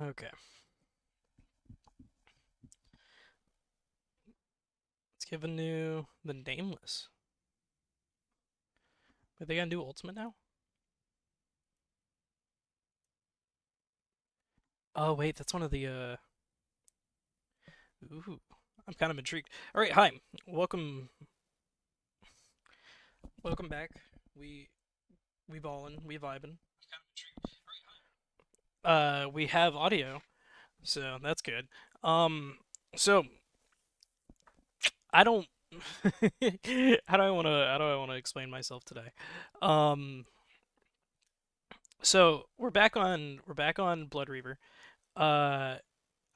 Okay. Let's give a new the nameless. But they got a new ultimate now? Oh wait, that's one of the ooh. I'm kind of intrigued. Alright, hi. Welcome welcome back. We we ballin', we vibin'. We have audio, so that's good. Um so I don't how do I wanna explain myself today? Um so we're back on Blood Reaver. Uh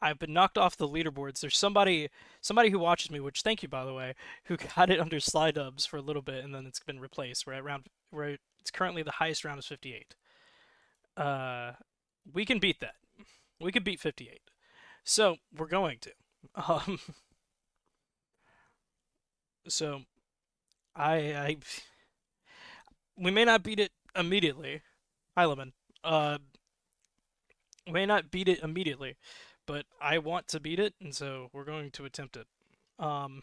I've been knocked off the leaderboards. There's somebody who watches me, which thank you by the way, who got it under slide dubs for a little bit and then it's been replaced. We're at round where it's currently the highest round is 58. Uh we can beat that. We could beat 58. So, we're going to. Um so I we may not beat it immediately. Hi Lemon. Uh we may not beat it immediately, but I want to beat it and so we're going to attempt it. Um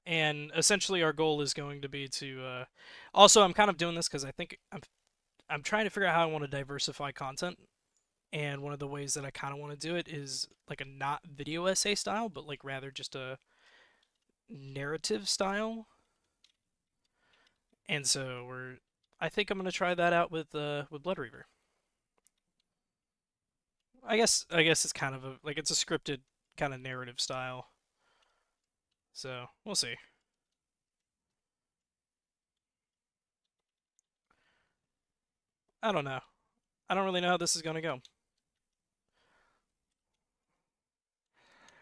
and essentially our goal is going to be to also I'm kind of doing this because I think I'm trying to figure out how I want to diversify content, and one of the ways that I kind of want to do it is like a not video essay style but like rather just a narrative style. And so we're I think I'm going to try that out with Blood Reaver. I guess it's kind of a like it's a scripted kind of narrative style, so we'll see. I don't know. I don't really know how this is going to go.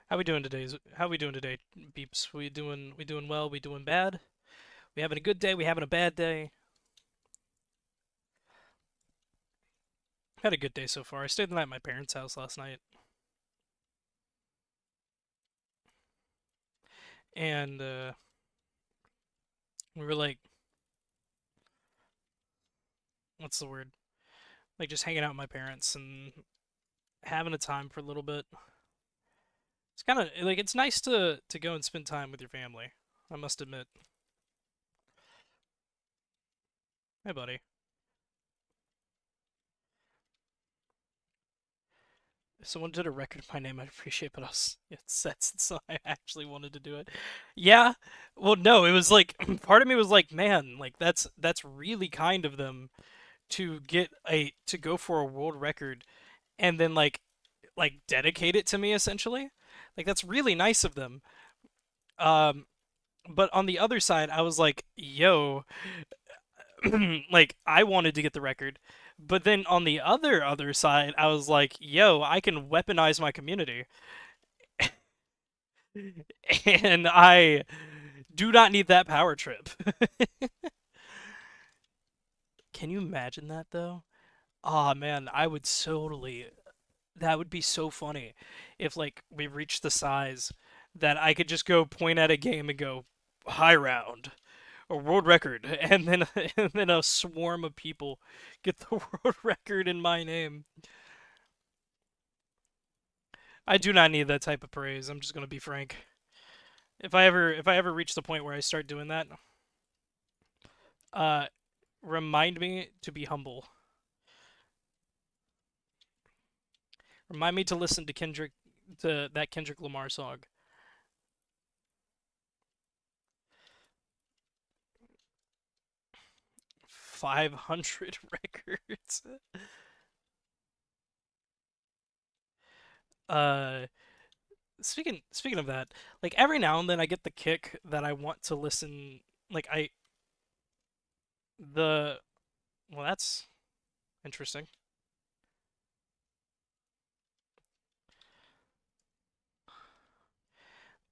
How we doing today, beeps? We doing well? We doing bad? We having a good day? We having a bad day? Had a good day so far. I stayed the night at my parents' house last night, and we were like, what's the word? Like just hanging out with my parents and having a time for a little bit. It's kind of like it's nice to go and spend time with your family. I must admit. Hey, buddy. If someone did a record of my name, I'd appreciate, but it's that since I actually wanted to do it. Yeah. Well, no, it was like part of me was like, man, like that's really kind of them to go for a world record and then like dedicate it to me essentially. Like that's really nice of them. Um, but on the other side, I was like, yo, like I wanted to get the record, but then on the other side, I was like, yo, I can weaponize my community, and I do not need that power trip. Can you imagine that though? Oh man, I would totally. That would be so funny if like we reached the size that I could just go point at a game and go high round or world record, and then and then a swarm of people get the world record in my name. I do not need that type of praise. I'm just gonna be frank. If I ever reach the point where I start doing that, uh, remind me to be humble. Remind me to listen to that Kendrick Lamar song. 500 records. Uh, speaking of that, like every now and then I get the kick that I want to listen. Like I the well, that's interesting.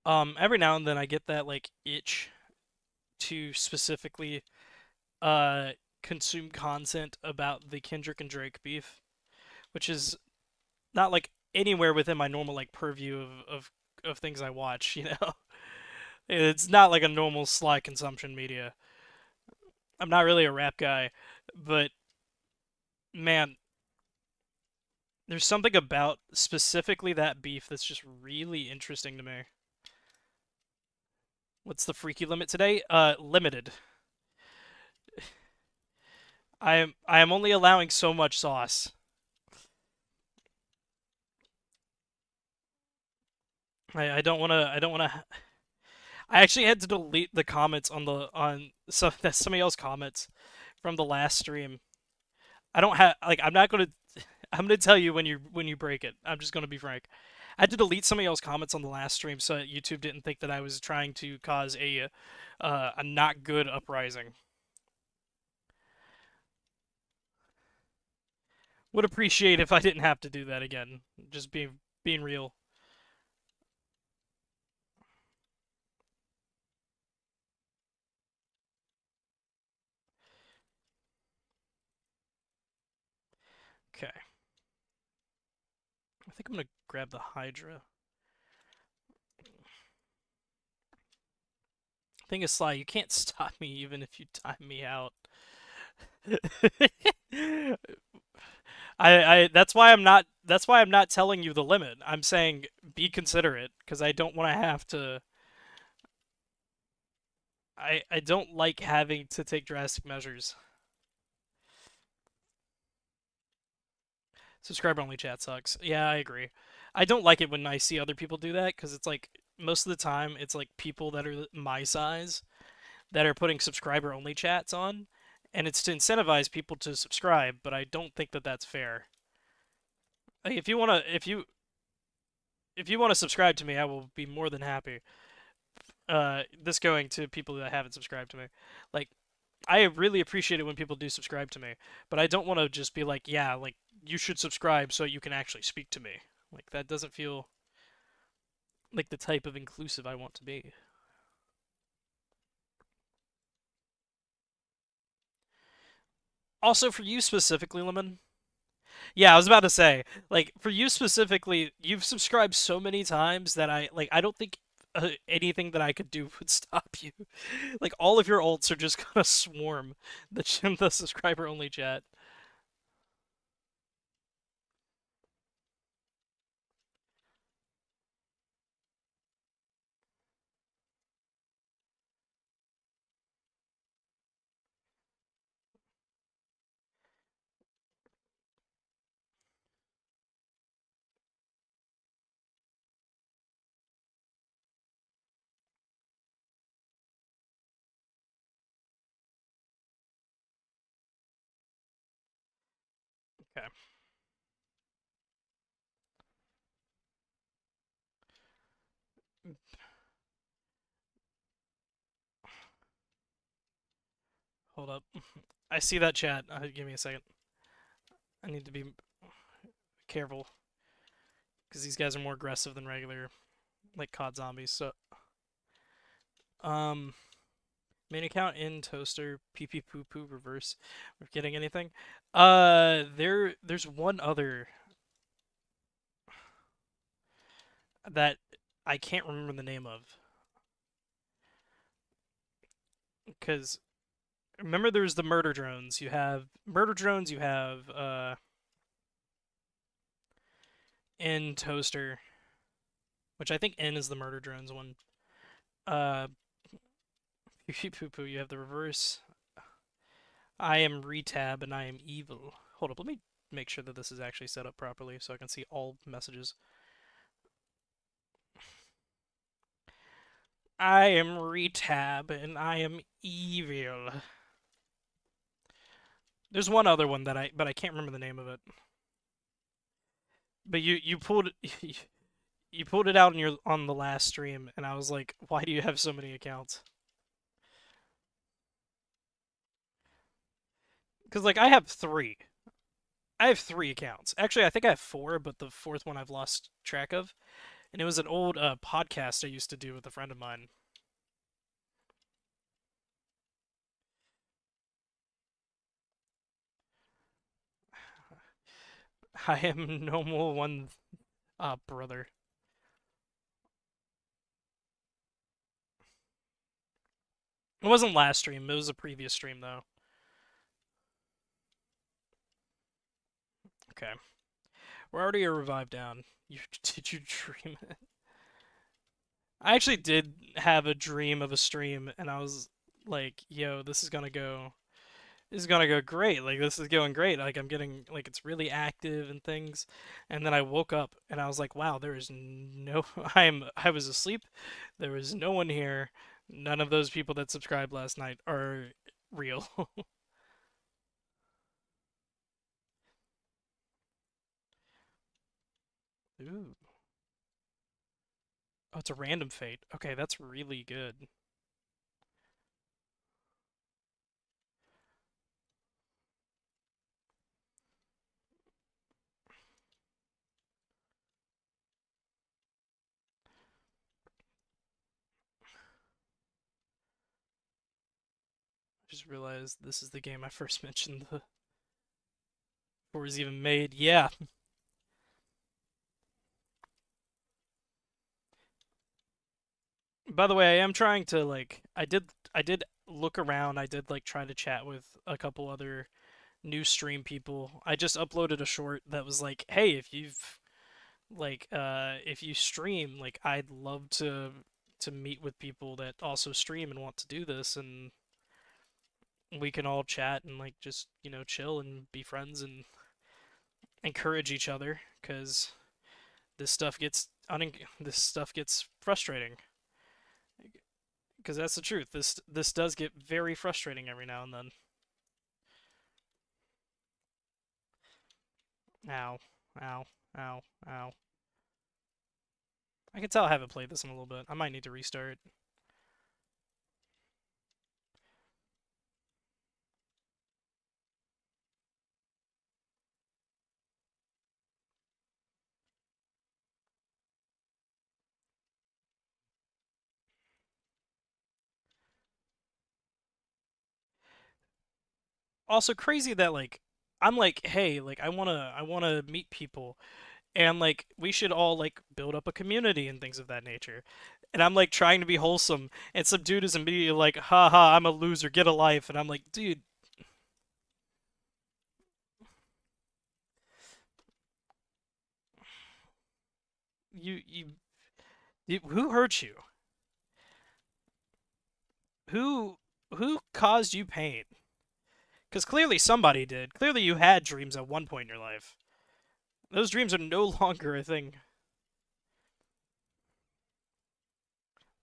Every now and then I get that like itch to specifically uh consume content about the Kendrick and Drake beef, which is not like anywhere within my normal like purview of things I watch, you know. It's not like a normal sly consumption media. I'm not really a rap guy, but man, There's something about specifically that beef that's just really interesting to me. What's the freaky limit today? Limited. I am only allowing so much sauce. I don't want to I don't want to I actually had to delete the comments on some that's somebody else's comments from the last stream. I don't have like I'm gonna tell you when you break it. I'm just gonna be frank. I had to delete somebody else's comments on the last stream so that YouTube didn't think that I was trying to cause a not good uprising. Would appreciate if I didn't have to do that again. Just being real. Okay. I think I'm gonna grab the Hydra. Thing is, Sly, you can't stop me even if you time me out. That's why I'm not telling you the limit. I'm saying be considerate because I don't want to have to I don't like having to take drastic measures. Subscriber only chat sucks. Yeah, I agree. I don't like it when I see other people do that because it's like most of the time it's like people that are my size that are putting subscriber only chats on, and it's to incentivize people to subscribe. But I don't think that that's fair. Like, if you want to subscribe to me, I will be more than happy. This going to people that haven't subscribed to me, like I really appreciate it when people do subscribe to me, but I don't want to just be like, yeah, like you should subscribe so you can actually speak to me. Like that doesn't feel like the type of inclusive I want to be. Also, for you specifically, Lemon. Yeah, I was about to say, like for you specifically, you've subscribed so many times that I don't think anything that I could do would stop you. Like all of your ults are just gonna swarm the subscriber only chat. Okay, hold up. I see that chat. Give me a second. I need to be careful because these guys are more aggressive than regular, like COD zombies. So, um, main account in toaster pee pee poo poo reverse. We're getting anything? There's one other that I can't remember the name of because remember there's the murder drones. You have murder drones. You have in toaster, which I think N is the murder drones one. Uh, pee pee poo poo. You have the reverse. I am retab and I am evil. Hold up, let me make sure that this is actually set up properly so I can see all messages. I am retab and I am evil. There's one other one that but I can't remember the name of it. But you pulled you pulled it out on the last stream and I was like, why do you have so many accounts? Because like I have three. I have three accounts. Actually, I think I have four, but the fourth one I've lost track of. And it was an old podcast I used to do with a friend of mine. I am no more one brother. It wasn't last stream, it was a previous stream though. Okay. We're already a revive down. You did you dream it? I actually did have a dream of a stream, and I was like, "Yo, this is gonna go great. Like this is going great. Like I'm getting like it's really active and things." And then I woke up and I was like, "Wow, there is no. I was asleep. There was no one here. None of those people that subscribed last night are real." Ooh. Oh, it's a random fate. Okay, that's really good. Just realized this is the game I first mentioned before it was even made. Yeah. By the way, I am trying to like I did look around. I did like try to chat with a couple other new stream people. I just uploaded a short that was like, "Hey, if you stream, like I'd love to meet with people that also stream and want to do this and we can all chat and like just, chill and be friends and encourage each other cuz this stuff gets frustrating because that's the truth. This does get very frustrating every now and then. Ow, ow, ow, ow. I can tell I haven't played this in a little bit. I might need to restart. Also crazy that like I'm like, hey, like I wanna meet people and like we should all like build up a community and things of that nature. And I'm like trying to be wholesome, and some dude is immediately like, "Ha ha, I'm a loser. Get a life." And I'm like, dude, you you, who hurt you? Who who caused you pain? Because clearly somebody did. Clearly you had dreams at one point in your life. Those dreams are no longer a thing.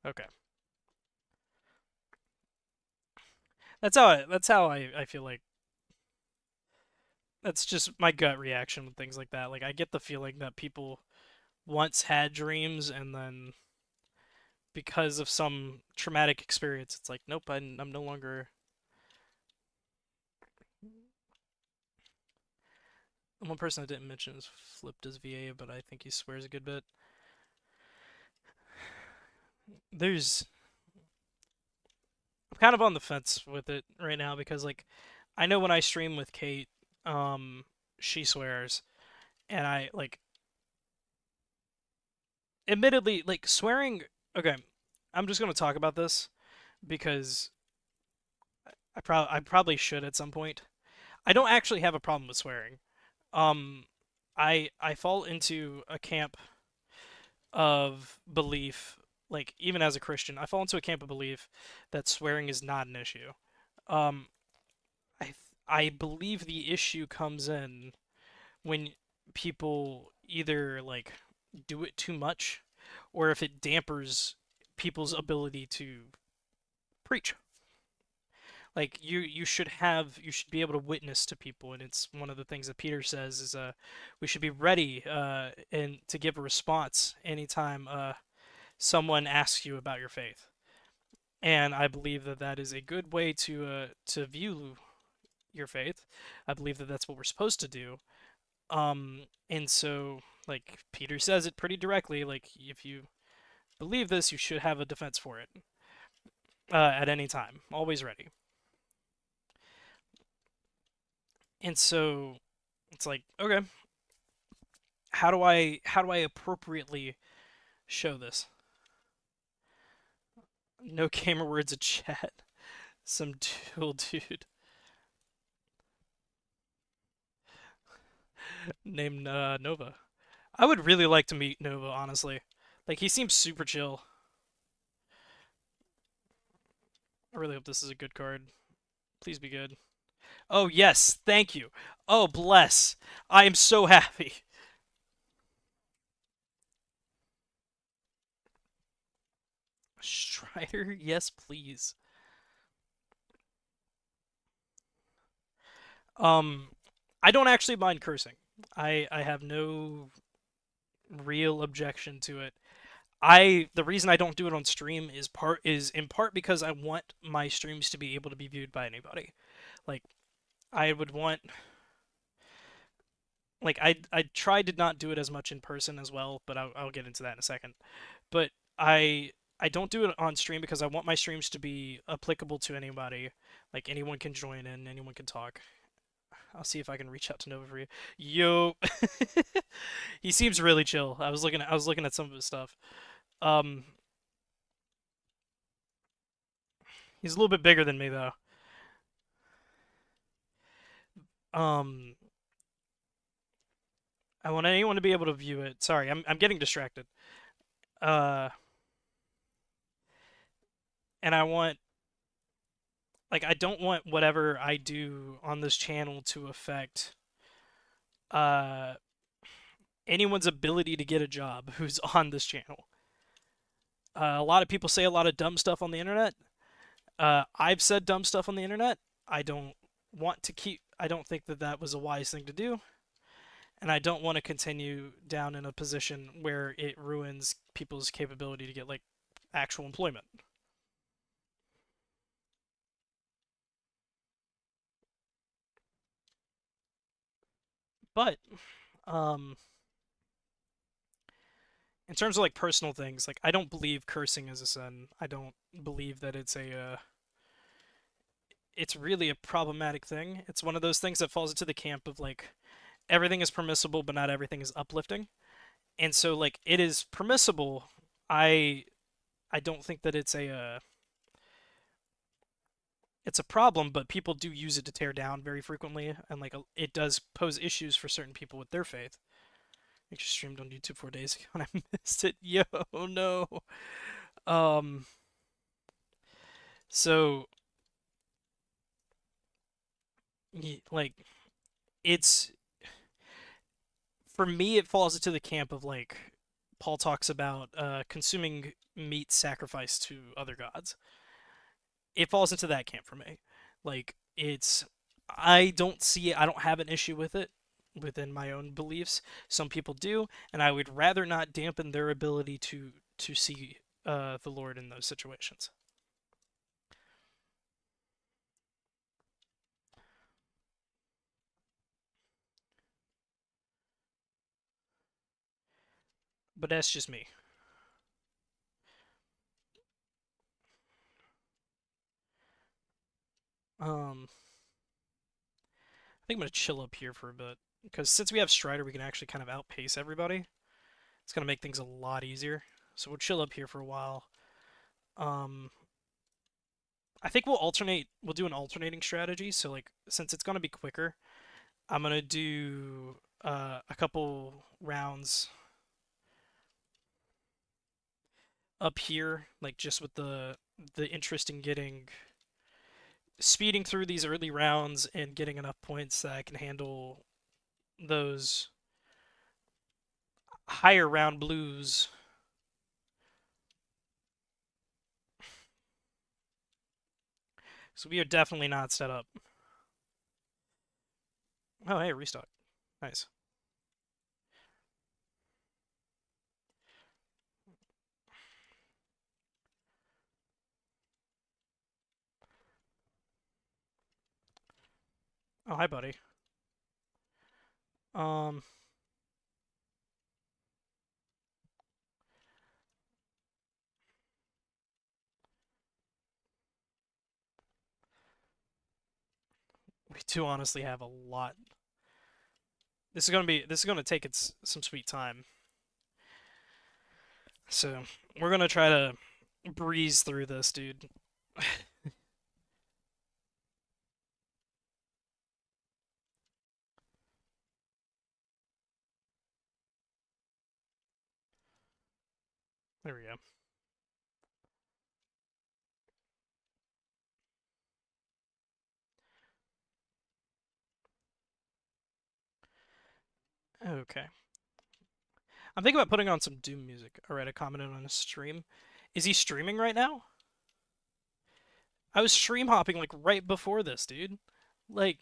Okay, that's how I feel like that's just my gut reaction with things like that. Like I get the feeling that people once had dreams and then because of some traumatic experience, it's like, nope, I'm no longer. One person I didn't mention is flipped as VA, but I think he swears a good bit. There's I'm kind of on the fence with it right now because like I know when I stream with Kate, um, she swears, and I like admittedly like swearing. Okay, I'm just gonna talk about this because I probably should at some point. I don't actually have a problem with swearing. Um, I fall into a camp of belief, like even as a Christian, I fall into a camp of belief that swearing is not an issue. Um, I believe the issue comes in when people either like do it too much, or if it dampers people's ability to preach. Like you should be able to witness to people, and it's one of the things that Peter says is we should be ready and to give a response anytime someone asks you about your faith. And I believe that that is a good way to view your faith. I believe that that's what we're supposed to do. And so like Peter says it pretty directly, like if you believe this, you should have a defense for it at any time, always ready. And so it's like, okay, how do I appropriately show this? No gamer words in chat. Some dual dude. named Nova. I would really like to meet Nova, honestly. Like he seems super chill. I really hope this is a good card. Please be good. Oh yes, thank you. Oh bless. I am so happy. Strider, yes please. Um, I don't actually mind cursing. I have no real objection to it. The reason I don't do it on stream is in part because I want my streams to be able to be viewed by anybody. Like I would want like I tried to not do it as much in person as well, but I'll get into that in a second. But I I don't do it on stream because I want my streams to be applicable to anybody. Like anyone can join in, anyone can talk. I'll see if I can reach out to Nova for you. Yo, he seems really chill. I was looking at some of his stuff. Um, he's a little bit bigger than me though. Um, I want anyone to be able to view it. Sorry, I'm getting distracted. Uh, and I want I don't want whatever I do on this channel to affect uh anyone's ability to get a job who's on this channel. A lot of people say a lot of dumb stuff on the internet. I've said dumb stuff on the internet. I don't I don't think that that was a wise thing to do, and I don't want to continue down in a position where it ruins people's capability to get like actual employment. But um, in terms of like personal things, like I don't believe cursing is a sin. I don't believe that it's really a problematic thing. It's one of those things that falls into the camp of like everything is permissible, but not everything is uplifting. And so like it is permissible. I I don't think that it's a problem, but people do use it to tear down very frequently, and like it does pose issues for certain people with their faith. I just streamed on YouTube 4 days ago and I missed it. Yo, no. Um, so like it's for me it falls into the camp of like Paul talks about consuming meat sacrificed to other gods. It falls into that camp for me. Like it's I don't have an issue with it within my own beliefs. Some people do, and I would rather not dampen their ability to see the Lord in those situations. But that's just me. I think I'm gonna chill up here for a bit because since we have Strider, we can actually kind of outpace everybody. It's gonna make things a lot easier. So we'll chill up here for a while. Um, I think we'll alternate. We'll do an alternating strategy. So like, since it's gonna be quicker, I'm gonna do a couple rounds up here, like just with the interest in getting speeding through these early rounds and getting enough points that I can handle those higher round blues. So we are definitely not set up. Oh, hey, restock. Nice. Oh, hi, buddy. Um, we do honestly have a lot. This is gonna take some sweet time. So we're gonna try to breeze through this, dude. There we go. Okay. I'm thinking about putting on some Doom music. Alright, I commented on his stream. Is he streaming right now? I was stream hopping like right before this, dude. Like,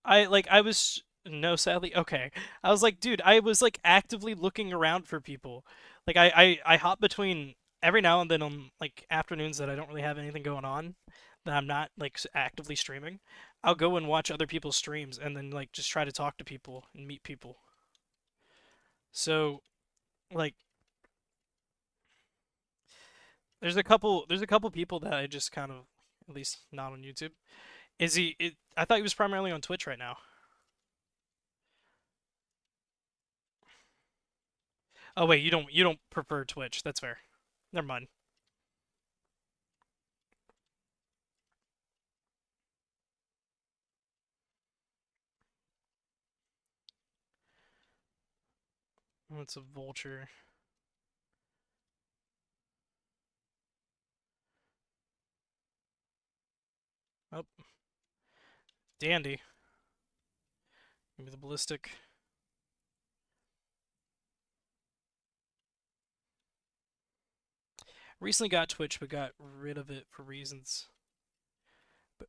I was no, sadly. Okay. I was like, dude, I was like actively looking around for people. Like I hop between every now and then on like afternoons that I don't really have anything going on, that I'm not like actively streaming. I'll go and watch other people's streams and then like just try to talk to people and meet people. So, like there's a couple people that I just kind of, at least not on YouTube. I thought he was primarily on Twitch right now. Oh wait, you don't prefer Twitch. That's fair. Never mind. What's a vulture? Oh, dandy. Maybe the ballistic. Recently got Twitch, but got rid of it but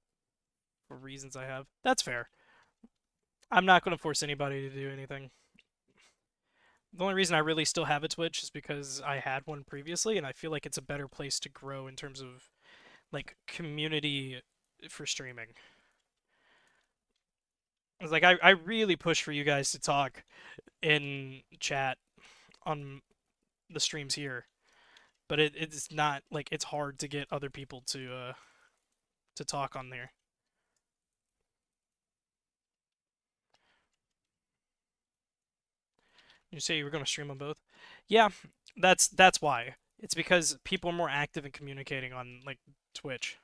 for reasons I have. That's fair. I'm not going to force anybody to do anything. The only reason I really still have a Twitch is because I had one previously, and I feel like it's a better place to grow in terms of like community for streaming. It's like I really push for you guys to talk in chat on the streams here, but it's not like it's hard to get other people to talk on there. You say you were going to stream on both? Yeah, that's why. It's because people are more active in communicating on like Twitch.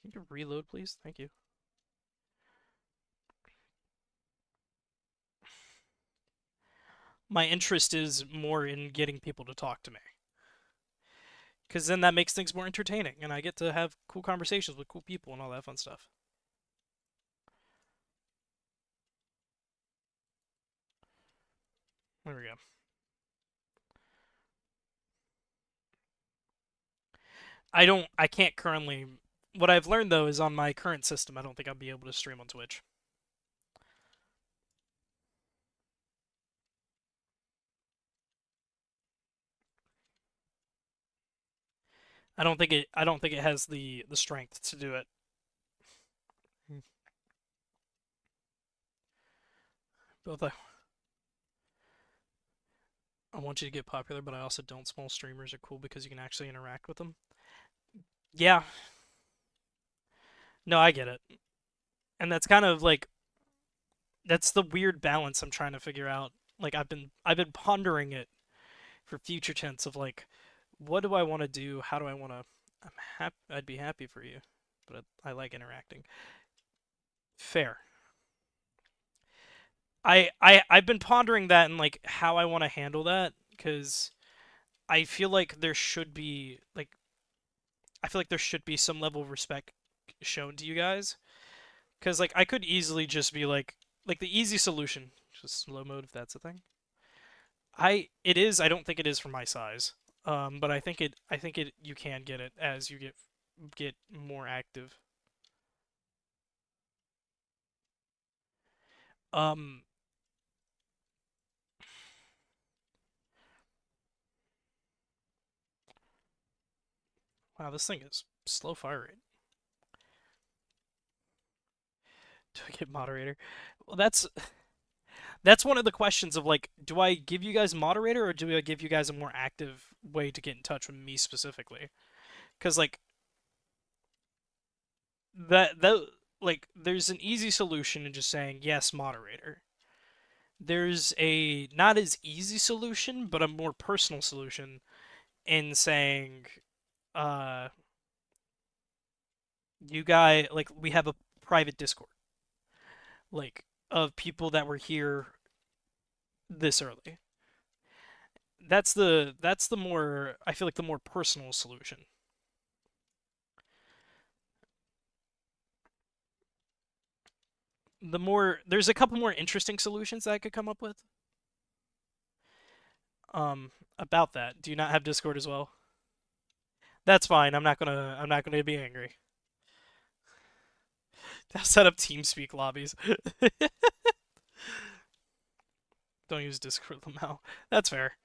Can you reload, please? Thank you. My interest is more in getting people to talk to me, because then that makes things more entertaining, and I get to have cool conversations with cool people and all that fun stuff. There we go. I can't currently. What I've learned though is on my current system, I don't think I'll be able to stream on Twitch. I don't think it has the strength to do it. Both I want you to get popular, but I also don't. Small streamers are cool because you can actually interact with them. Yeah, no, I get it. And that's kind of like that's the weird balance I'm trying to figure out. Like I've been pondering it for future tense of like what do I want to do? How do I want to I'm happy I'd be happy for you, but I like interacting. Fair. I've been pondering that and like how I want to handle that cuz I feel like there should be like I feel like there should be some level of respect shown to you guys. Because like I could easily just be like the easy solution, just slow mode if that's a thing. It is. I don't think it is for my size. But I think it you can get it as you get more active. Um wow, this thing is slow fire rate. Do I get moderator? Well, that's one of the questions of like, do I give you guys moderator or do I give you guys a more active way to get in touch with me specifically? Because like that like there's an easy solution in just saying yes moderator. There's a not as easy solution but a more personal solution in saying uh like we have a private Discord, like of people that were here this early. That's the more, I feel like, the more personal solution. There's a couple more interesting solutions that I could come up with. About that. Do you not have Discord as well? That's fine. I'm not gonna be angry. I'll set up TeamSpeak lobbies. Don't use Discord Lamau. That's fair.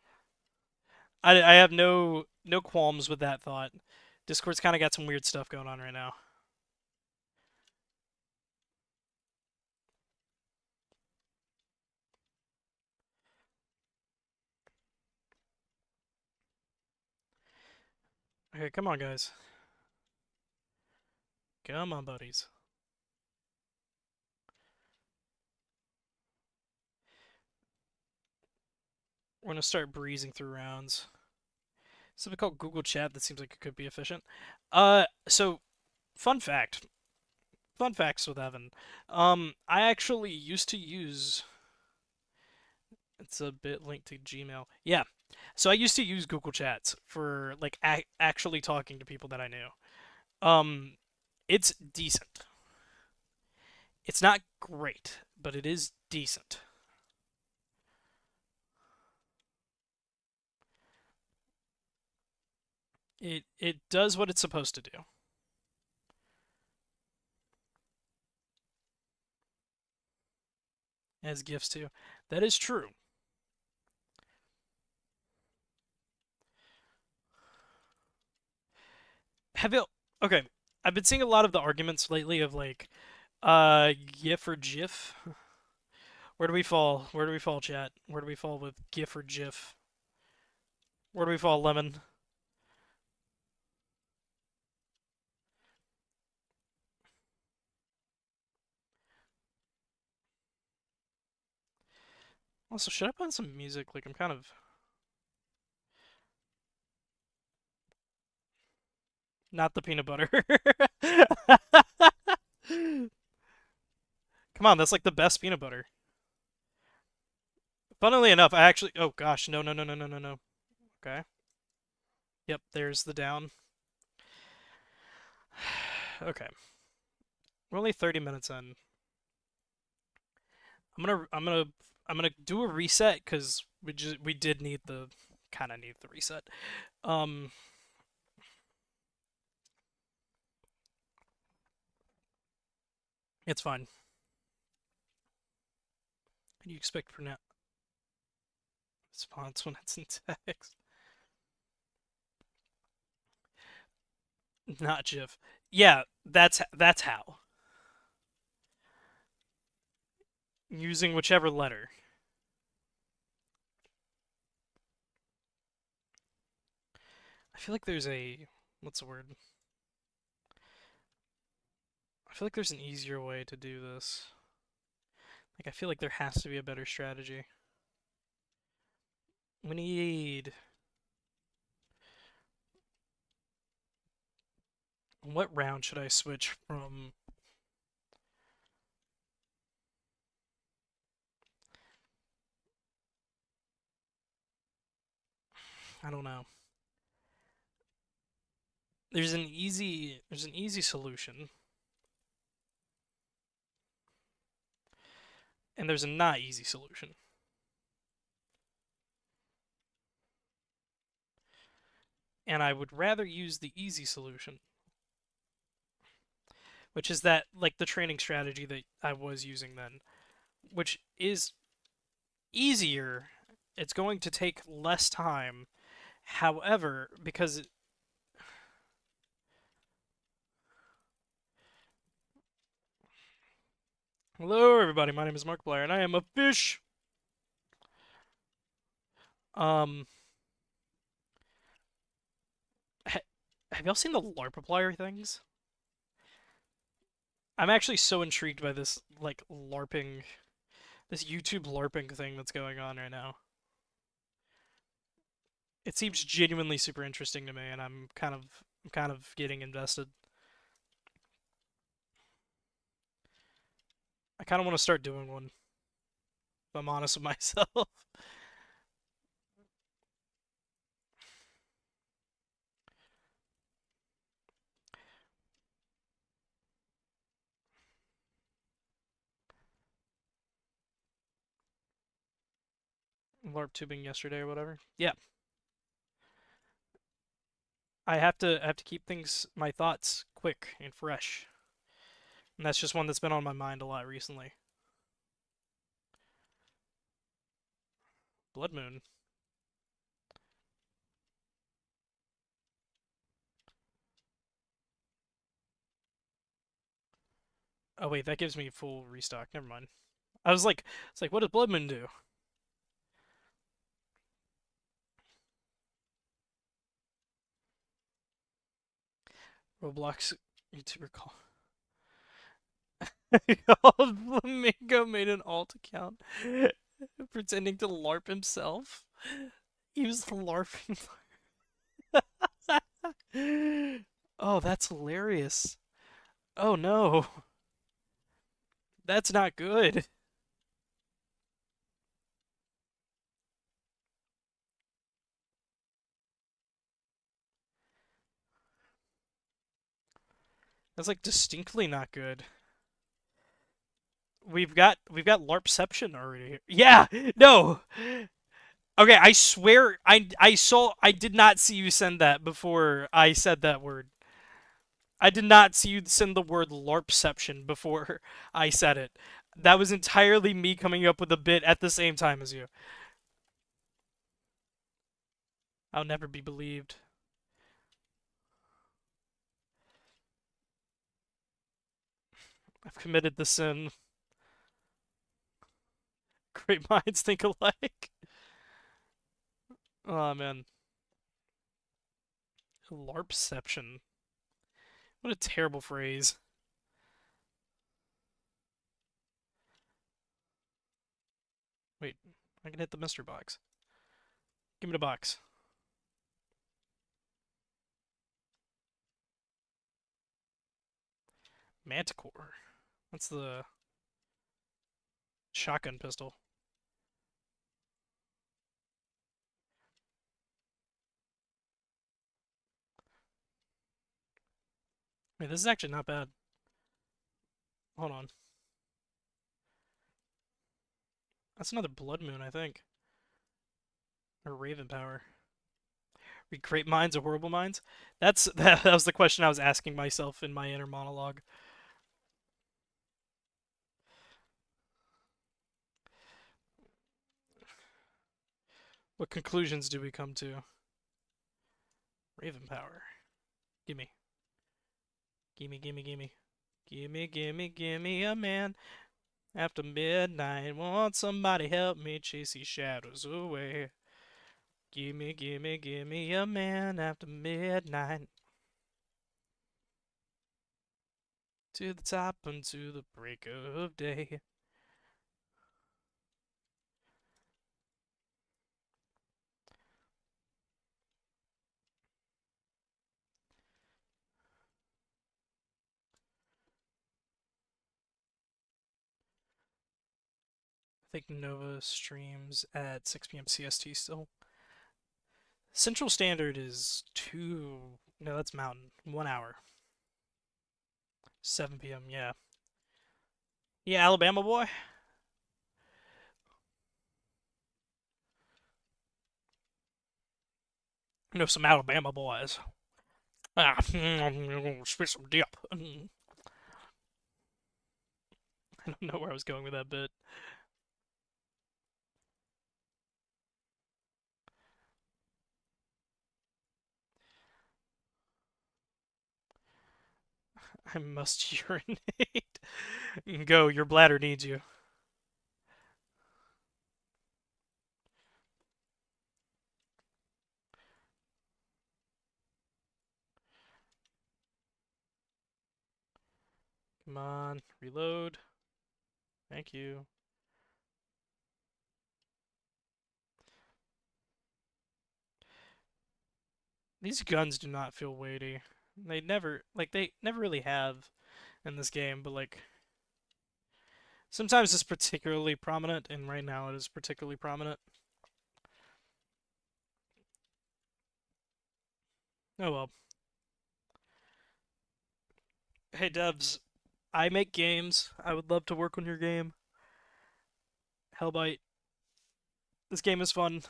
I have no qualms with that thought. Discord's kind of got some weird stuff going on right now. Okay, come on, guys. Come on, buddies. We're gonna start breezing through rounds. Something called Google Chat that seems like it could be efficient. So fun fact. Fun facts with Evan. I actually used to use. It's a bit linked to Gmail. Yeah. So I used to use Google Chats for like actually talking to people that I knew. Um, it's decent. It's not great, but it is decent. It does what it's supposed to do. As gifts too. That is true. Have you Okay, I've been seeing a lot of the arguments lately of like GIF or GIF. Where do we fall? Where do we fall, chat? Where do we fall with GIF or GIF? Where do we fall, Lemon? Also, should I put on some music? Like, I'm kind of not the peanut butter. Come on, that's like the best peanut butter. Funnily enough, I actually. Oh gosh, no, no, no, no, no, no, no. Okay. Yep, there's the down. Okay. We're only 30 minutes in. I'm gonna, I'm gonna, I'm gonna do a reset because we did need the, kind of need the reset. Um, it's fine. How do you expect response when it's in text? Not GIF. Yeah, that's how. Using whichever letter. I feel like there's a, what's the word? I feel like there's an easier way to do this. Like, I feel like there has to be a better strategy. We need. What round should I switch from? I don't know. There's an easy solution, and there's a not easy solution. And I would rather use the easy solution, which is that, like, the training strategy that I was using then, which is easier. It's going to take less time. However, because hello everybody, my name is Markiplier and I am a fish. Um ha- have y'all seen the LARPiplier things? I'm actually so intrigued by this, like, LARPing, this YouTube LARPing thing that's going on right now. It seems genuinely super interesting to me, and I'm kind of getting invested. I kind of want to start doing one, if I'm honest with myself. LARP tubing yesterday or whatever. Yeah, I have to keep things my thoughts quick and fresh. And that's just one that's been on my mind a lot recently. Blood Moon. Oh wait, that gives me full restock. Never mind. I was like, it's like, what does Blood Moon do? Roblox YouTuber call. Flamingo made an alt account pretending to LARP himself. He was LARPing. Oh, that's hilarious. Oh no, that's not good. That's like distinctly not good. We've got LARPception already. Yeah, no. Okay, I swear I did not see you send that before I said that word. I did not see you send the word LARPception before I said it. That was entirely me coming up with a bit at the same time as you. I'll never be believed. I've committed the sin. Great minds think alike. Oh man. LARPception. What a terrible phrase. Wait, I can hit the mystery box. Give me the box. Manticore. That's the shotgun pistol. Wait, this is actually not bad. Hold on. That's another Blood Moon, I think. Or Raven Power. Are great minds or horrible minds? That was the question I was asking myself in my inner monologue. What conclusions do we come to? Raven Power. Gimme. Gimme, gimme, gimme. Gimme, gimme, gimme a man. After midnight, won't somebody help me chase these shadows away? Gimme, gimme, gimme a man after midnight. To the top unto the break of day. I think Nova streams at 6 p.m. CST still. Central Standard is 2. No, that's Mountain. 1 hour. 7 p.m. Yeah. Yeah, Alabama boy. You know some Alabama boys. Ah, I'm gonna spit some dip. I don't know where I was going with that bit. I must urinate. Go, your bladder needs you. Come on, reload. Thank you. These guns do not feel weighty. They never really have in this game, but like Sometimes it's particularly prominent, and right now it is particularly prominent. Oh well. Hey devs, I make games. I would love to work on your game. Hellbite. This game is fun.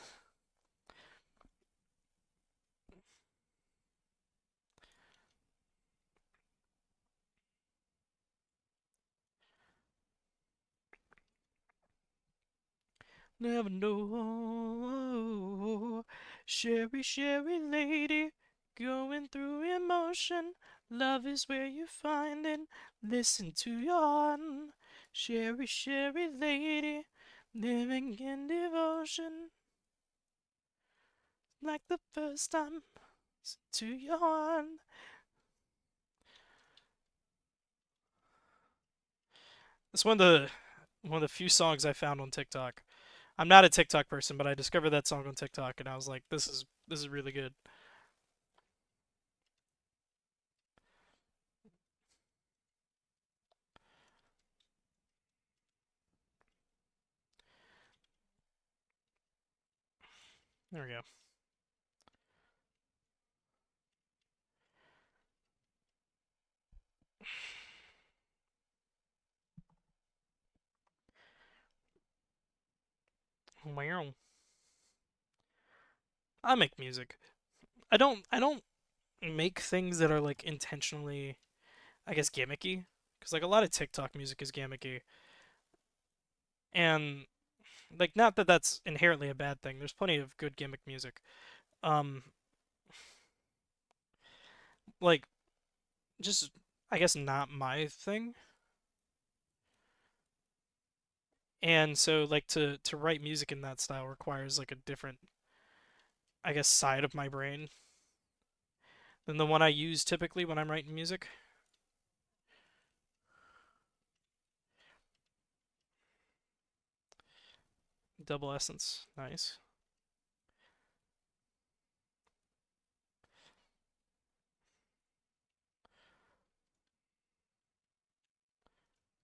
Never know. Sherry, Sherry lady, going through emotion. Love is where you find it. Listen to your heart. Sherry, Sherry lady, living in devotion. Like the first time. Listen to your heart. It's one of the few songs I found on TikTok. I'm not a TikTok person, but I discovered that song on TikTok and I was like, this is really good. There we go. Wow. I make music. I don't make things that are like intentionally, I guess, gimmicky, because like a lot of TikTok music is gimmicky, and like not that that's inherently a bad thing. There's plenty of good gimmick music. Um, like just I guess not my thing. And so like to write music in that style requires like a different, I guess, side of my brain than the one I use typically when I'm writing music. Double essence, nice.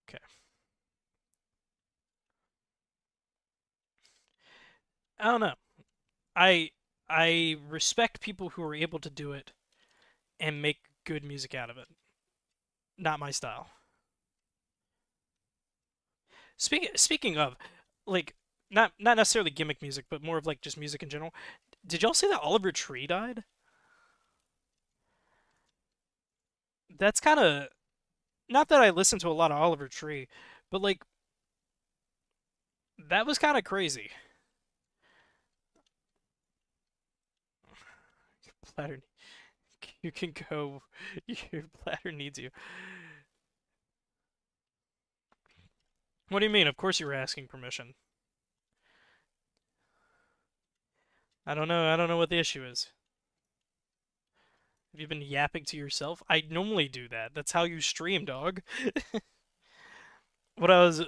Okay. I don't know. I I respect people who are able to do it and make good music out of it. Not my style. Speaking of, like, not necessarily gimmick music, but more of like just music in general. Did y'all see that Oliver Tree died? That's kind of not that I listen to a lot of Oliver Tree, but like that was kind of crazy. Bladder, you can go. Your bladder needs you. What do you mean? Of course you were asking permission. I don't know. I don't know what the issue is. Have you been yapping to yourself? I normally do that. That's how you stream, dog. What I was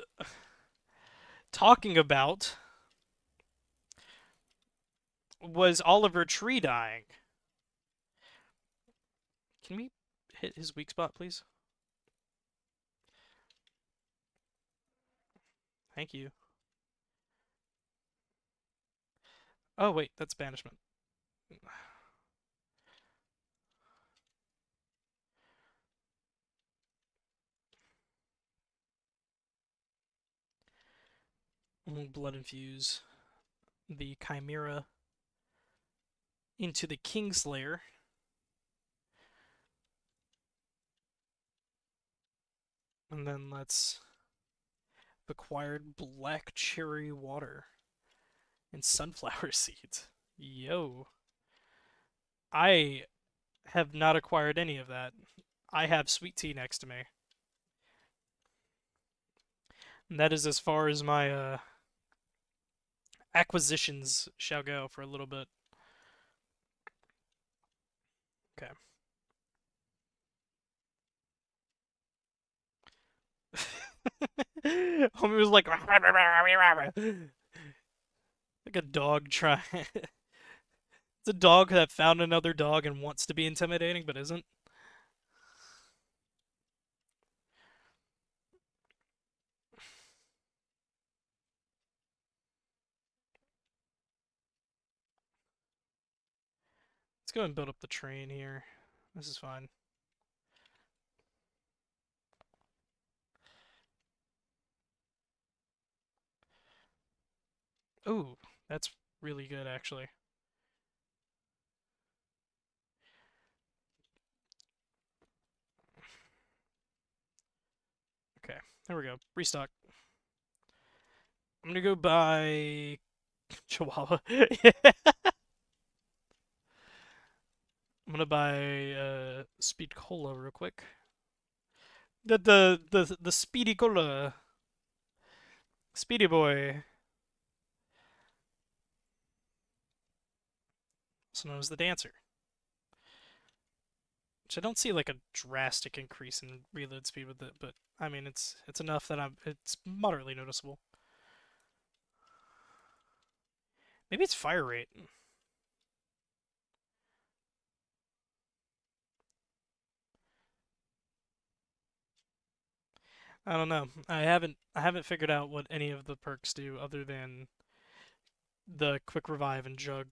talking about was Oliver Tree dying. Can we hit his weak spot, please? Thank you. Oh, wait, that's banishment. Blood infuse the Chimera into the Kingslayer. And then let's acquired black cherry water and sunflower seeds. Yo. I have not acquired any of that. I have sweet tea next to me. And that is as far as my acquisitions shall go for a little bit. Okay. Homie was like, like a dog trying. It's a dog that found another dog and wants to be intimidating but isn't. go and build up the train here. This is fine. Ooh, that's really good, actually. Okay, there we go. Restock. I'm gonna go buy Chihuahua. Yeah. I'm gonna buy Speed Cola real quick. The Speedy Cola, Speedy Boy, also known as the Dancer. Which I don't see like a drastic increase in reload speed with it, but I mean it's enough that it's moderately noticeable. Maybe it's fire rate. I don't know. I haven't figured out what any of the perks do other than the quick revive and jug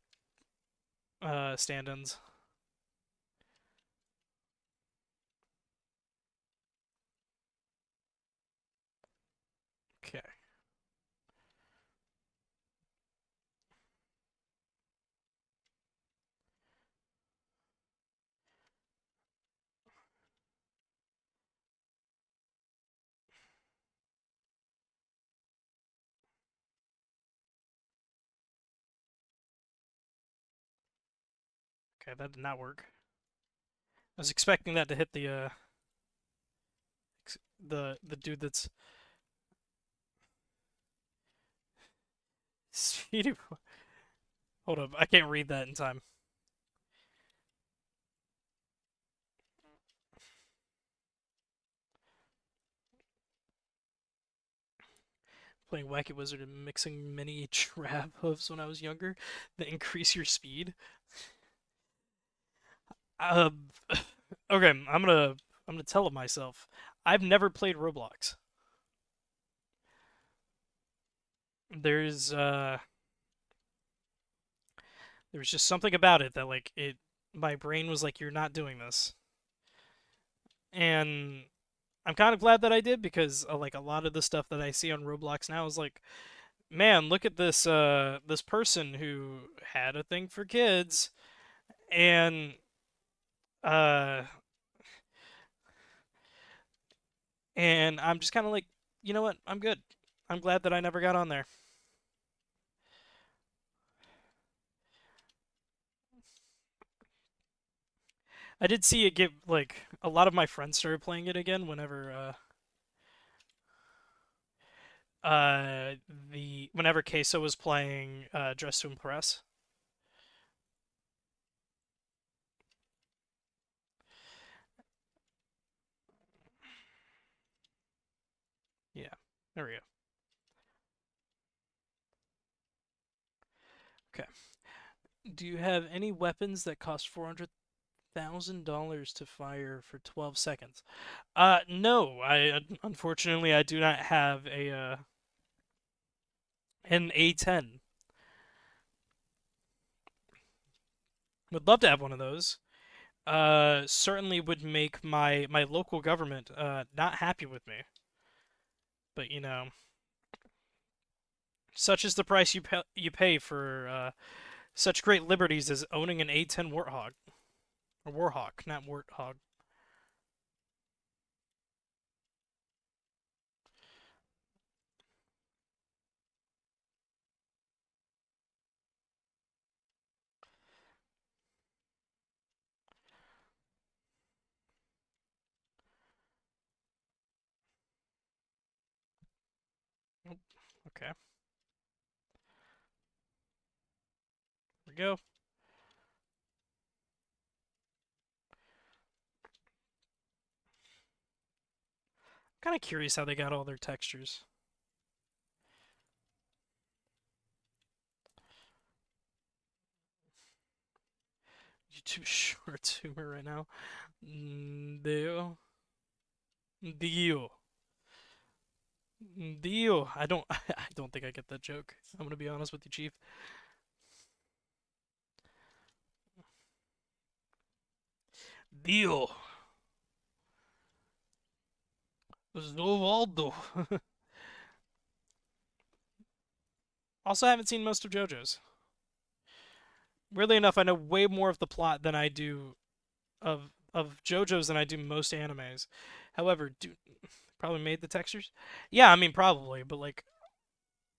stand-ins. Okay. Okay, that did not work. I was expecting that to hit the dude that's speedy. Hold up, I can't read that in time. Playing Wacky Wizard and mixing many trap hooves when I was younger that increase your speed. Um, okay, I'm gonna tell it myself. I've never played Roblox. There's there was just something about it that like it my brain was like, you're not doing this. And I'm kind of glad that I did because like a lot of the stuff that I see on Roblox now is like, man, look at this person who had a thing for kids and uh and I'm just kind of like, you know what? I'm good. I'm glad that I never got on there. I did see it get like a lot of my friends started playing it again whenever the whenever Queso was playing Dress to Impress. Yeah. There we go. Okay. Do you have any weapons that cost $400,000 to fire for 12 seconds? No. I unfortunately I do not have a an A10. Would love to have one of those. Certainly would make my local government not happy with me. But you know, such is the price you pay for such great liberties as owning an A10 Warthog or Warhawk, not Warthog. Oh, okay, here we go. Kind of curious how they got all their textures. YouTube Shorts humor right now. Dio, Dio, Dio. I don't. I don't think I get that joke. I'm gonna be honest with you, Chief. Dio. Zovaldo. Also, haven't seen most of JoJo's. Weirdly enough, I know way more of the plot than I do of JoJo's than I do most animes. However, do probably made the textures? Yeah, I mean probably, but like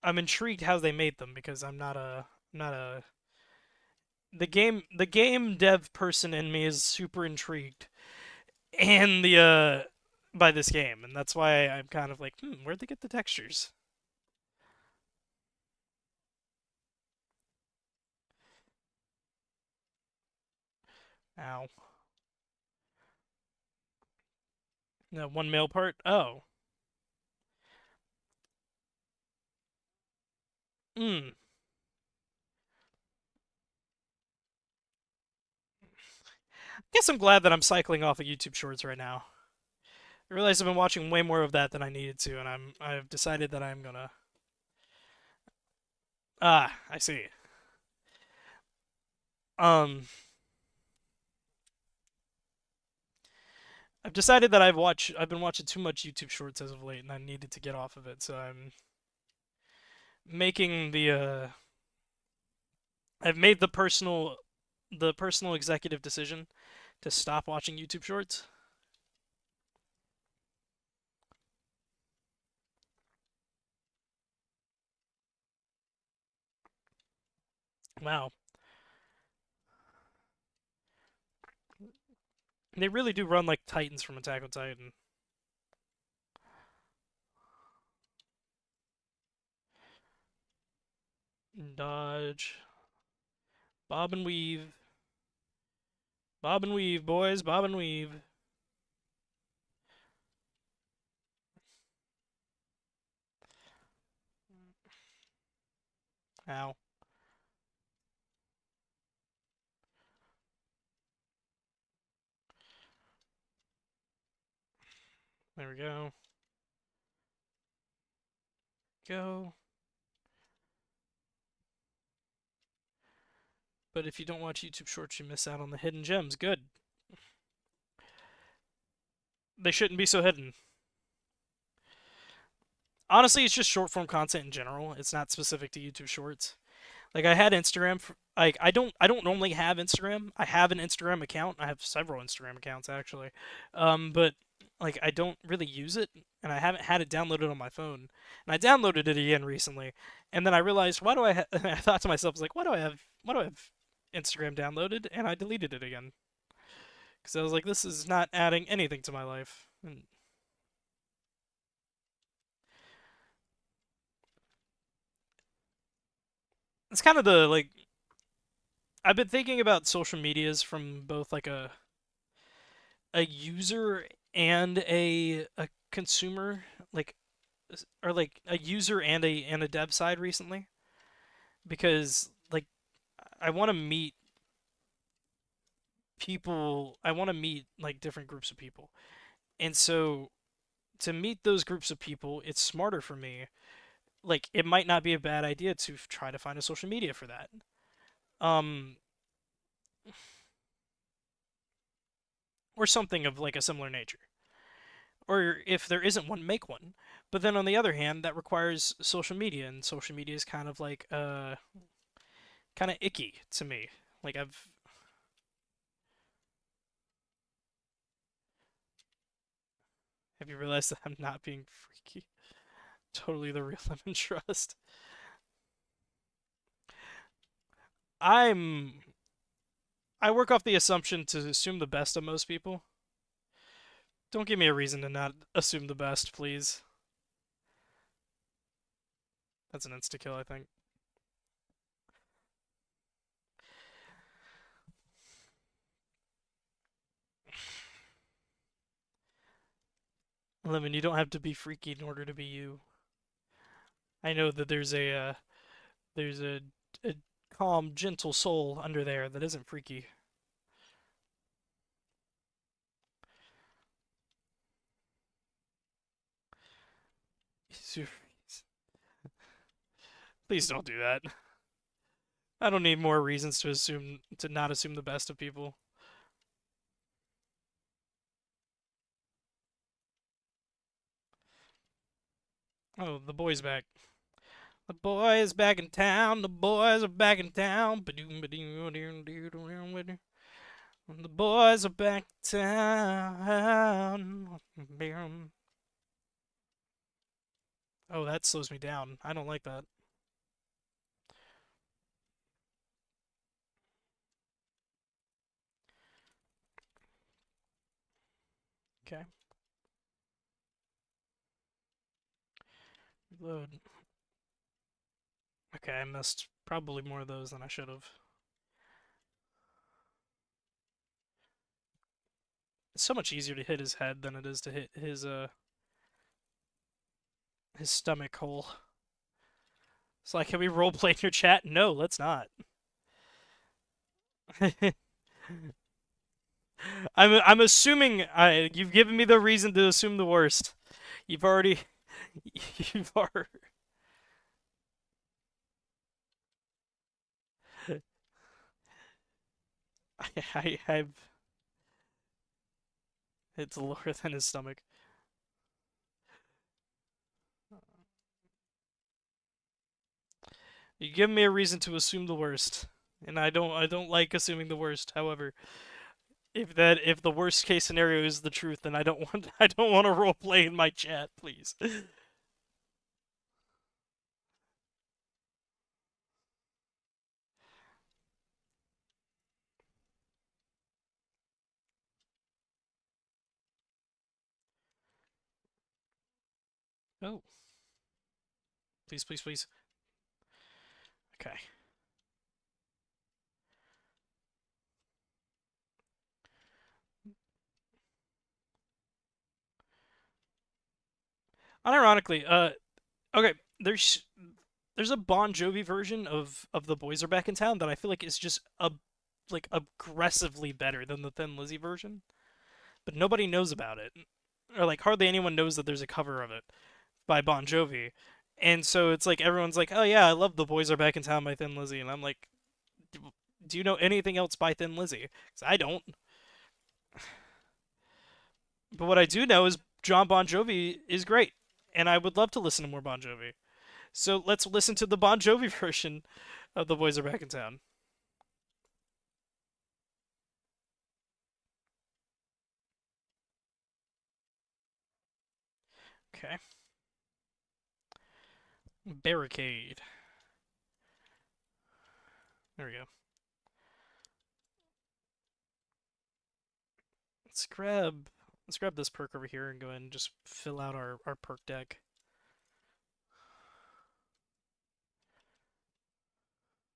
I'm intrigued how they made them because I'm not a the game dev person in me is super intrigued and the by this game, and that's why I'm kind of like, where'd they get the textures? Ow. No, one male part? Oh. Hmm. Guess I'm glad that I'm cycling off of YouTube Shorts right now. I realize I've been watching way more of that than I needed to, and I've decided that I'm gonna. Ah, I see. Um, I've decided that I've been watching too much YouTube Shorts as of late, and I needed to get off of it. So I'm making the I've made the personal executive decision to stop watching YouTube Shorts. Wow, they really do run like Titans from Attack on Titan. Dodge, bob and weave, bob and weave, boys, bob and weave. Ow. There we go. Go. But if you don't watch YouTube Shorts, you miss out on the hidden gems. Good. They shouldn't be so hidden. Honestly, it's just short form content in general. It's not specific to YouTube Shorts. Like I had Instagram. Like I don't normally have Instagram. I have an Instagram account. I have several Instagram accounts actually, but like I don't really use it, and I haven't had it downloaded on my phone. And I downloaded it again recently, and then I realized why do I? I thought to myself, I was like, why do I have Instagram downloaded? And I deleted it again because I was like, this is not adding anything to my life. And it's kind of the like I've been thinking about social medias from both like a user and a consumer, like or like a user and a dev side recently, because like I want to meet people. I want to meet like different groups of people, and so to meet those groups of people, it's smarter for me. Like it might not be a bad idea to try to find a social media for that. Um, or something of like a similar nature. Or if there isn't one, make one. But then on the other hand, that requires social media, and social media is kind of like kind of icky to me. Like have you realized that I'm not being freaky? Totally the real lemon trust. I'm I work off the assumption to assume the best of most people. Don't give me a reason to not assume the best, please. That's an insta kill, I think. Lemon, you don't have to be freaky in order to be you. I know that there's a calm, gentle soul under there that isn't freaky. Please don't do that. I don't need more reasons to not assume the best of people. Oh, the boy's back. The boys back in town. The boys are back in town. The boys are back in town. Oh, that slows me down. I don't like that. Okay. Reload. Okay, I missed probably more of those than I should have. It's so much easier to hit his head than it is to hit his stomach hole. It's like, can we roleplay in your chat? No, let's not. I'm assuming you've given me the reason to assume the worst. You've already you've already I've it's lower than his stomach. You give me a reason to assume the worst, and I don't like assuming the worst. However, if the worst case scenario is the truth, then I don't want I don't want to roleplay in my chat, please. Oh, please, please, please. Okay. Unironically, okay, there's a Bon Jovi version of The Boys Are Back in Town that I feel like is just like aggressively better than the Thin Lizzy version, but nobody knows about it, or like hardly anyone knows that there's a cover of it by Bon Jovi, and so it's like everyone's like, oh yeah, I love The Boys Are Back in Town by Thin Lizzy, and I'm like, do you know anything else by Thin Lizzy? Because I don't. But what I do know is John Bon Jovi is great, and I would love to listen to more Bon Jovi. So let's listen to the Bon Jovi version of The Boys Are Back in Town. Okay. Barricade. There we go. Let's grab let's grab this perk over here and go ahead and just fill out our perk deck.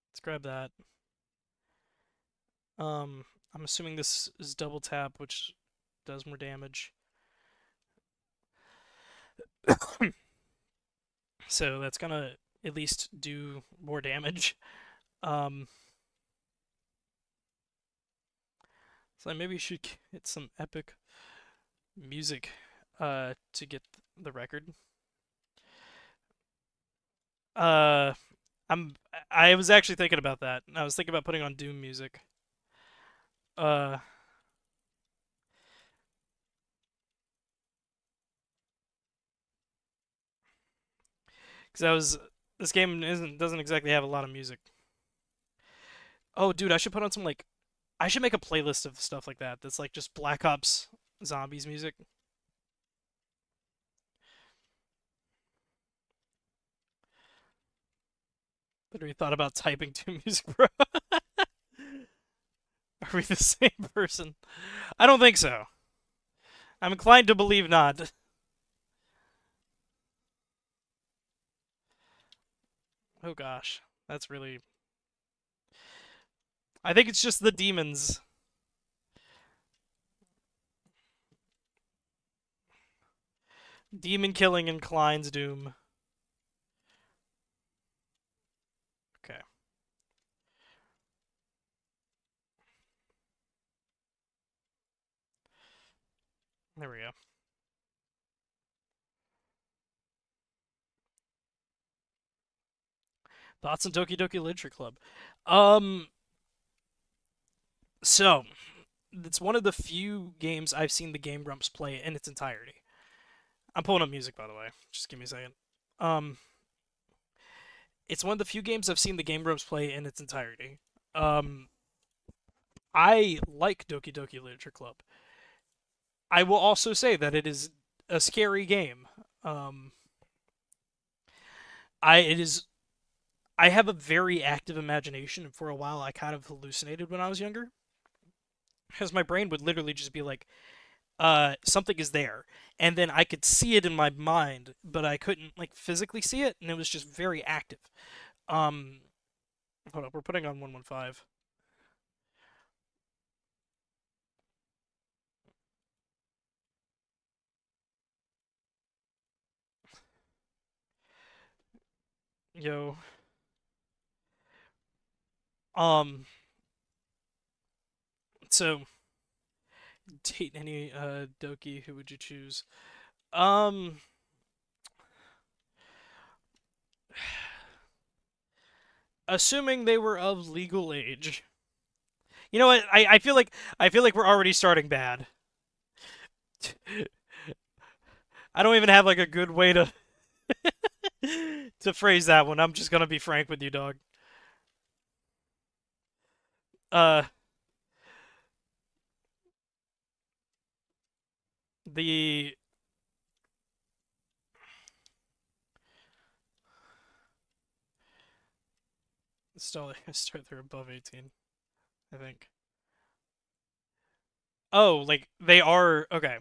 Let's grab that. I'm assuming this is double tap, which does more damage. So that's gonna at least do more damage. Um, so maybe you should hit some epic music to get the record. Uh, I was actually thinking about that. I was thinking about putting on Doom music. Uh, because I was this game isn't doesn't exactly have a lot of music. Oh, dude, I should put on some like I should make a playlist of stuff like that. That's like just Black Ops Zombies music. Literally thought about typing to music, bro. Are we the same person? I don't think so. I'm inclined to believe not. Oh gosh, that's really. I think it's just the demons. Demon killing inclines doom. Okay, there we go. Thoughts on Doki Doki Literature Club. Um, so it's one of the few games I've seen the Game Grumps play in its entirety. I'm pulling up music, by the way. Just give me a second. Um, it's one of the few games I've seen the Game Grumps play in its entirety. Um, I like Doki Doki Literature Club. I will also say that it is a scary game. Um, it is. I have a very active imagination, and for a while, I kind of hallucinated when I was younger, because my brain would literally just be like, something is there, and then I could see it in my mind, but I couldn't like physically see it, and it was just very active. Um, Hold up, we're putting on 115. Yo, um, so date any Doki, who would you choose? Um, Assuming they were of legal age. You know what? I feel like we're already starting bad. I don't even have like a good way to to phrase that one. I'm just gonna be frank with you, dog. Uh, the start they're above 18, I think. Oh, like they are okay.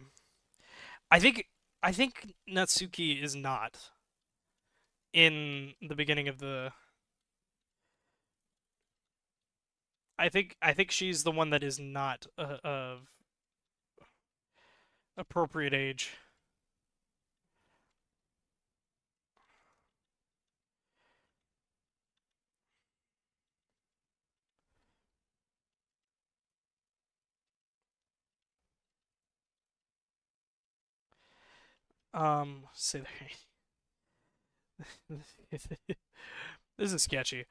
I think I think Natsuki is not in the beginning of the. I think she's the one that is not of appropriate age. Say this is sketchy.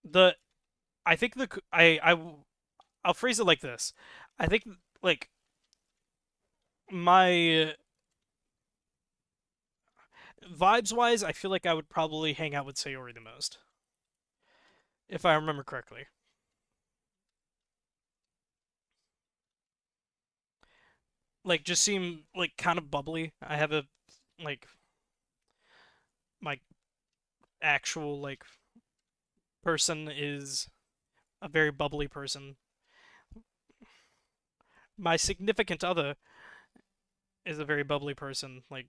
The I think the I'll phrase it like this. I think like my vibes wise, I feel like I would probably hang out with Sayori the most, if I remember correctly. Like just seem like kind of bubbly. I have a like my actual like person is a very bubbly person. My significant other is a very bubbly person. Like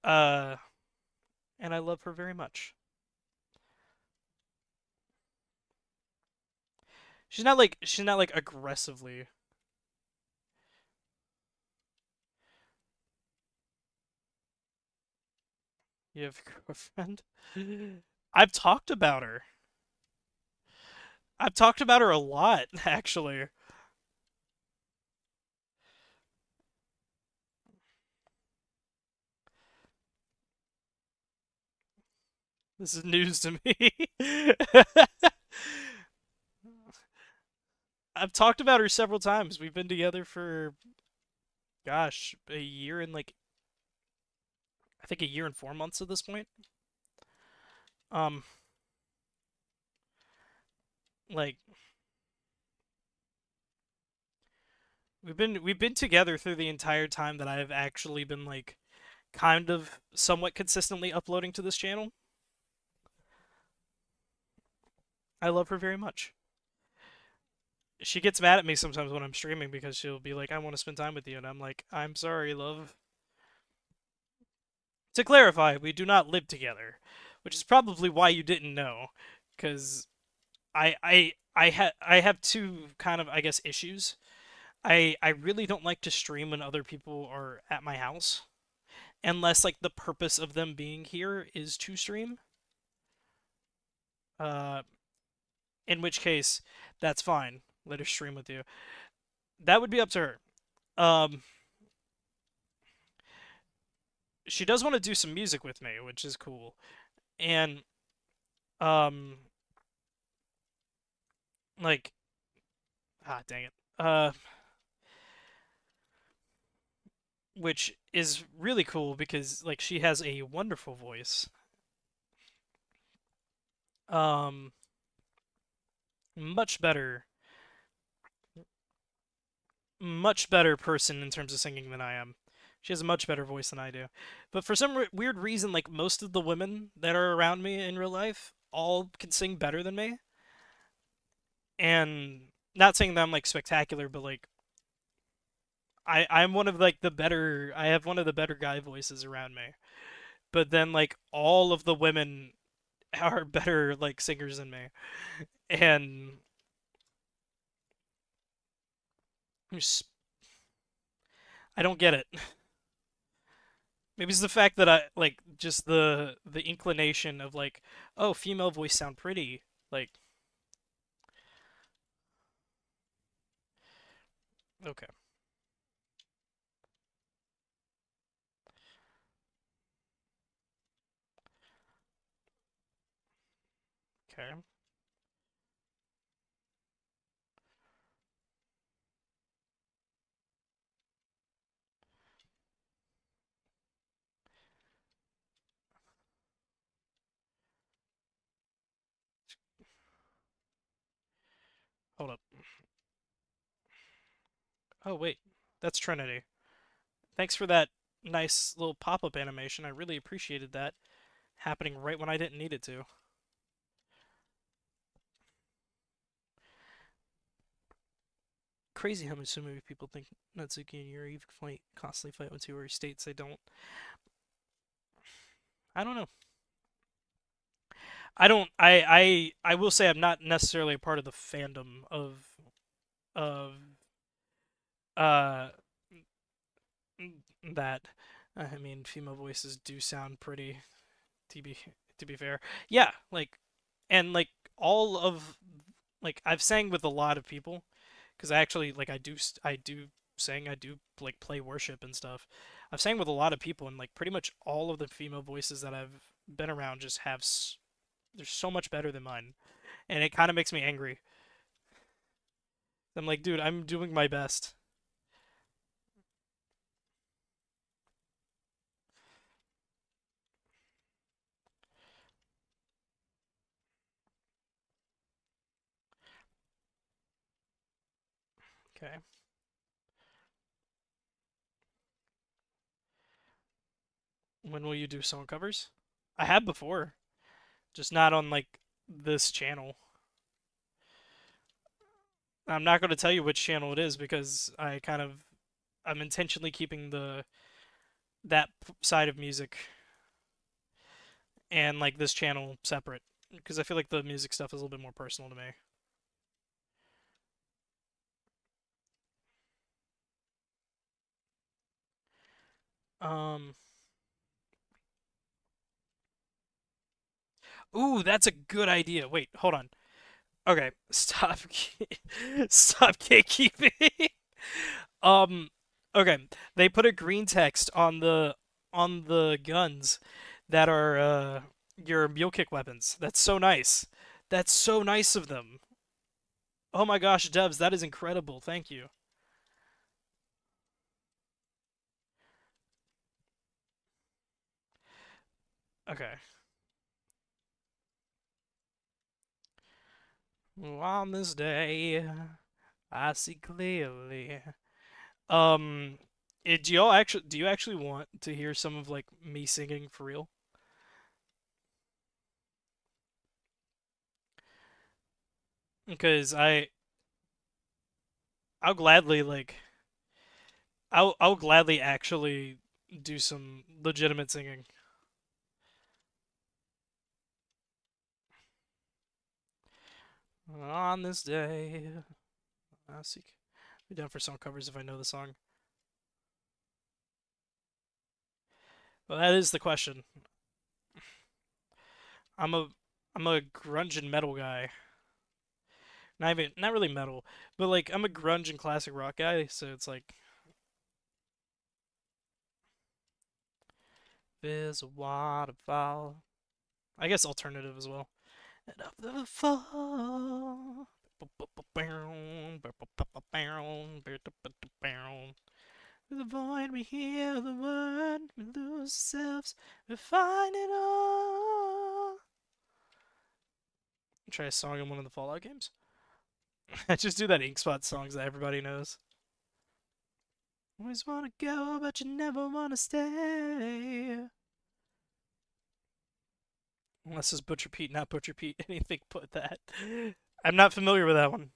uh and I love her very much. She's not like aggressively. You have a girlfriend? I've talked about her. I've talked about her a lot, actually. This is news to me. I've talked about her several times. We've been together for, gosh, a year and like, I think a year and 4 months at this point. Um, like, we've been together through the entire time that I've actually been like kind of somewhat consistently uploading to this channel. I love her very much. She gets mad at me sometimes when I'm streaming because she'll be like, "I want to spend time with you," and I'm like, "I'm sorry, love." To clarify, we do not live together, which is probably why you didn't know, because I have two kind of I guess issues. I really don't like to stream when other people are at my house, unless like the purpose of them being here is to stream. Uh, in which case, that's fine. Let her stream with you. That would be up to her. Um, she does want to do some music with me, which is cool. And um Like, dang it. Uh, which is really cool because like she has a wonderful voice. Um, much better, much better person in terms of singing than I am. She has a much better voice than I do. But for some weird reason, like most of the women that are around me in real life all can sing better than me. And not saying that I'm like spectacular, but like I'm one of like the better. I have one of the better guy voices around me. But then like all of the women are better like singers than me, and I don't get it. Maybe it's the fact that I like just the inclination of like, oh, female voice sound pretty. Like, okay, okay, hold up. Oh wait, that's Trinity. Thanks for that nice little pop-up animation. I really appreciated that happening right when I didn't need it to. Crazy how much so many people think Natsuki and Yuri fight constantly fight when Yuri states they don't. I don't know. I don't. I will say I'm not necessarily a part of the fandom of uh that. I mean, female voices do sound pretty. To be to be fair, yeah. Like, and like all of like I've sang with a lot of people because I actually like I do sing. I do like play worship and stuff. I've sang with a lot of people, and like pretty much all of the female voices that I've been around just have they're so much better than mine, and it kind of makes me angry. I'm like, dude, I'm doing my best. Okay, when will you do song covers? I have before, just not on like this channel. I'm not going to tell you which channel it is because I'm intentionally keeping the that side of music and like this channel separate because I feel like the music stuff is a little bit more personal to me. Um, ooh, that's a good idea. Wait, hold on. Okay, stop, stop gatekeeping. um, okay, they put a green text on the guns that are your mule kick weapons. That's so nice. That's so nice of them. Oh my gosh, devs, that is incredible. Thank you. Okay. On this day, I see clearly. Um, do you actually want to hear some of like me singing for real? Because I'll gladly like I'll gladly actually do some legitimate singing. On this day, I seek. Be down for song covers if I know the song. Well, that is the question. I'm a I'm a grunge and metal guy. Not really metal, but like I'm a grunge and classic rock guy. So it's like there's a waterfall. I guess alternative as well. And up the fall. Through the void we hear the word, we lose ourselves, we find it all. Try a song in one of the Fallout games. I just do that Ink Spot songs that everybody knows. Always wanna go, but you never wanna stay. Unless it's Butcher Pete, not Butcher Pete. Anything but that. I'm not familiar with that one.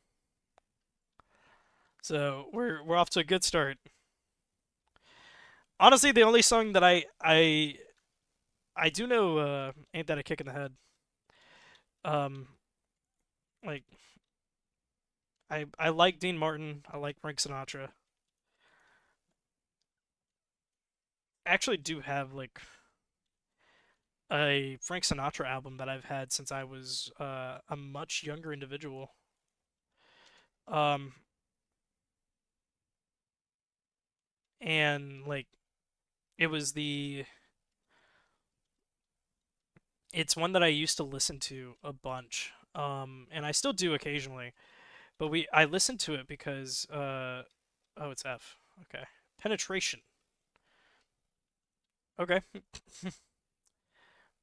So we're off to a good start. Honestly, the only song that I do know ain't that a kick in the head. Um, like I like Dean Martin. I like Frank Sinatra. I actually do have like a Frank Sinatra album that I've had since I was a much younger individual. Um, and like it was the it's one that I used to listen to a bunch. And I still do occasionally. But I listened to it because oh, it's F. Okay. Penetration. Okay.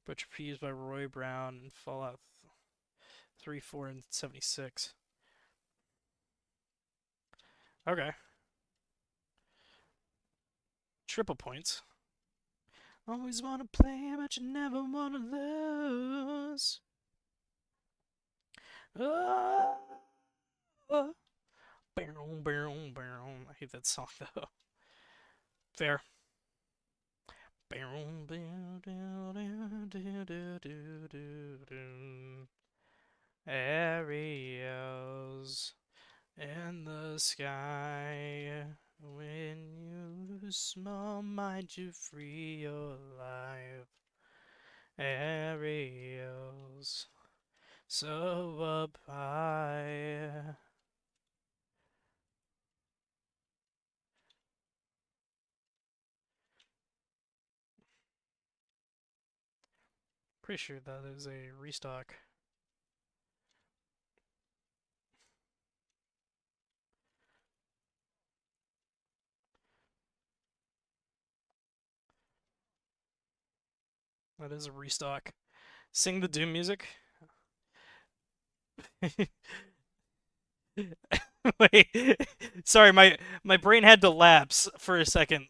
Butcher Peas by Roy Brown and Fallout 3, 4, and 76. Okay. Triple points. Always wanna play, but you never wanna lose. Oh, oh. Bow, bow, bow. I hate that song though. Fair. Aerials in the sky. When you lose small mind, you free your life. Aerials so up high. Pretty sure that is a restock. That is a restock. Sing the Doom music. Wait, sorry, my brain had to lapse for a second.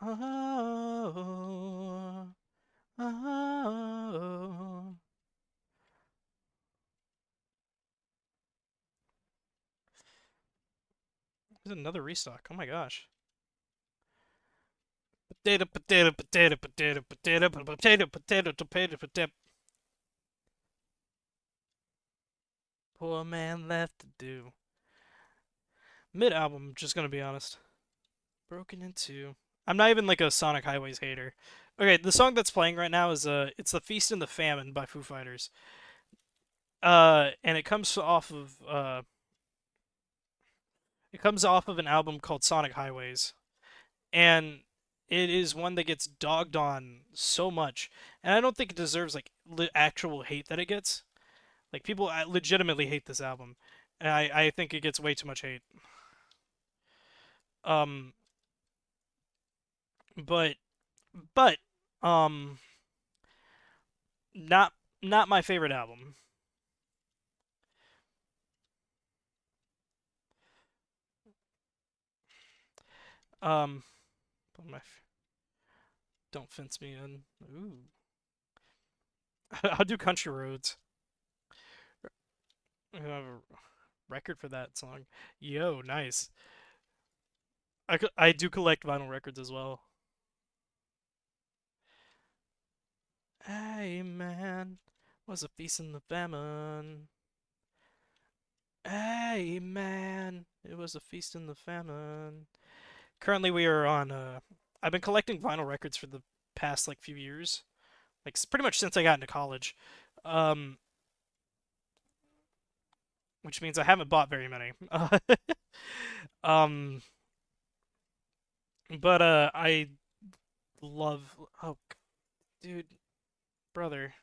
Oh, oh. There's another restock. Oh my gosh. Potato, potato, potato, potato, potato, potato, potato, potato, potato. Poor man left to do. Mid album, just gonna be honest. Broken into. I'm not even like a Sonic Highways hater. Okay, the song that's playing right now is it's The Feast and the Famine by Foo Fighters. And it comes off of an album called Sonic Highways. And it is one that gets dogged on so much. And I don't think it deserves like actual hate that it gets. Like people legitimately hate this album. And I think it gets way too much hate. Um but but um not not my favorite album. Um my don't fence me in. Ooh. I'll do Country Roads. I have a record for that song. Yo, nice. I do collect vinyl records as well. Hey man, was a feast in the famine. Hey man, it was a feast in the famine. Currently we are on I've been collecting vinyl records for the past like few years. Like pretty much since I got into college. Um which means I haven't bought very many. Um, but I love. Oh, dude, brother,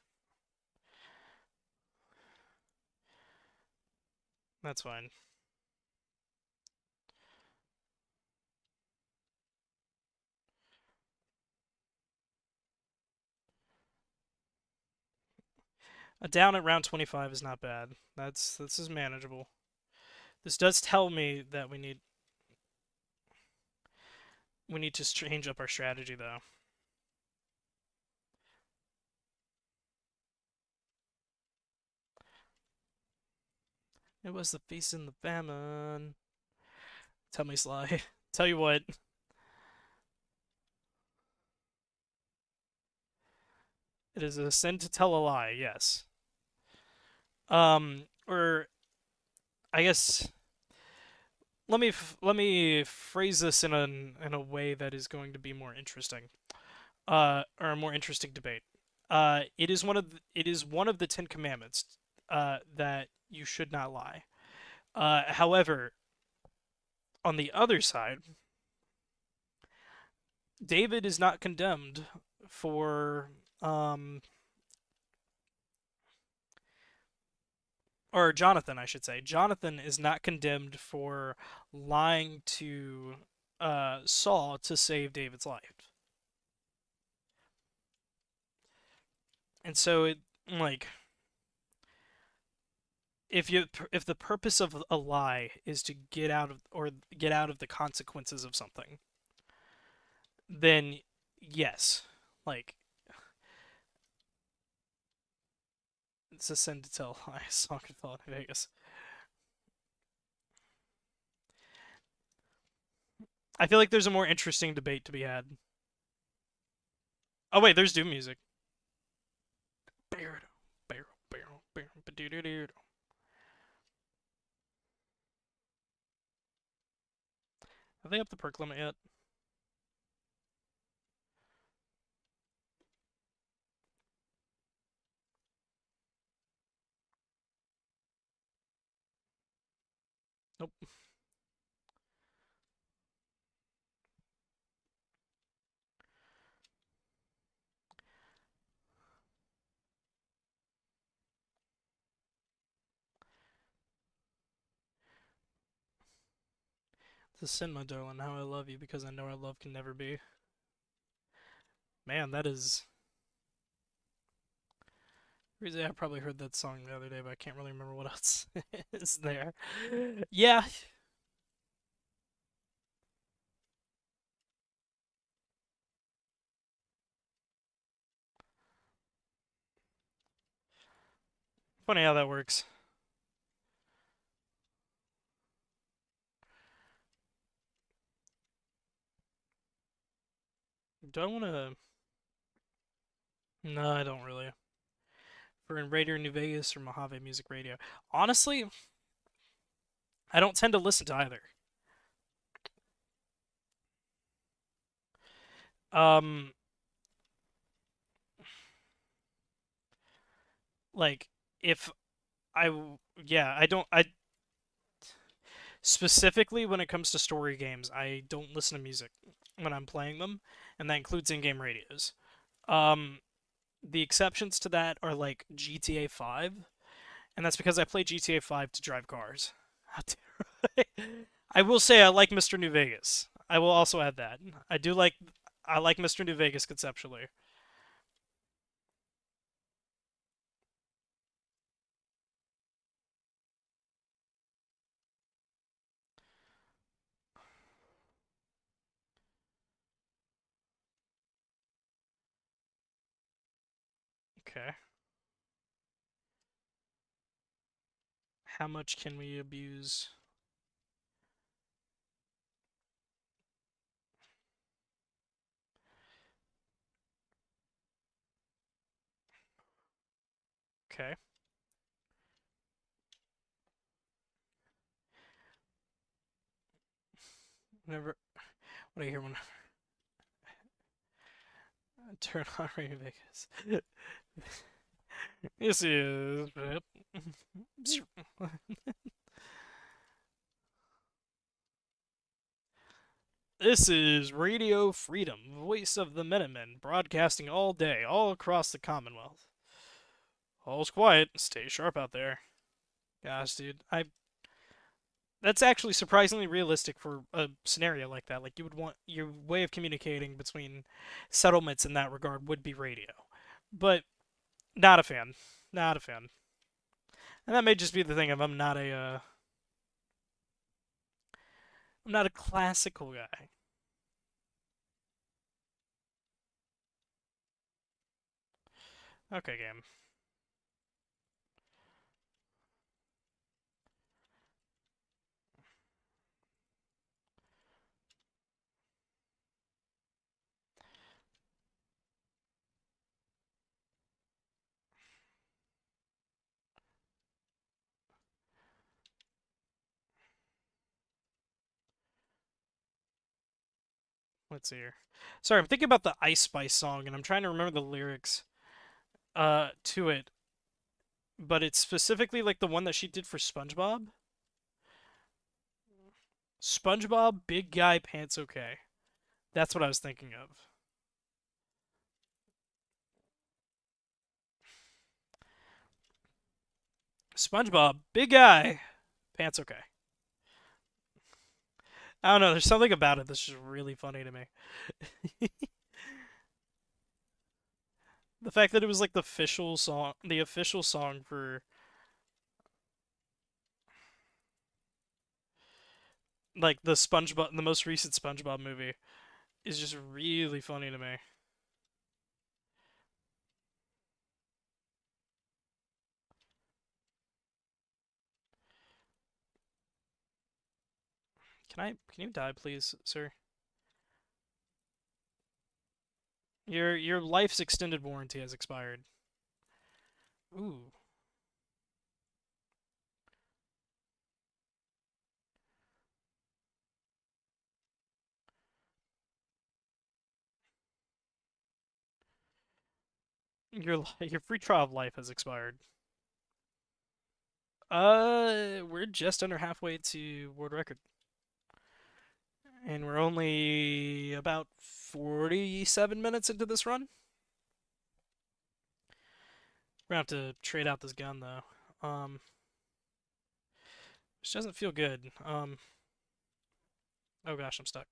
that's fine. A down at round 25 is not bad. This is manageable. This does tell me that we need to change up our strategy though. It was the feast and the famine. Tell me, Sly. Tell you what, it is a sin to tell a lie. Yes. Or I guess let me phrase this in a way that is going to be more interesting. Or a more interesting debate. It is one of the Ten Commandments. That you should not lie. However, on the other side, David is not condemned for or Jonathan, I should say. Jonathan is not condemned for lying to Saul to save David's life. And so it like if the purpose of a lie is to get out of the consequences of something, then yes, like it's a sin to tell I saw could fall in Vegas. I feel like there's a more interesting debate to be had. Oh wait, there's Doom music. Have they upped the perk limit yet? Nope. It's a sin, my darling, how I love you because I know our love can never be. Man, that is. I probably heard that song the other day, but I can't really remember what else is there. Yeah. Funny how that works. Do I want to. No, I don't really. For in Radio New Vegas or Mojave Music Radio. Honestly, I don't tend to listen to either. Um, like if yeah, I don't. I specifically when it comes to story games, I don't listen to music when I'm playing them, and that includes in-game radios. Um, the exceptions to that are like GTA 5, and that's because I play GTA 5 to drive cars. I will say I like Mr. New Vegas. I will also add that. I like Mr. New Vegas conceptually. Okay. How much can we abuse? Okay. Whenever what do you hear when I turn on Radio Vegas? This is. This is Radio Freedom, voice of the Minutemen, broadcasting all day, all across the Commonwealth. All's quiet. Stay sharp out there. Gosh, dude, I that's actually surprisingly realistic for a scenario like that. Like you would want your way of communicating between settlements in that regard would be radio. But not a fan. Not a fan. And that may just be the thing of I'm not a classical guy. Okay, game. Let's see here. Sorry, I'm thinking about the Ice Spice song and I'm trying to remember the lyrics to it, but it's specifically like the one that she did for SpongeBob. SpongeBob, big guy, pants okay. That's what I was thinking of. SpongeBob, big guy, pants okay. I don't know. There's something about it that's just really funny to me. The fact that it was like the official song for like the most recent SpongeBob movie, is just really funny to me. Can you die, please, sir? Your life's extended warranty has expired. Ooh, your free trial of life has expired. We're just under halfway to world record, and we're only about 47 minutes into this run. We're gonna have to trade out this gun though. Which doesn't feel good. Oh gosh, I'm stuck.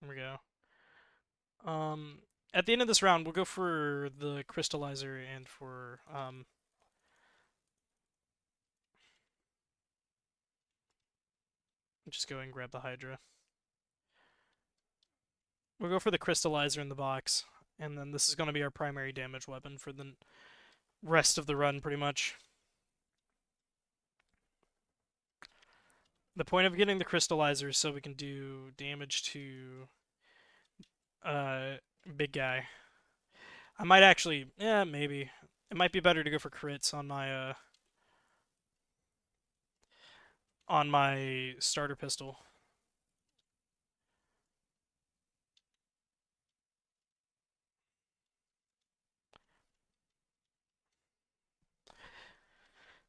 There we go. At the end of this round, we'll go for the crystallizer and for just go and grab the Hydra. We'll go for the crystallizer in the box, and then this is going to be our primary damage weapon for the rest of the run, pretty much. The point of getting the crystallizer is so we can do damage to uh big guy. I might actually, yeah, maybe. It might be better to go for crits on my starter pistol.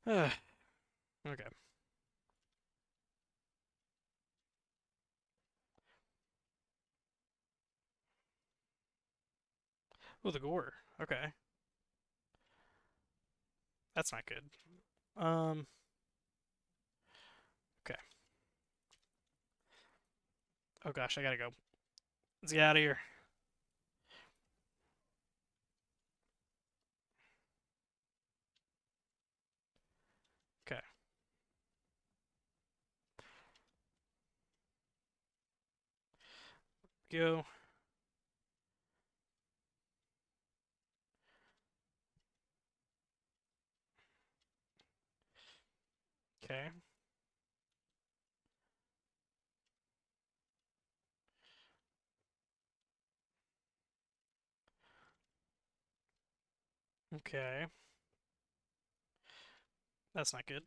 Okay. Oh, the gore. Okay. That's not good. Um, okay. Oh gosh, I gotta go. Let's get out of here. Okay. Go. Okay. Okay. That's not good.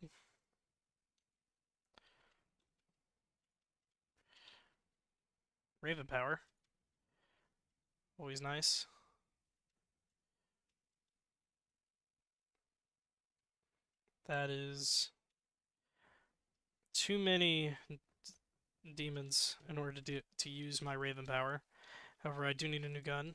Raven power. Always nice. That is too many demons in order to use my Raven power. However, I do need a new gun.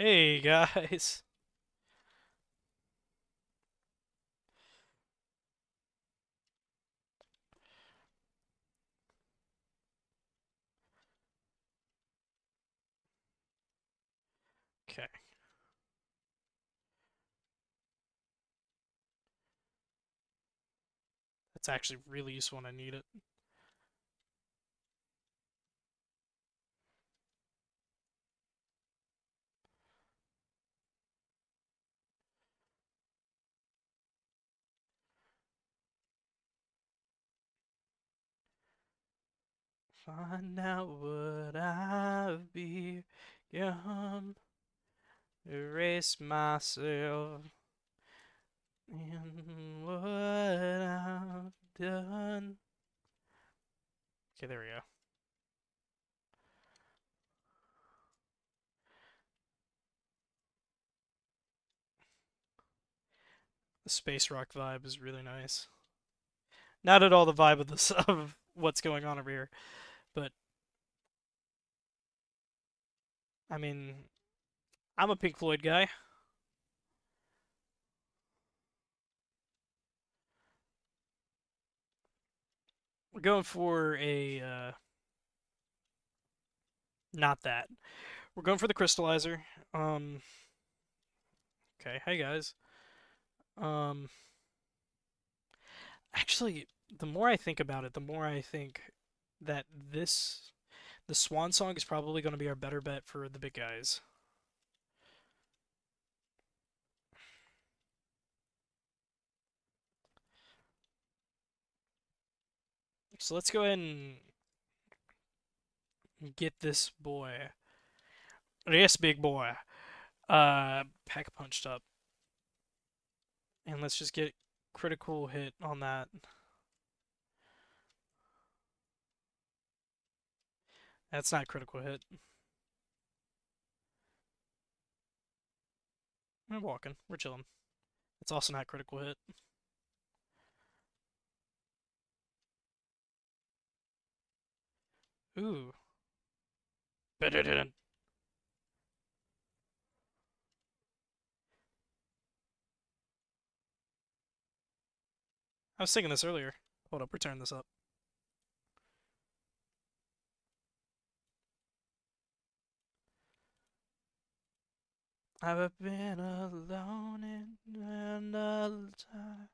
Hey guys. Okay. That's actually really useful when I need it. Find out what I've become. Erase myself and what I've done. Okay, there we go. The space rock vibe is really nice. Not at all the vibe of this of what's going on over here, but I mean, I'm a Pink Floyd guy. We're going for a not that. We're going for the crystallizer. Um, okay, hey guys. Um, actually, the more I think about it, the more I think that the Swan Song is probably going to be our better bet for the big guys. So let's go ahead and get this boy. Yes, big boy. Pack punched up. And let's just get critical hit on that. That's not critical hit. We're walking. We're chilling. It's also not critical hit. Ooh. I was singing this earlier. Hold up, we're turning this up. I've been alone in all time.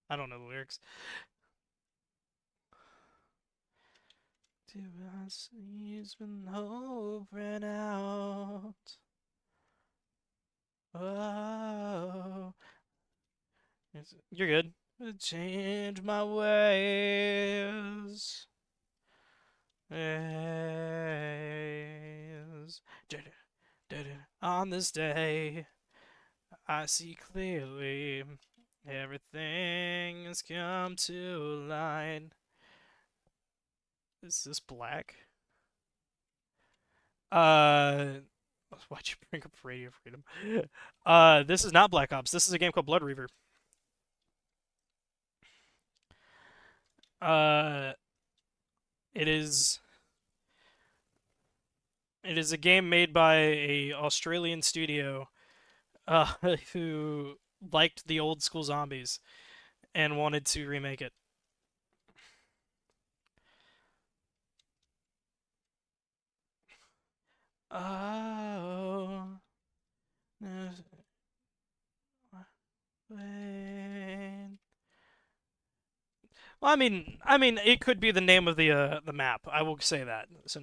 I don't know the lyrics. He's been hoping out. Oh, you're good. Change my ways. Ways. On this day, I see clearly. Everything has come to light. Is this black? Uh, why'd you bring up Radio Freedom? This is not Black Ops. This is a game called Blood Reaver. Uh, it is. It is a game made by a Australian studio, who liked the old school zombies and wanted to remake it. Oh, wait. Well, I mean, it could be the name of the map. I will say that. So,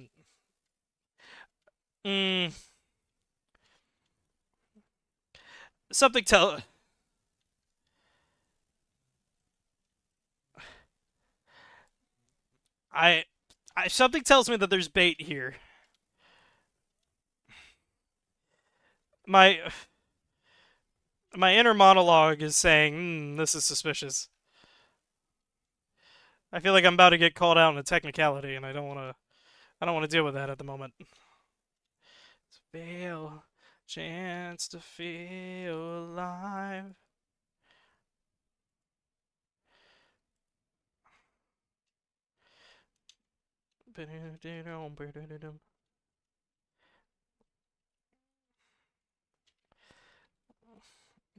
mm, something tell. I, something tells me that there's bait here. My My inner monologue is saying, this is suspicious. I feel like I'm about to get called out on a technicality, and I don't want to. I don't want to deal with that at the moment. Fail, chance to feel alive.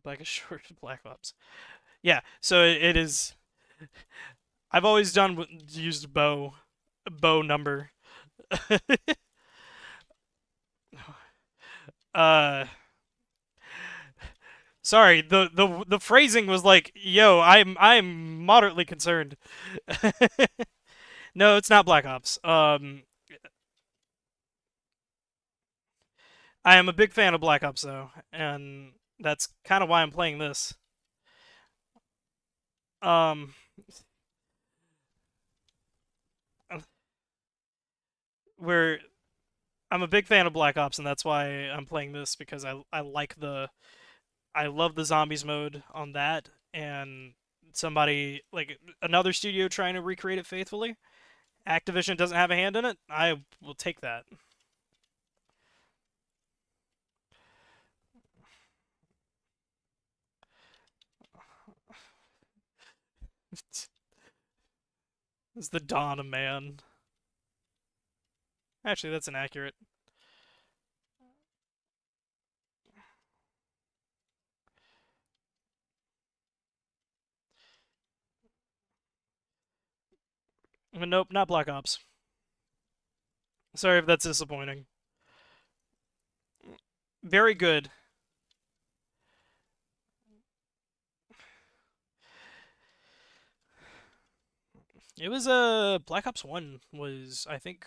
Black is short, Black Ops. Yeah, so it is. I've always used bow number. uh, sorry, the phrasing was like, "Yo, I'm moderately concerned." No, it's not Black Ops. I am a big fan of Black Ops though, and that's kind of why I'm playing this. Um, where I'm a big fan of Black Ops, and that's why I'm playing this because I love the zombies mode on that, and somebody like another studio trying to recreate it faithfully. Activision doesn't have a hand in it. I will take that. It's the dawn of man. Actually, that's inaccurate. But nope, not Black Ops. Sorry if that's disappointing. Very good. It was Black Ops 1 was I think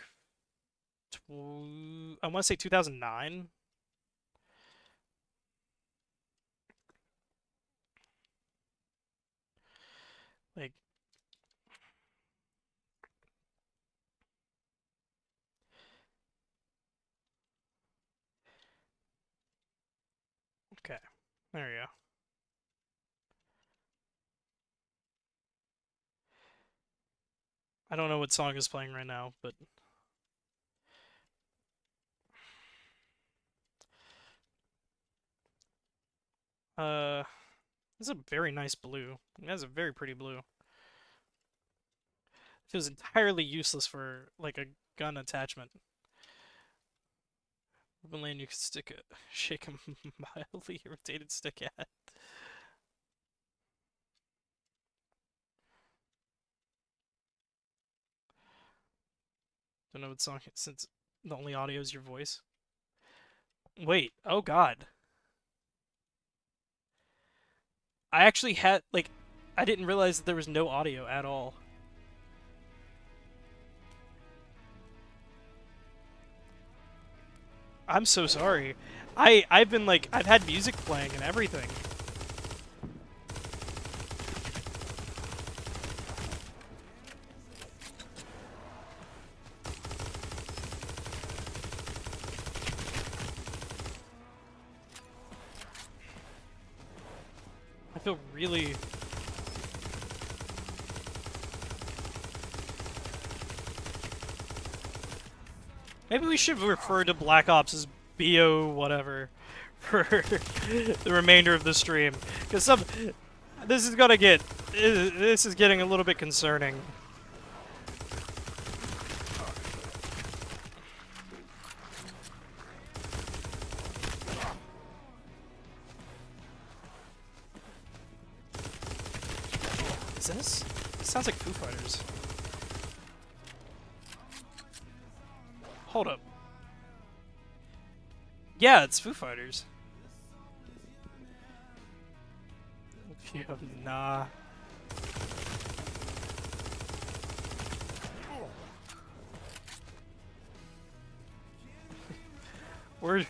I want to say 2009. Like okay. There you go. I don't know what song is playing right now, but uh this is a very nice blue. It has a very pretty blue. Feels entirely useless for like a gun attachment. Urban Land you can shake a mildly irritated stick at. Don't know what song since the only audio is your voice. Wait, oh god. I actually had like I didn't realize that there was no audio at all. I'm so sorry. I've been like I've had music playing and everything. I feel really maybe we should refer to Black Ops as BO whatever for the remainder of the stream because this is gonna get this is getting a little bit concerning. Is this? It sounds like Foo Fighters. Hold up. Yeah, it's Foo Fighters. Nah. We're...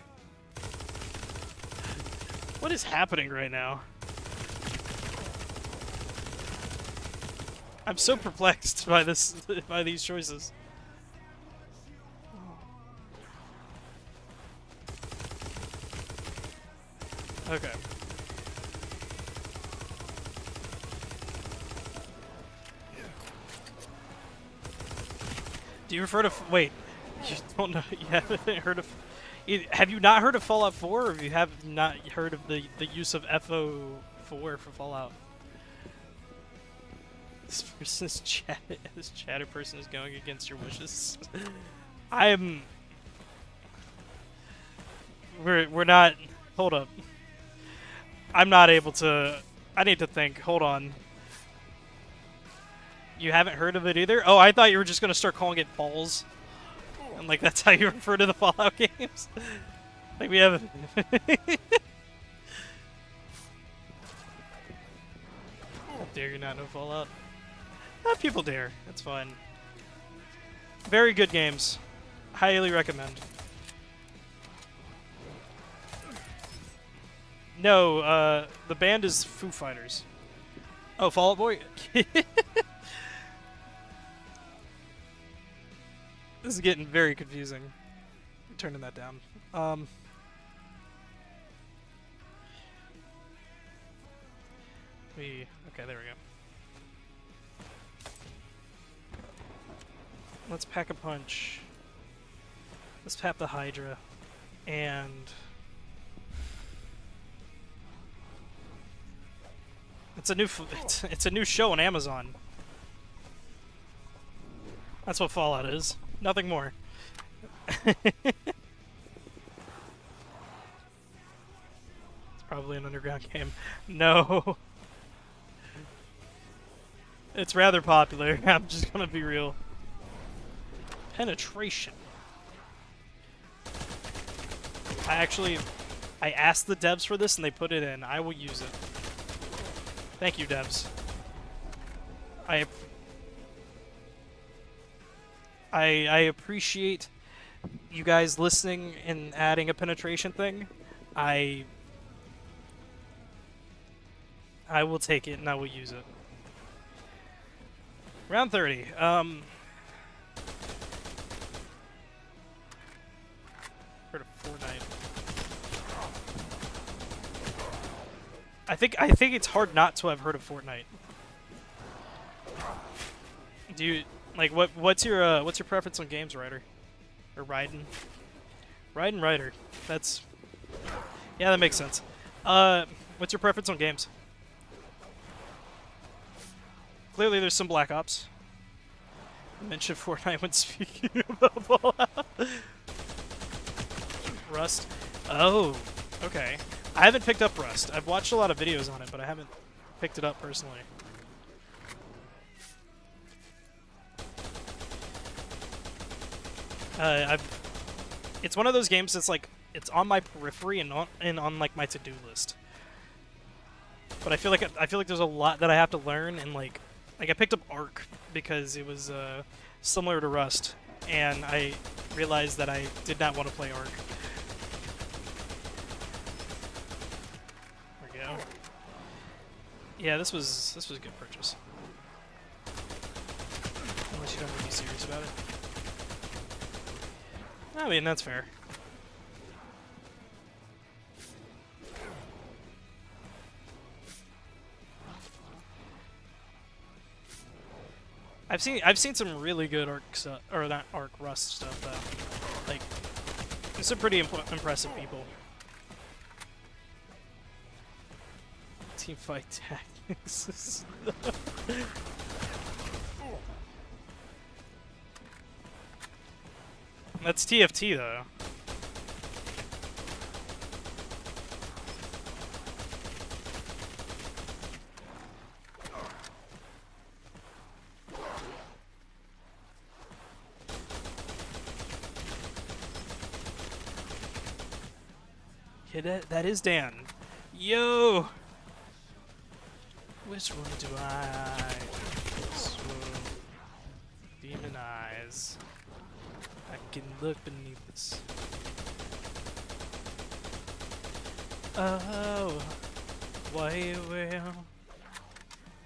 What is happening right now? I'm so perplexed by by these choices. Okay. Do you refer to... Wait. You don't know... You haven't heard of... Have you not heard of Fallout 4, or have you have not heard of the use of FO4 for Fallout? This person's chat... This chatter person is going against your wishes. I'm... We're not... Hold up. I'm not able to... I need to think. Hold on. You haven't heard of it either? Oh, I thought you were just going to start calling it balls. And, like, that's how you refer to the Fallout games? Like, we have... How dare you not know Fallout? People dare. That's fine. Very good games. Highly recommend. No, the band is Foo Fighters. Oh, Fall Out Boy? This is getting very confusing. I'm turning that down. Okay, there we go. Let's pack a punch. Let's tap the Hydra. And... It's a new show on Amazon. That's what Fallout is. Nothing more. It's probably an underground game. No. It's rather popular. I'm just gonna be real. Penetration. I asked the devs for this and they put it in. I will use it. Thank you, devs. I appreciate you guys listening and adding a penetration thing. I will take it and I will use it. Round 30. Heard of Fortnite. I think it's hard not to have heard of Fortnite. Do you like what's your preference on games, Ryder? Or Raiden? Raiden Ryder. That's yeah, that makes sense. What's your preference on games? Clearly there's some Black Ops. I mentioned Fortnite when speaking about Fallout. Rust. Oh, okay. I haven't picked up Rust. I've watched a lot of videos on it, but I haven't picked it up personally. It's one of those games that's like it's on my periphery and on like my to-do list. But I feel like there's a lot that I have to learn, and like I picked up Ark because it was similar to Rust, and I realized that I did not want to play Ark. There we go. Yeah, this was a good purchase. Unless you don't want to be serious about it. I mean, that's fair. I've seen some really good Ark stuff, or not Ark, Rust stuff though. Like, there's some pretty impressive people. Teamfight tactics. That's TFT though. Yeah, that is Dan. Yo! Which one do I demon eyes? I can look beneath this. Oh, why will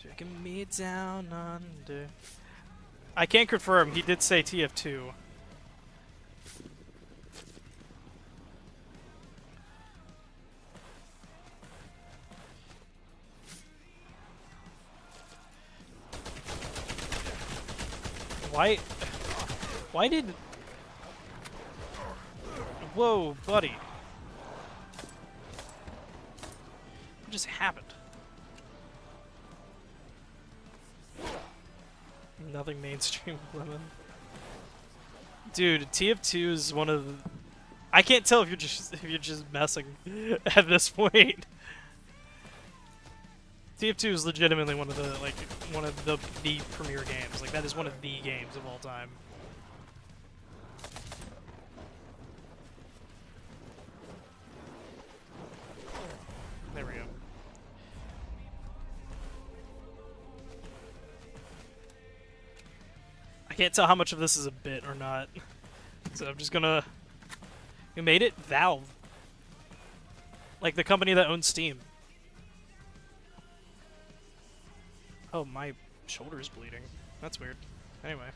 dragging me down under? I can't confirm. He did say TF2. Why? Why did... Whoa, buddy. What just happened? Nothing mainstream lemon. Dude, TF2 is one of the... I can't tell if you're just messing at this point. TF2 is legitimately one of the premier games. Like that is one of the games of all time. There we go. I can't tell how much of this is a bit or not. So I'm just gonna... Who made it? Valve. Like the company that owns Steam. Oh, my shoulder's bleeding. That's weird. Anyway.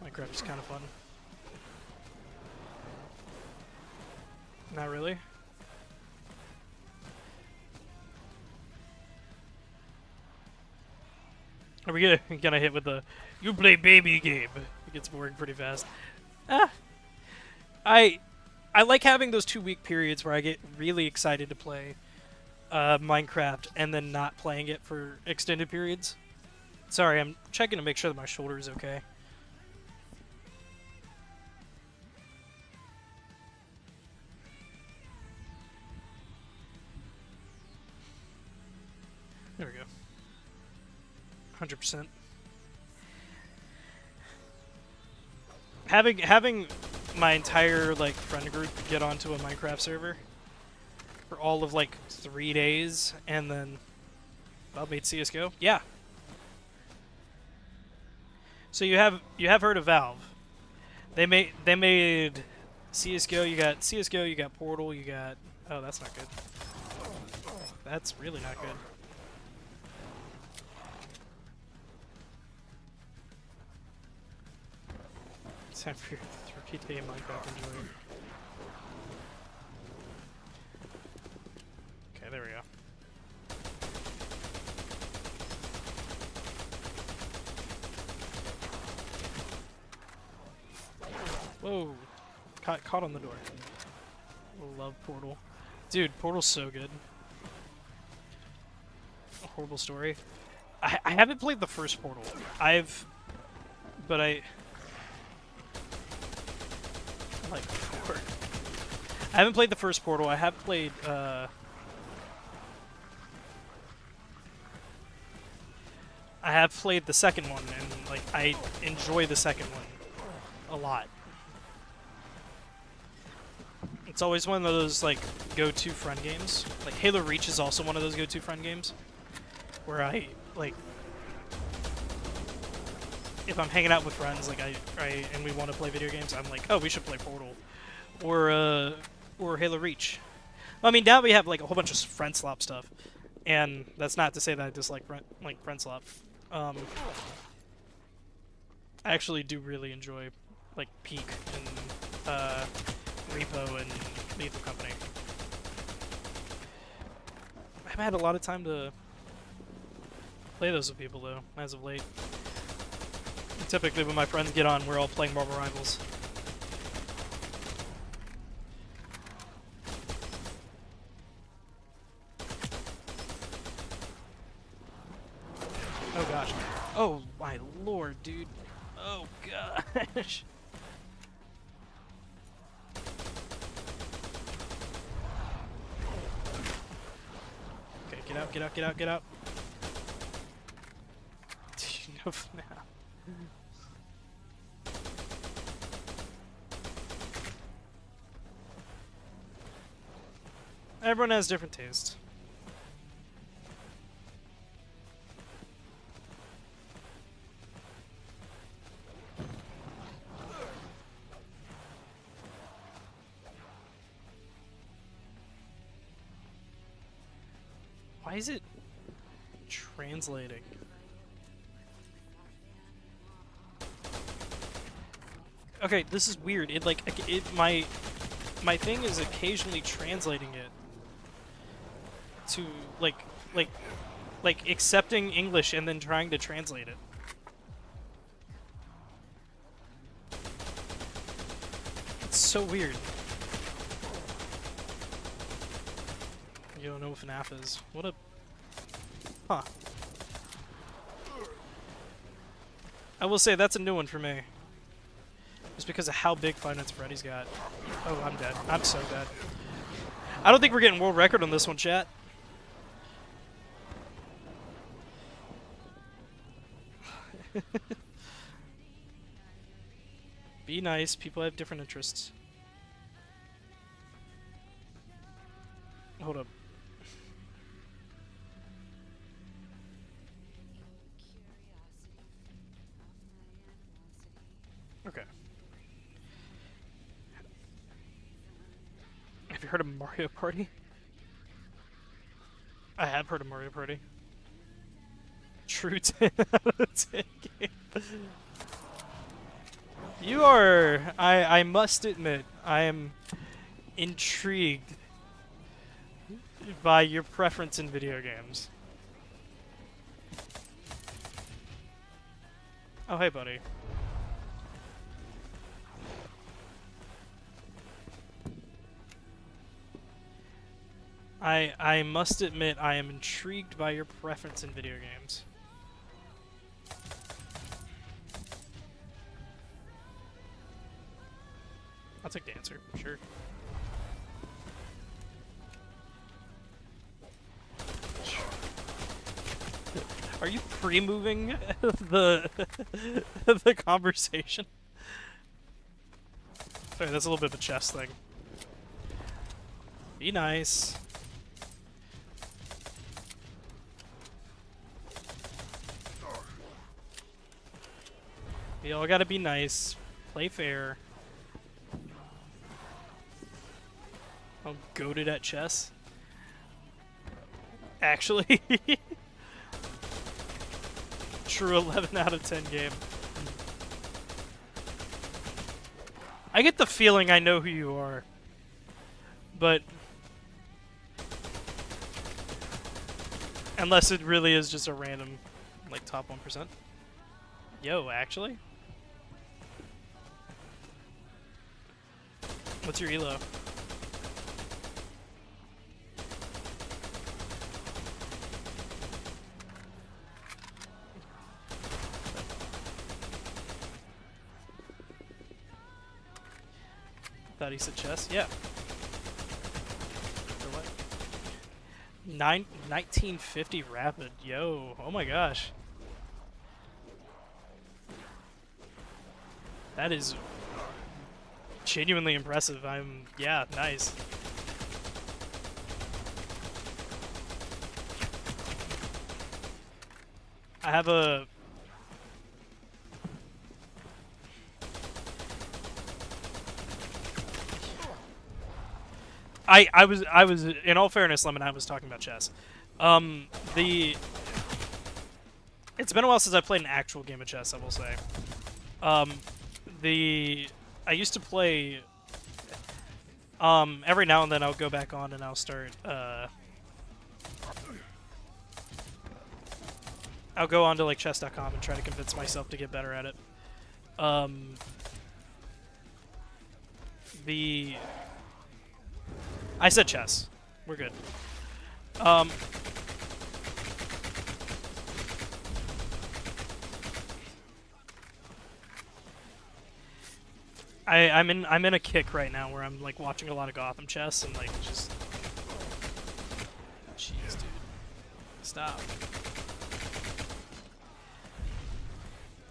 Minecraft is kind of fun. Not really. Are we gonna hit with the "you play baby" game? It gets boring pretty fast. Ah, I like having those 2-week periods where I get really excited to play Minecraft and then not playing it for extended periods. Sorry, I'm checking to make sure that my shoulder is okay. There we go. 100%. Having my entire like friend group get onto a Minecraft server for all of like 3 days and then made CS:GO. Yeah. So you have heard of Valve? They made CS:GO. You got CS:GO. You got Portal. You got... Oh, that's not good. That's really not good. It's time for GTA Minecraft. Enjoy. Okay, there we go. Whoa! Caught on the door. Love Portal. Dude, Portal's so good. A horrible story. I haven't played the first Portal. But I like 4. I haven't played the first Portal. I have played, I have played the second one, and, like, I enjoy the second one a lot. It's always one of those, like, go-to friend games. Like, Halo Reach is also one of those go-to friend games. Where I, like... If I'm hanging out with friends, like, and we want to play video games, I'm like, oh, we should play Portal. Or Halo Reach. I mean, now we have, like, a whole bunch of friend slop stuff. And that's not to say that I dislike friend slop. I actually do really enjoy, like, Peak and, Repo and Lethal Company. I haven't had a lot of time to play those with people, though, as of late. Typically, when my friends get on, we're all playing Marvel Rivals. Oh gosh. Oh my lord, dude. Oh gosh. Okay, get out, get out, get out, get out. No, now. Everyone has different tastes. Why is it translating? Okay, this is weird. It like my thing is occasionally translating it to like accepting English and then trying to translate it. That's so weird. You don't know what FNAF is. What a... Huh. I will say that's a new one for me. Just because of how big Five Nights at Freddy's got. Oh, I'm dead. I'm so dead. I don't think we're getting world record on this one, chat. Be nice. People have different interests. Hold up. Okay. Have you heard of Mario Party? I have heard of Mario Party. True 10 out of 10 game. You are... I must admit, I am intrigued by your preference in video games. Oh, hey, buddy. I must admit, I am intrigued by your preference in video games. I'll take Dancer, sure. Are you pre-moving the the conversation? Sorry, that's a little bit of a chess thing. Be nice. You all gotta be nice. Play fair. I'm goated at chess. Actually. True 11 out of 10 game. I get the feeling I know who you are. But... unless it really is just a random, like, top 1%. Yo, actually? What's your elo? Thought he said chess? Yeah. For what? 1950 rapid. Yo. Oh my gosh. That is genuinely impressive. Yeah, nice. I have a... I was in all fairness, Lemon, I was talking about chess. It's been a while since I played an actual game of chess, I will say. I used to play every now and then I'll go back on and I'll start I'll go on to like chess.com and try to convince myself to get better at it. I said chess. We're good. I'm in a kick right now where I'm like watching a lot of Gotham chess and like just jeez, dude. Stop.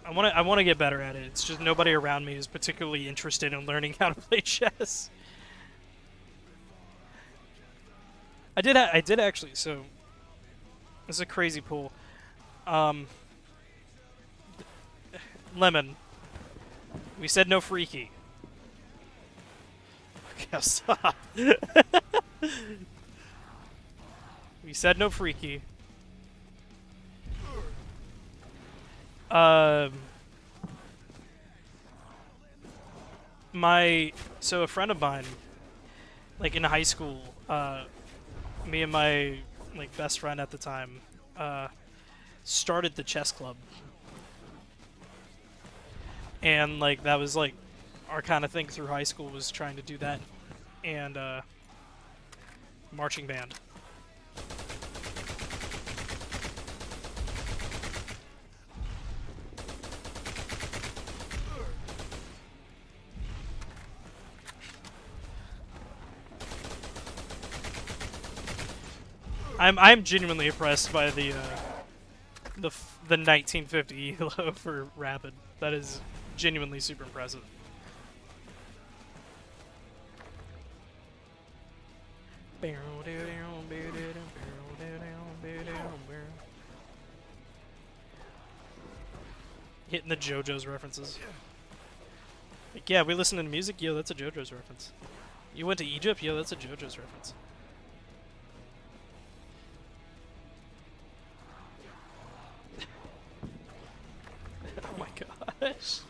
I want to get better at it. It's just nobody around me is particularly interested in learning how to play chess. I did actually, so this is a crazy pool. Lemon. We said no freaky. Okay, stop. We said no freaky. So a friend of mine, like in high school, me and my like best friend at the time, started the chess club. And like that was like our kind of thing through high school was trying to do that, and marching band. I'm genuinely impressed by the 1950 elo for Rapid. That is genuinely super impressive. Hitting the JoJo's references. Like, yeah, we listen to music. Yo, that's a JoJo's reference. You went to Egypt. Yo, that's a JoJo's reference. Oh my gosh.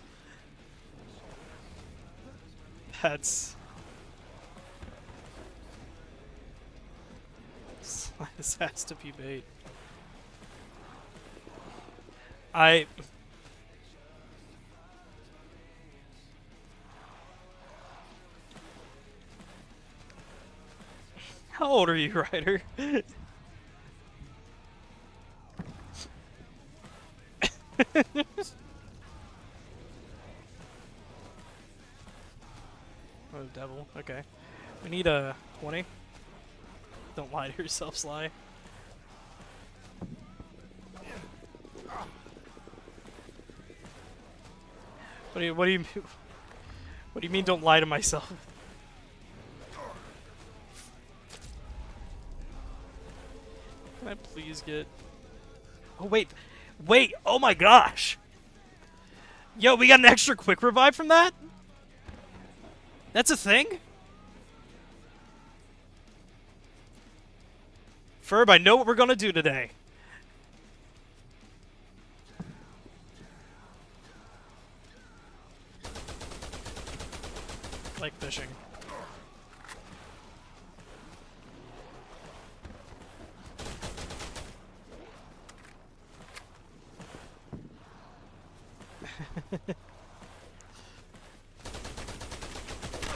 That's... This has to be bait. How old are you, Ryder? Oh, devil. Okay. We need a 20. Don't lie to yourself, Sly. What do you mean don't lie to myself? Can I please get... Oh, wait. Wait! Oh my gosh! Yo, we got an extra quick revive from that? That's a thing? Ferb, I know what we're gonna do today. Like fishing.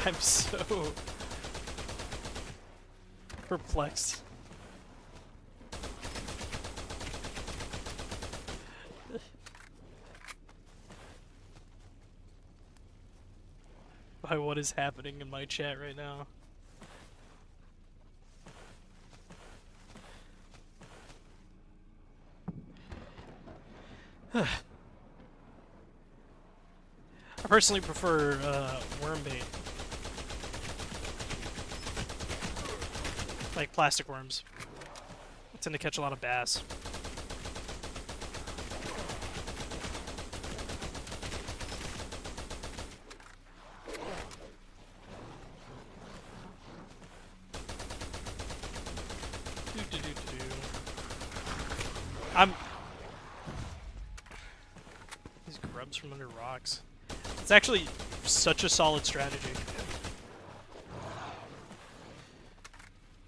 I'm so perplexed. By what is happening in my chat right now. I personally prefer worm bait. Like plastic worms. I tend to catch a lot of bass. These grubs from under rocks. It's actually such a solid strategy.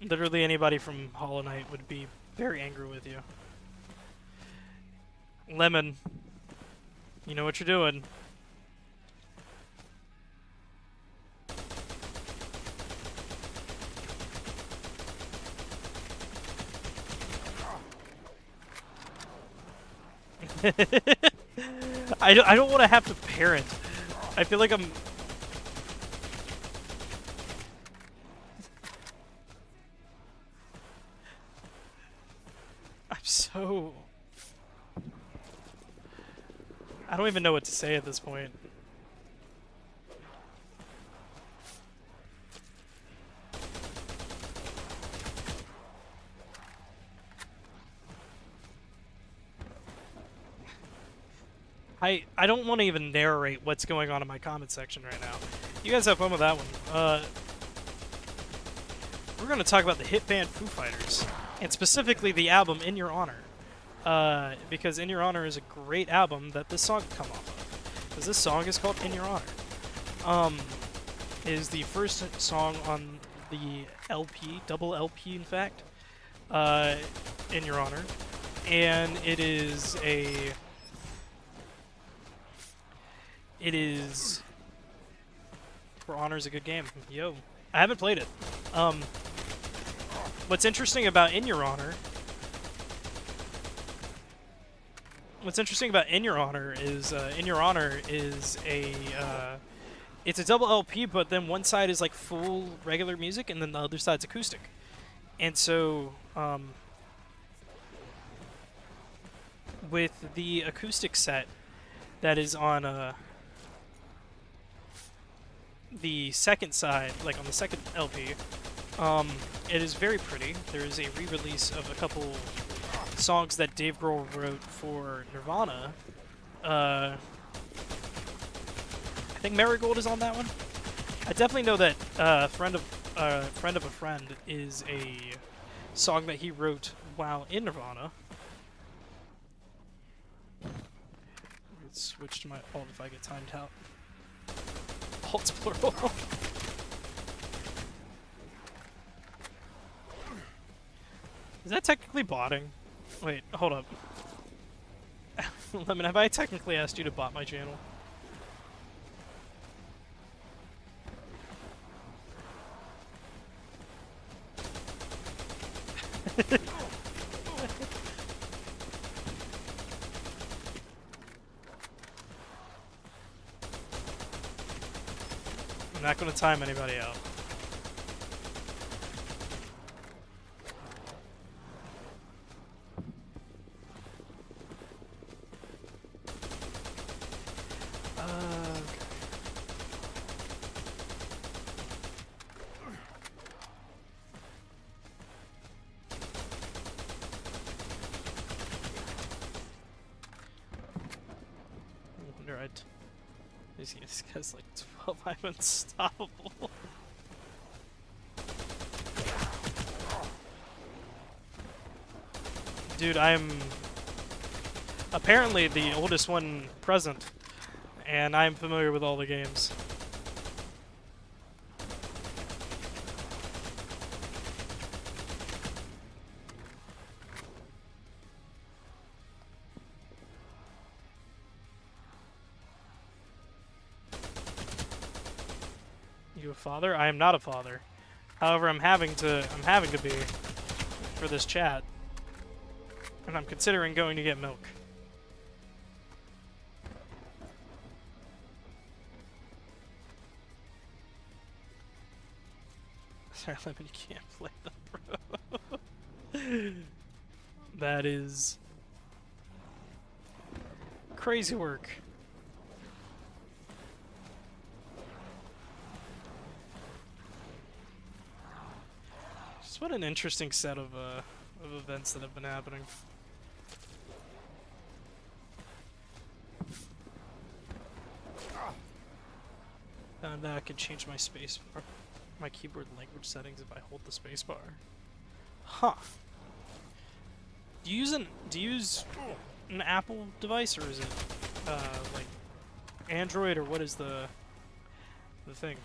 Literally anybody from Hollow Knight would be very angry with you. Lemon, you know what you're doing. I don't want to have to parent. I feel like I'm so... I don't even know what to say at this point. I don't want to even narrate what's going on in my comment section right now. You guys have fun with that one. We're going to talk about the hit band Foo Fighters, and specifically the album In Your Honor. Because In Your Honor is a great album that this song could come off of. Because this song is called In Your Honor. It is the first song on the LP, double LP in fact, In Your Honor. And it is For Honor's a good game. Yo. I haven't played it. What's interesting about In Your Honor... What's interesting about In Your Honor is a it's a double LP, but then one side is like full regular music, and then the other side's acoustic. And so, with the acoustic set that is on the second side, like on the second LP, it is very pretty. There is a re-release of a couple songs that Dave Grohl wrote for Nirvana. I think Marigold is on that one. I definitely know that Friend of a Friend is a song that he wrote while in Nirvana. Let's switch to my alt if I get timed out. Alt's plural. Is that technically botting? Wait, hold up. Lemon, have I technically asked you to bot my channel? I'm not going to time anybody out. This guy's like 12. I'm unstoppable. Dude, I'm apparently the oldest one present, and I'm familiar with all the games. You a father? I am not a father. However, I'm having to be for this chat. And I'm considering going to get milk. Sorry, Lemon, you can't play them, bro. That is crazy work. Just what an interesting set of events that have been happening. And I can change my space bar, my keyboard language settings if I hold the space bar. Huh. Do you use an Apple device, or is it like Android, or what is the thing?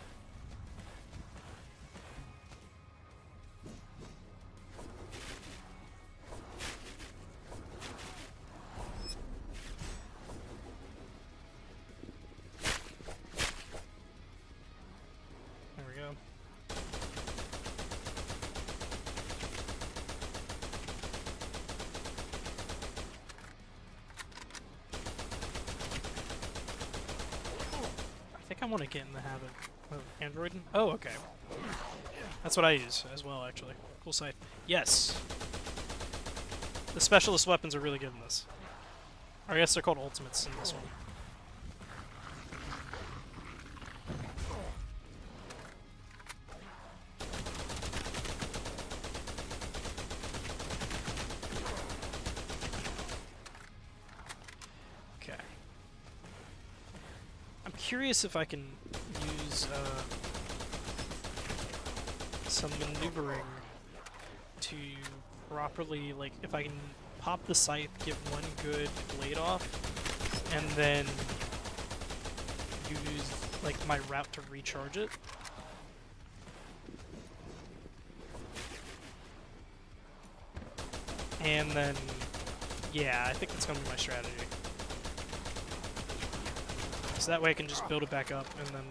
I want to get in the habit of Androiding. Oh, okay. That's what I use as well, actually. Cool site. Yes. The specialist weapons are really good in this. Or I guess they're called ultimates in this one. Curious if I can use some maneuvering to properly, like, if I can pop the scythe, get one good blade off, and then use, like, my route to recharge it. And then, yeah, I think that's gonna be my strategy. So that way I can just build it back up, and then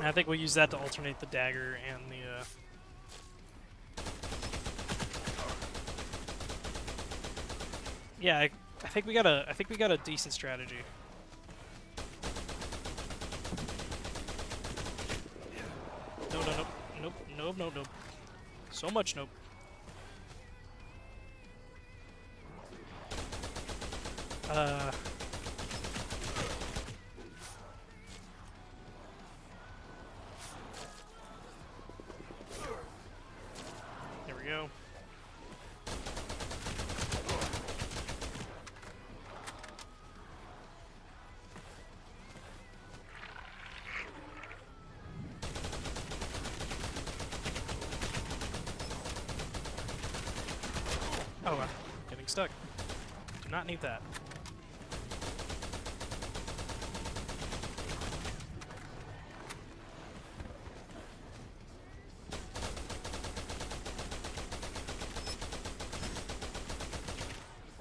And I think we'll use that to alternate the dagger and the. Yeah, I think we got a decent strategy. No, no, nope, nope, nope, nope. So much nope. There we go. Oh, getting stuck. Do not need that.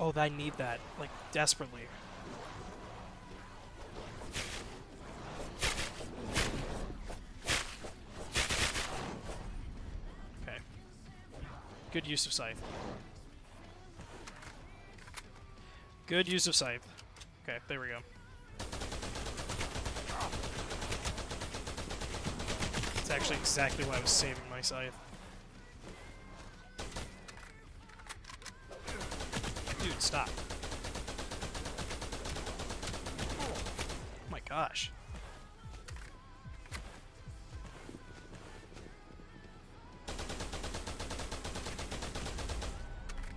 Oh, I need that, like, desperately. Okay. Good use of scythe. Good use of scythe. Okay, there we go. It's actually exactly why I was saving my scythe. Dude, stop. Oh my gosh.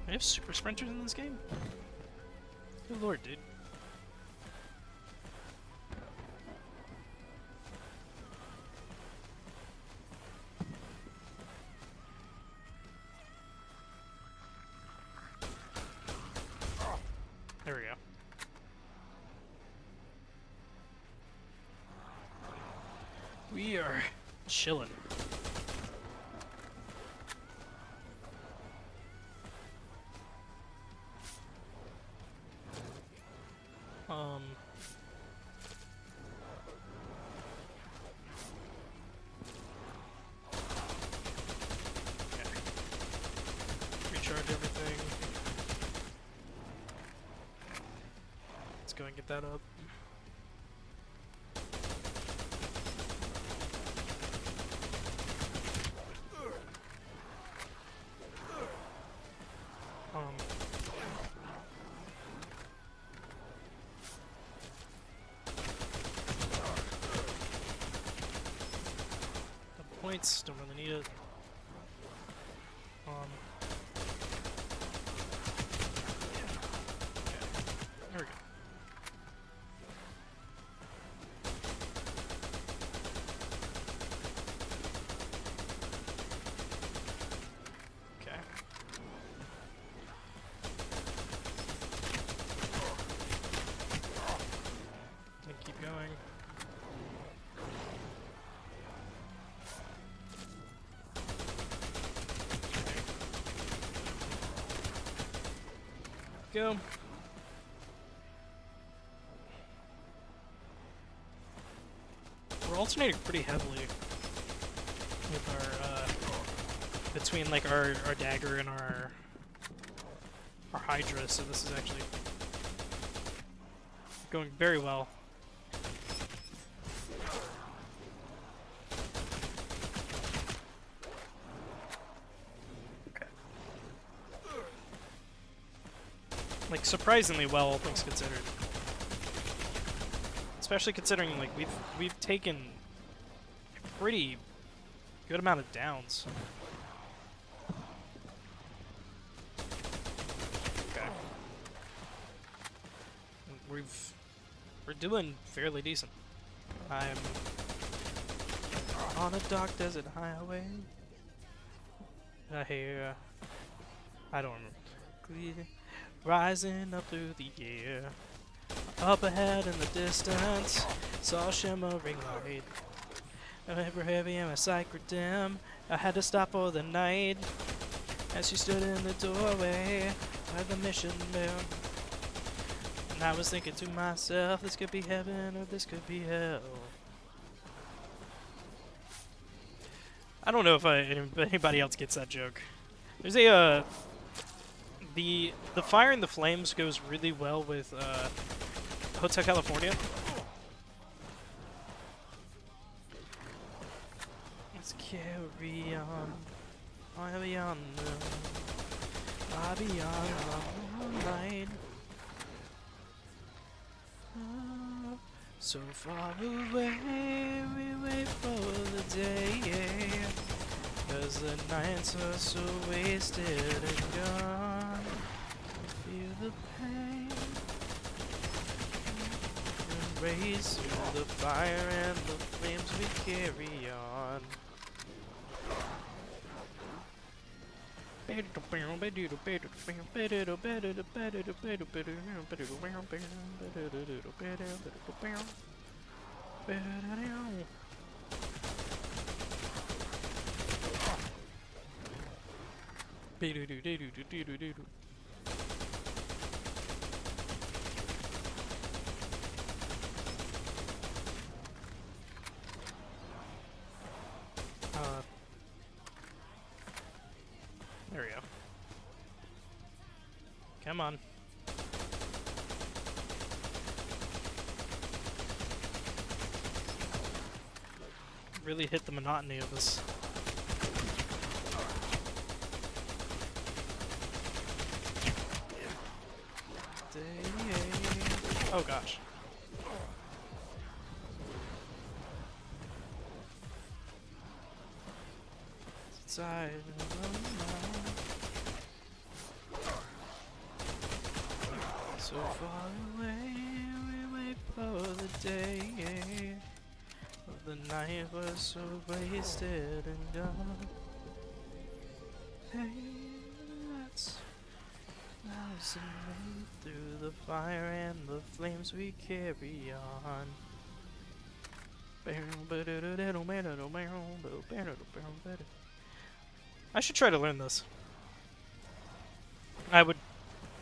I have super sprinters in this game? Good lord, dude. There we go. We are chilling. Okay. Recharge everything. Let's go and get that up. Points, don't really need it. Okay, there we go. Okay. And keep going. Go. We're alternating pretty heavily with our between like our dagger and our Hydra, so this is actually going very well. Like, surprisingly well, all things considered. Especially considering, like, we've taken a pretty good amount of downs. Okay. We're doing fairly decent. I'm on a dark desert highway. I hear, I don't remember. Rising up through the air, up ahead in the distance, saw a shimmering light. Ever heavy and my sight dim. I had to stop for the night as she stood in the doorway of the mission bell. And I was thinking to myself, this could be heaven or this could be hell. I don't know if anybody else gets that joke. There's a the fire and the flames goes really well with Hotel California. Let's carry on. I'll be on the line. So far away, we wait for the day. 'Cause the nights are so wasted and gone. Feel the pain. Race through the fire and the flames we carry on. There we go. Come on. Really hit the monotony of this. Oh gosh. Inside so far away, we wait for the day. The night was so wasted and gone. Hey, that's through the fire and the flames we carry on. I should try to learn this. I would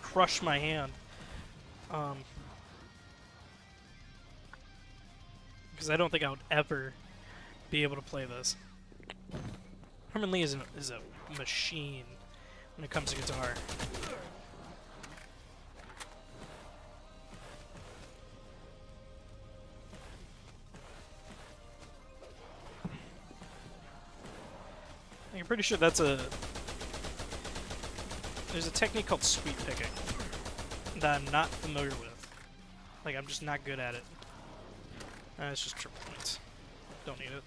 crush my hand. Because I don't think I would ever be able to play this. Herman Lee is a machine when it comes to guitar. I'm pretty sure that's there's a technique called sweep picking that I'm not familiar with. Like, I'm just not good at it. It's just triple points. Don't need it.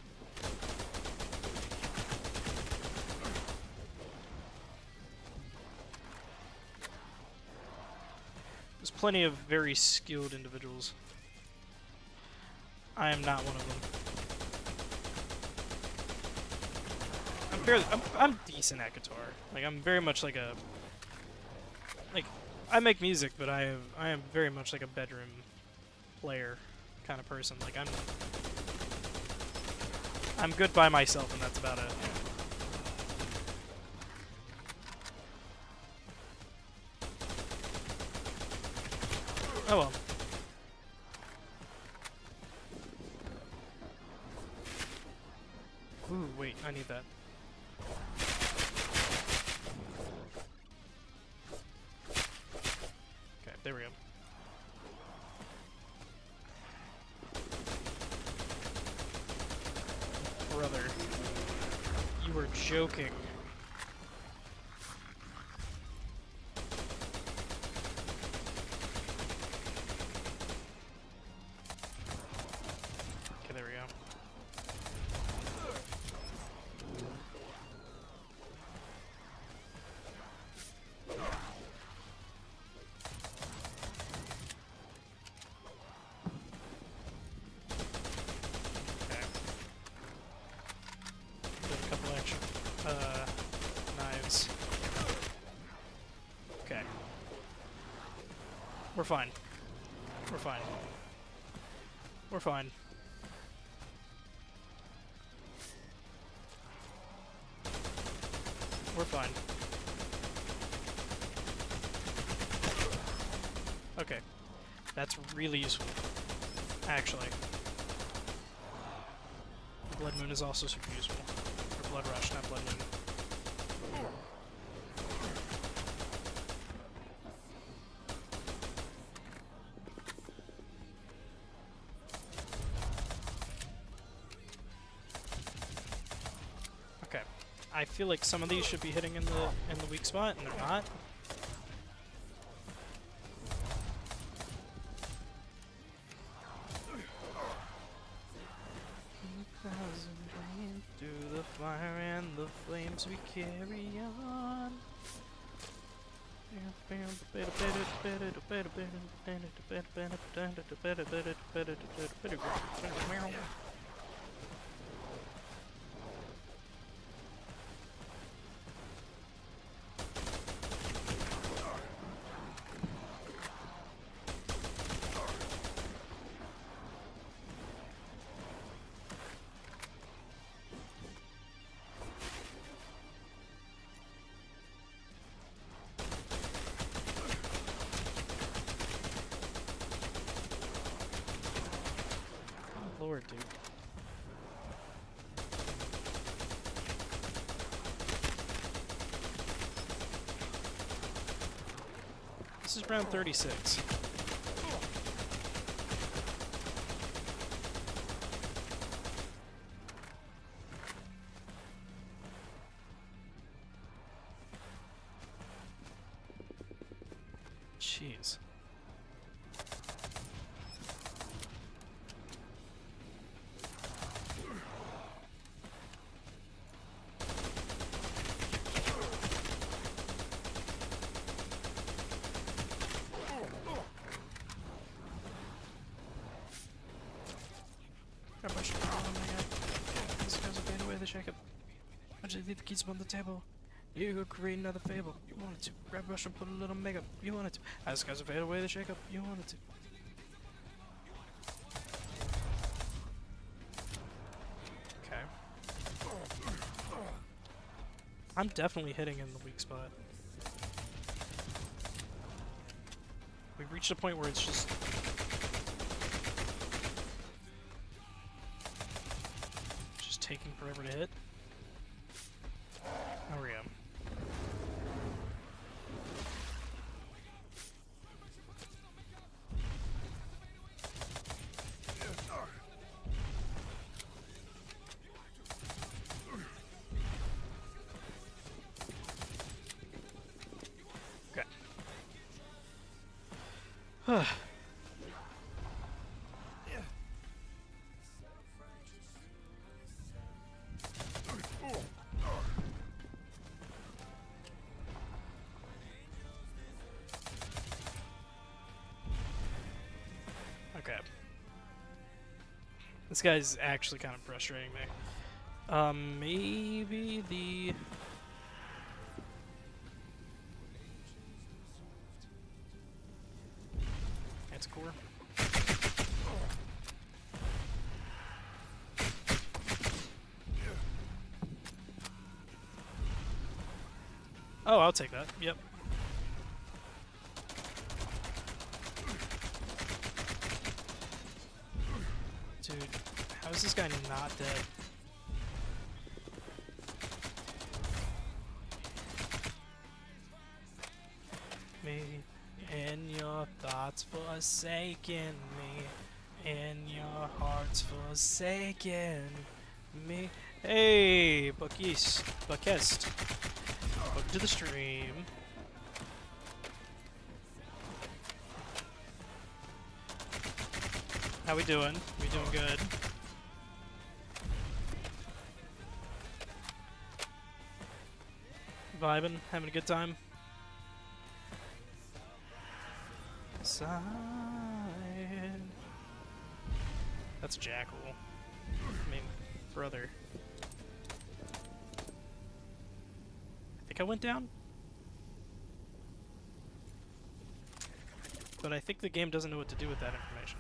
There's plenty of very skilled individuals. I am not one of them. I'm decent at guitar. Like, I'm very much like a... Like, I make music, but I am very much like a bedroom player kind of person. Like, I'm good by myself, and that's about it. Oh well. Ooh, wait, I need that. Okay, there we go. Brother, you were joking. Okay, there we go. Knives. Okay. We're fine. We're fine. We're fine. We're fine. Okay. That's really useful. Actually. Blood Moon is also super useful. Blood Rush, not Blood Moon. Okay, I feel like some of these should be hitting in the weak spot, and they're not. Through the fire and the flames we carry on. Lord, dude. This is round 36. Jeez. Oh my god. This guy's a bait away the shake-up. I just leave the keys on the table. You go create another fable. You wanted to. Grab brush and put a little makeup. You wanted to. This guy's a fade away the shake-up. You wanted to. Okay. I'm definitely hitting in the weak spot. We've reached a point where it's just taking forever to hit. There we go. Okay. Okay. This guy's actually kind of frustrating me. Maybe the... That's core. Oh, I'll take that. Yep. Dude, how is this guy not dead? Me in your thoughts forsaken me, in your hearts forsaken me. Hey, Buckist. Welcome to the stream. How we doing? We doing good? Vibing? Having a good time? Side. That's Jackal. I mean, brother. I think I went down? But I think the game doesn't know what to do with that information.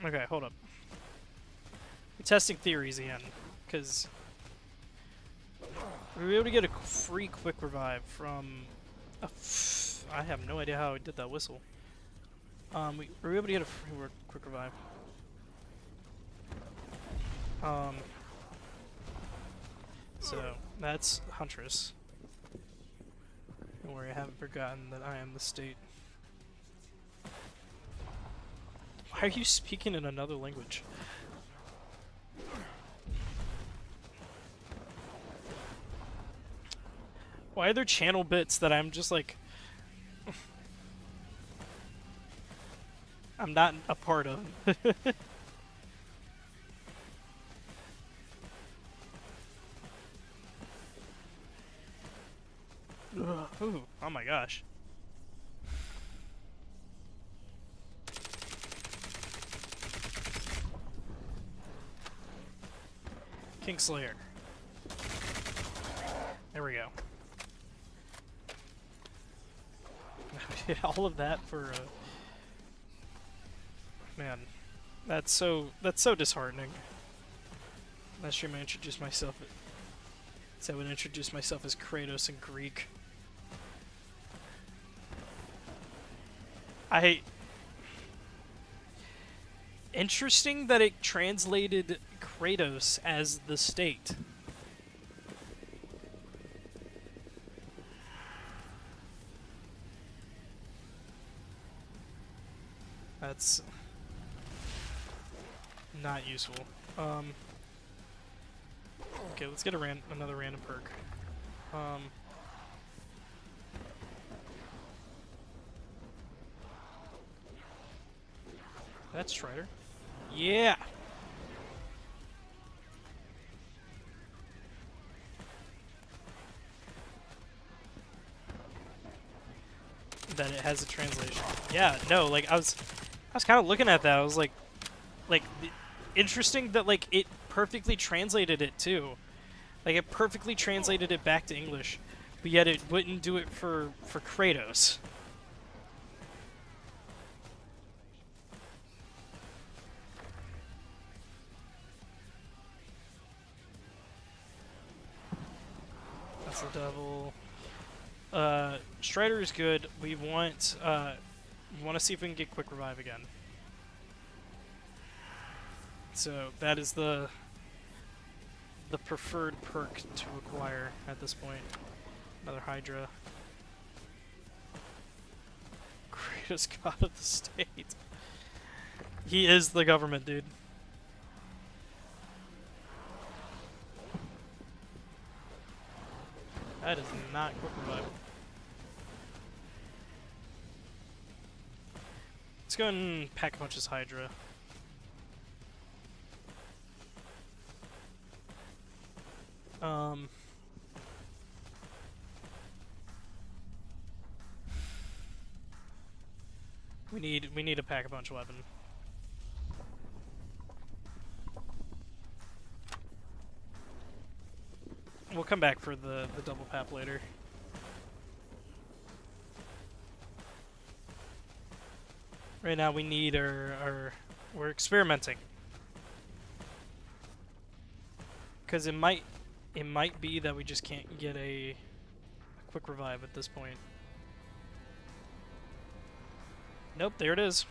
Okay, hold up. We're testing theories again, because we were able to get a free quick revive from a I have no idea how I did that whistle. Were we able to get a quick revive? So that's Huntress. Don't worry, I haven't forgotten that I am the state. Why are you speaking in another language? Why are there channel bits that I'm just like... I'm not a part of? Ooh, oh my gosh. Kingslayer. There we go. All of that for man, that's so disheartening. Last stream I introduced myself. So I would introduce myself as Kratos in Greek. Interesting that it translated Kratos as the state. That's not useful. Okay, let's get another random perk. That's Strider. Yeah! That it has a translation. Yeah, no, like I was kind of looking at that. I was like interesting that like it perfectly translated it too. Like it perfectly translated it back to English, but yet it wouldn't do it for Kratos. That's the devil. Strider is good. We want to see if we can get quick revive again. So that is the preferred perk to acquire at this point. Another Hydra. Greatest god of the state. He is the government, dude. That is not quick revive. Let's go and pack a bunch of Hydra. We need to pack a bunch of weapon. We'll come back for the double pap later. Right now we need our we're experimenting. Because it might be that we just can't get a quick revive at this point. Nope, there it is.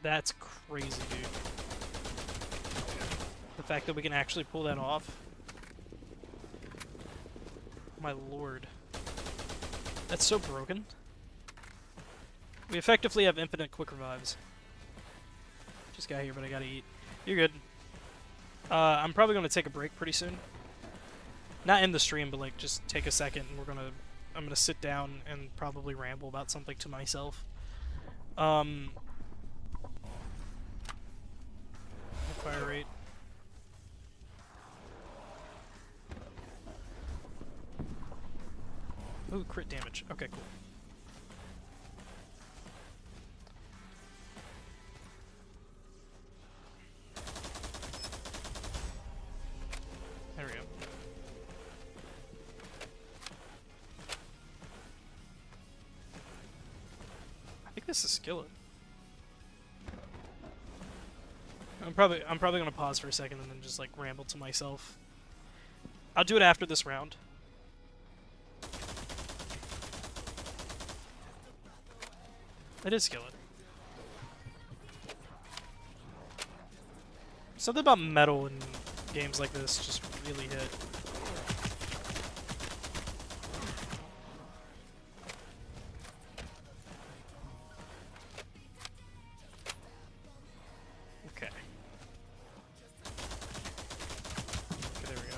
That's crazy, dude. The fact that we can actually pull that off. My lord. That's so broken. We effectively have infinite quick revives. Just got here, but I gotta eat. You're good. I'm probably gonna take a break pretty soon. Not in the stream, but like just take a second and I'm gonna sit down and probably ramble about something to myself. Fire rate. Ooh, crit damage. Okay, cool. There we go. I think this is Skillet. I'm probably gonna pause for a second and then just like ramble to myself. I'll do it after this round. It is skillet. Something about metal in games like this just really hit. Okay. Okay, there we go.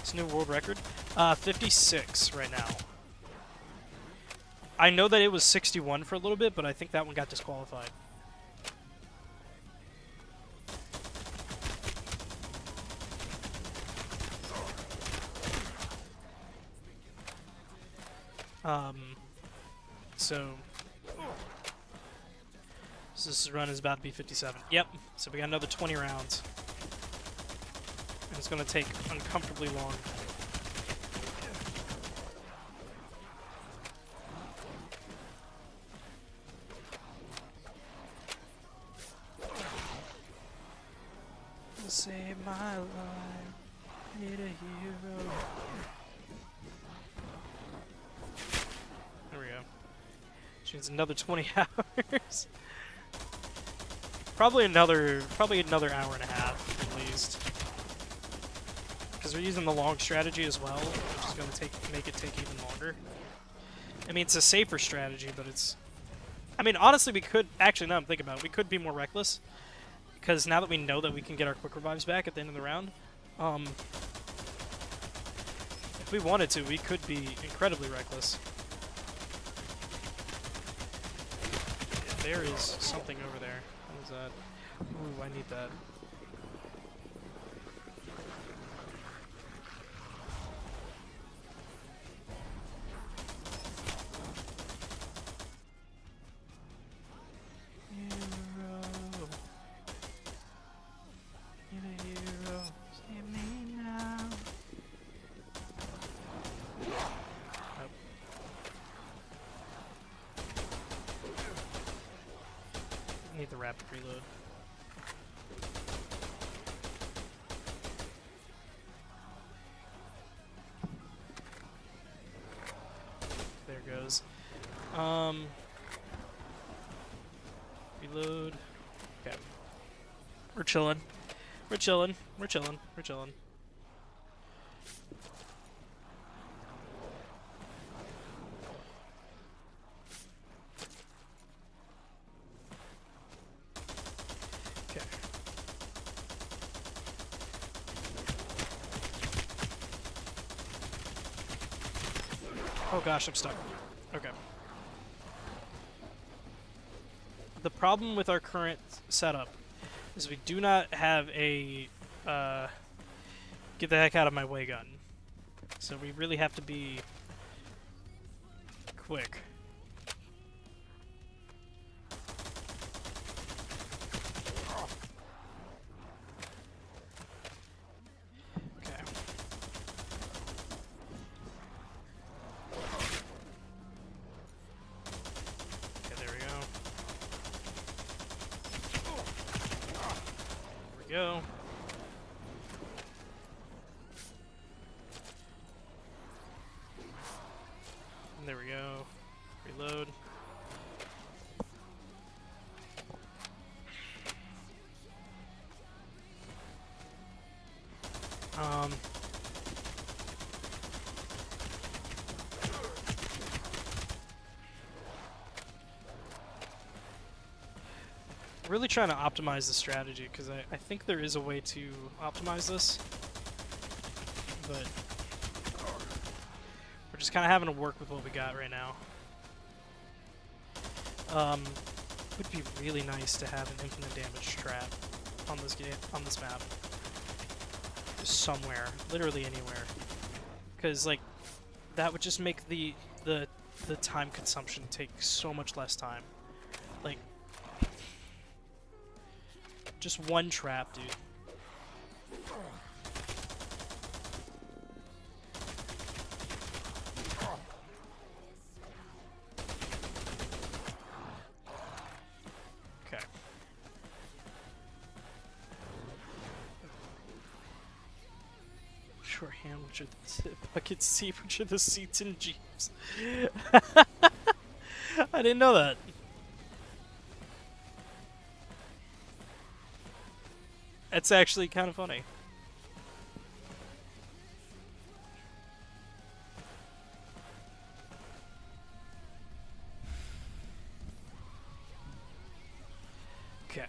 It's a new world record. 56 right now. I know that it was 61 for a little bit, but I think that one got disqualified. So this run is about to be 57. Yep. So we got another 20 rounds. And it's going to take uncomfortably long. Save my life. Need a hero. There we go. Which means another 20 hours. Probably another hour and a half at least. Because we're using the long strategy as well, which is going to make it take even longer. I mean, it's a safer strategy, but it's... I mean, honestly, we could... Actually, now I'm thinking about it, we could be more reckless. Because now that we know that we can get our quick revives back at the end of the round, if we wanted to, we could be incredibly reckless. There is something over there. What is that? Ooh, I need that. Need the rapid reload. There goes. Reload. Okay. We're chilling. We're chilling. We're chilling. We're chilling. Oh gosh, I'm stuck. Okay. The problem with our current setup is we do not have a get the heck out of my way gun. So we really have to be quick. Go. And there we go. Reload. Really trying to optimize the strategy because I think there is a way to optimize this, but we're just kind of having to work with what we got right now. It would be really nice to have an infinite damage trap on this game, on this map, just somewhere, literally anywhere, because like that would just make the time consumption take so much less time. Like, just one trap, dude. Okay. Shorthand, which are the bucket seat, which are the seats in Jeeps. I didn't know that. It's actually kind of funny. Okay.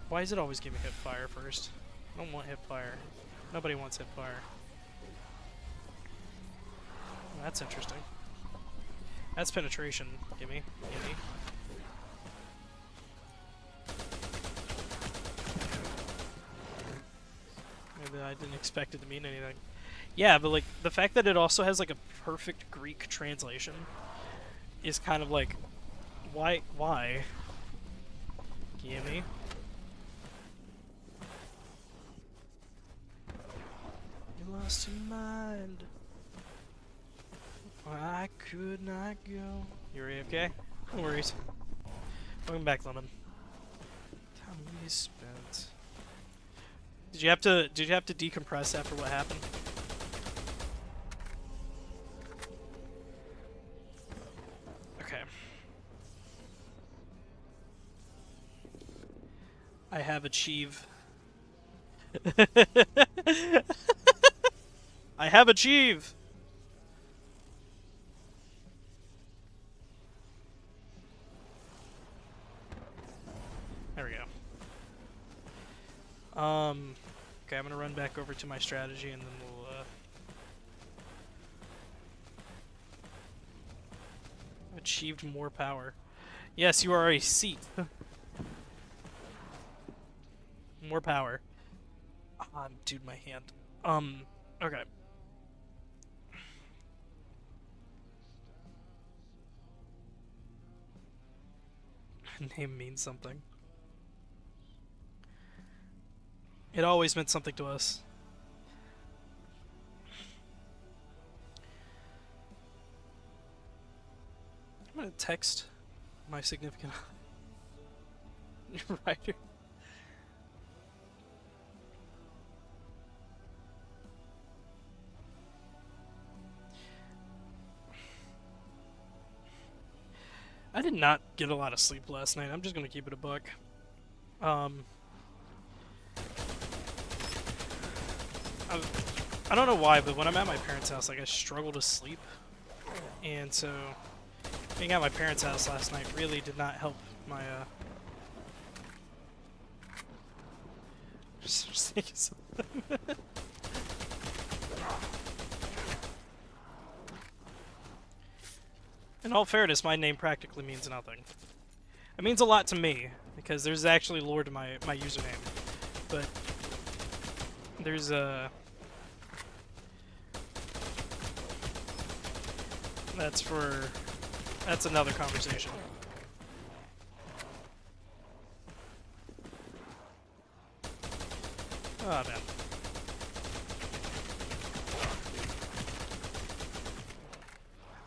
Why does it always give me hip fire first? I don't want hip fire. Nobody wants hip fire. Well, that's interesting. That's penetration. Gimme. Gimme. Maybe I didn't expect it to mean anything. Yeah, but like the fact that it also has like a perfect Greek translation is kind of like, why? Why? Gimme. You lost your mind. I could not go. You're okay? No worries. Welcome back, Lemon. Time we spent. Did you have to decompress after what happened? Okay. I have achieved. I have achieved. There we go. Okay, I'm gonna run back over to my strategy and then we'll, achieved more power. Yes, you are a seat. More power. Dude, my hand. Okay. Name means something. It always meant something to us. I'm gonna text my significant writer. I did not get a lot of sleep last night. I'm just gonna keep it a buck. I don't know why, but when I'm at my parents' house, like I struggle to sleep, and so being at my parents' house last night really did not help my just thinking something. In all fairness, my name practically means nothing. It means a lot to me because there's actually lore to my username, but there's that's another conversation. Oh man.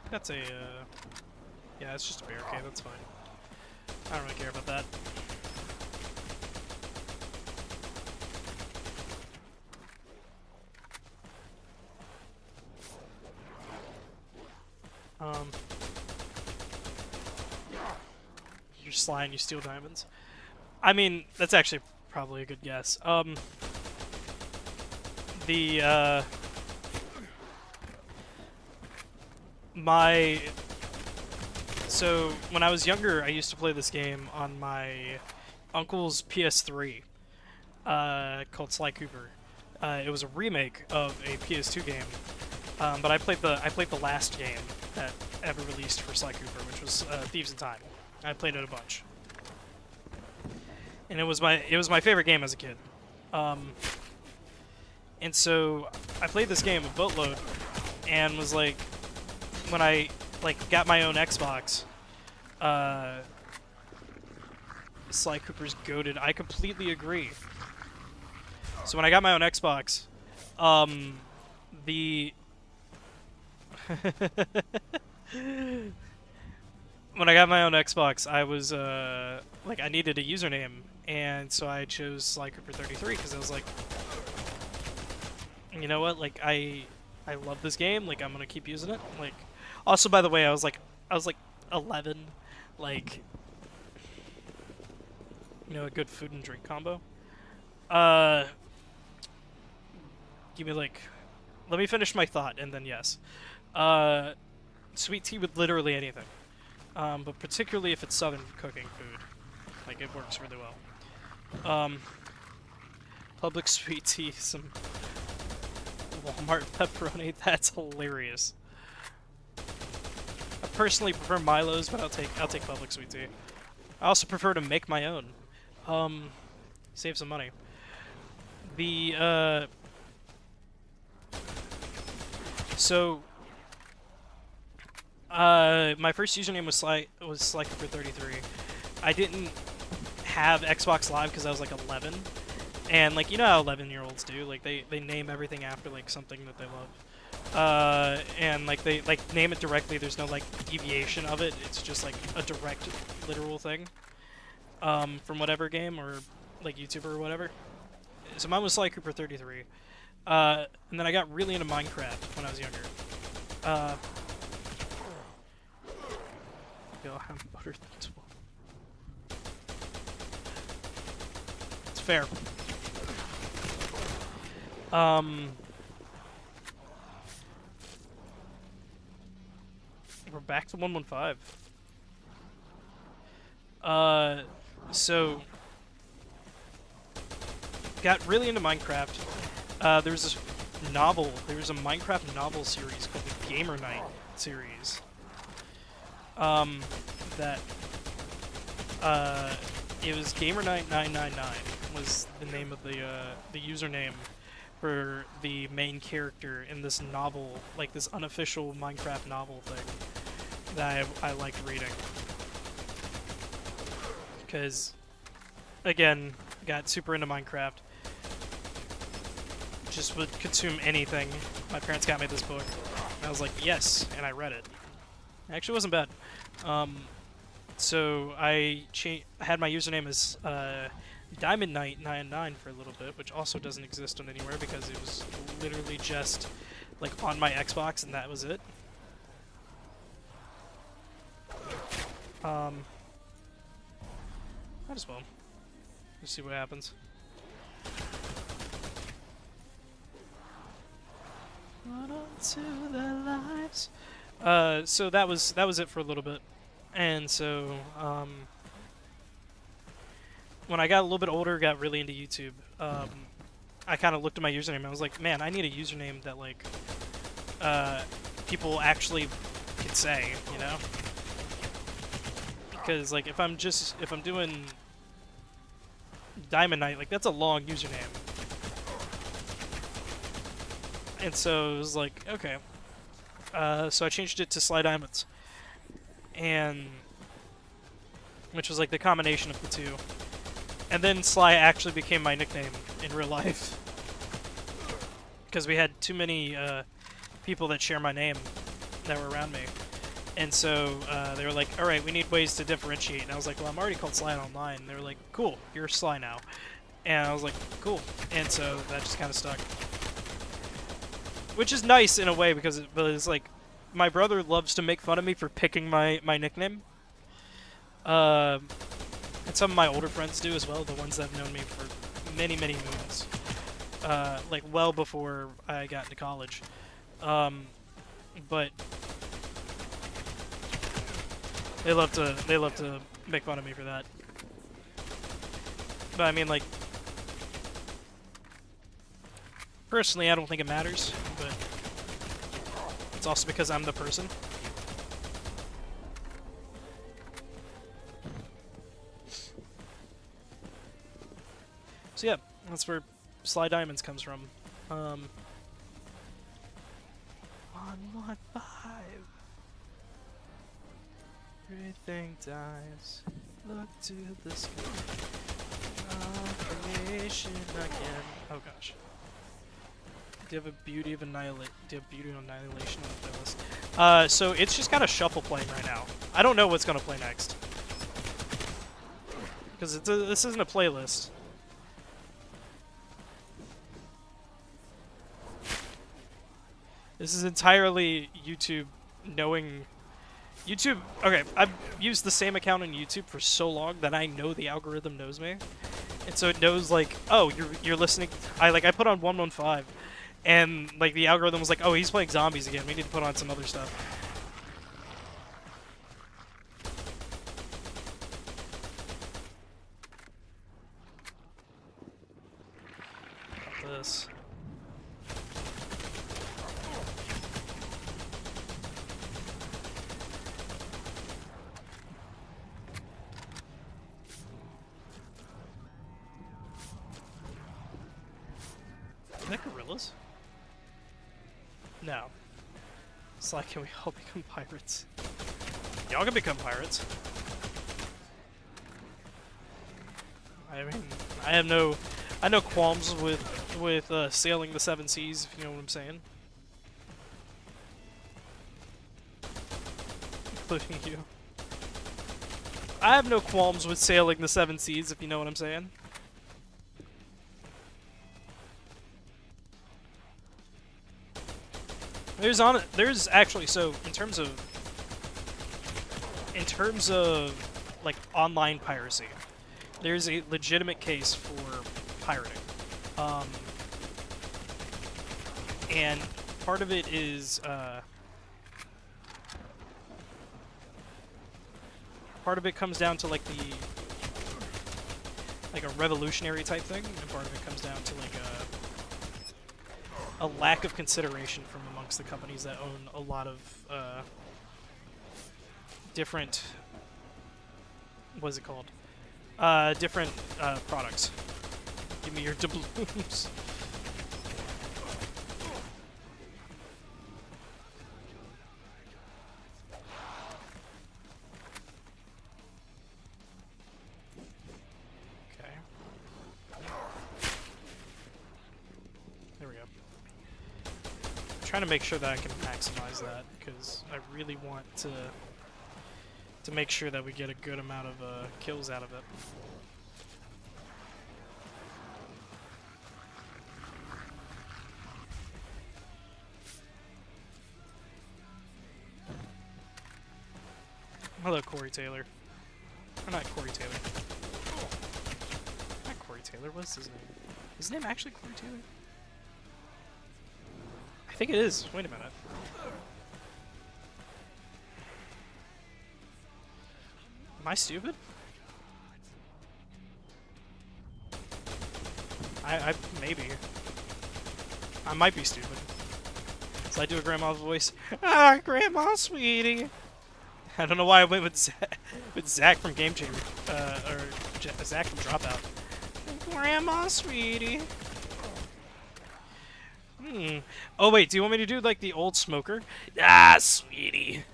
That's a yeah, it's just a barricade, that's fine. I don't really care about that. You're sly and you steal diamonds. I mean, that's actually probably a good guess. So when I was younger, I used to play this game on my uncle's PS3, called Sly Cooper. It was a remake of a PS2 game, but I played the last game that ever released for Sly Cooper, which was Thieves in Time. I played it a bunch, and it was my favorite game as a kid. And so I played this game a boatload, and was like, when I got my own Xbox, Sly Cooper's goated. I completely agree. So when I got my own Xbox, when I got my own Xbox, I was I needed a username, and so I chose Sly Cooper 33 because I was like, you know what? Like I love this game. Like I'm gonna keep using it. Like, also by the way, I was like 11. Like You know, a good food and drink combo. Uh, give me like, let me finish my thought, and then yes. Uh, Sweet tea with literally anything. But particularly if it's southern cooking food, like it works really well. Public sweet tea, some Walmart pepperoni. That's hilarious. I personally prefer Milo's, but I'll take public sweet tea. I also prefer to make my own. Save some money. The so my first username was Slycooper33. I didn't have Xbox Live because I was like 11, and like you know how 11-year-olds do, like they name everything after like something that they love, and like they like name it directly. There's no like deviation of it. It's just like a direct, literal thing, from whatever game or like YouTuber or whatever. So mine was Slycooper33, and then I got really into Minecraft when I was younger. Yo, I'm better than 12. It's fair. We're back to 115. So got really into Minecraft. There was this novel. There was a Minecraft novel series called the Gamer Night series. It was Gamer Night 999 was the name of the username for the main character in this novel, like this unofficial Minecraft novel thing that I liked reading. Because, again, got super into Minecraft. Just would consume anything. My parents got me this book, and I was like, yes, and I read it. It actually wasn't bad. So I had my username as Diamond Knight 99 for a little bit, which also doesn't exist on anywhere because it was literally just like on my Xbox and that was it. Might as well. Let's see what happens. Run on to their lives. So that was it for a little bit, and so when I got a little bit older, got really into YouTube. I kind of looked at my username and I was like, man, I need a username that like people actually can say, you know? Because like if I'm doing Diamond Knight, like that's a long username. And so it was like, okay. So I changed it to Sly Diamonds, and which was like the combination of the two. And then Sly actually became my nickname in real life because we had too many people that share my name that were around me, and so they were like, "All right, we need ways to differentiate." And I was like, "Well, I'm already called Sly online." And they were like, "Cool, you're Sly now," and I was like, "Cool," and so that just kind of stuck. Which is nice in a way because it's like my brother loves to make fun of me for picking my nickname. And some of my older friends do as well, the ones that have known me for many, many moons. Like well before I got into college. But they love to make fun of me for that. But I mean, like, personally, I don't think it matters, but it's also because I'm the person. So yeah, that's where Sly Diamonds comes from. 115. Everything dies. Look to the sky. Creation again. Oh gosh. Do you have a Beauty of Annihilation? Do you have Beauty of Annihilation on the playlist? So it's just kind of shuffle playing right now. I don't know what's gonna play next because this isn't a playlist. This is entirely YouTube knowing YouTube. Okay, I've used the same account on YouTube for so long that I know the algorithm knows me, and so it knows like, oh, you're listening. I put on 115, and like the algorithm was like, oh, he's playing zombies again. We need to put on some other stuff. Got this. Are they gorillas? No. It's like, can we all become pirates? Y'all can become pirates. I mean, I have no qualms with sailing the seven seas, if you know what I'm saying. Including you. I have no qualms with sailing the seven seas, if you know what I'm saying. There's actually, so in terms of like online piracy, there's a legitimate case for pirating, and part of it is part of it comes down to like a revolutionary type thing, and part of it comes down to like a lack of consideration from amongst the companies that own a lot of different, what is it called? Different products. Give me your doubloons. Okay. There we go. I'm trying to make sure that I can maximize that, because I really want to make sure that we get a good amount of kills out of it. Hello, Corey Taylor. Or not Corey Taylor. Not Corey Taylor, what's his name? Is his name actually Corey Taylor? I think it is. Wait a minute. Am I stupid? I maybe. I might be stupid. So I do a grandma's voice. Ah, Grandma, sweetie. I don't know why I went with Zach from Game Changer, or Zach from Dropout. Grandma, sweetie. Oh wait, do you want me to do like the old smoker? Ah, sweetie.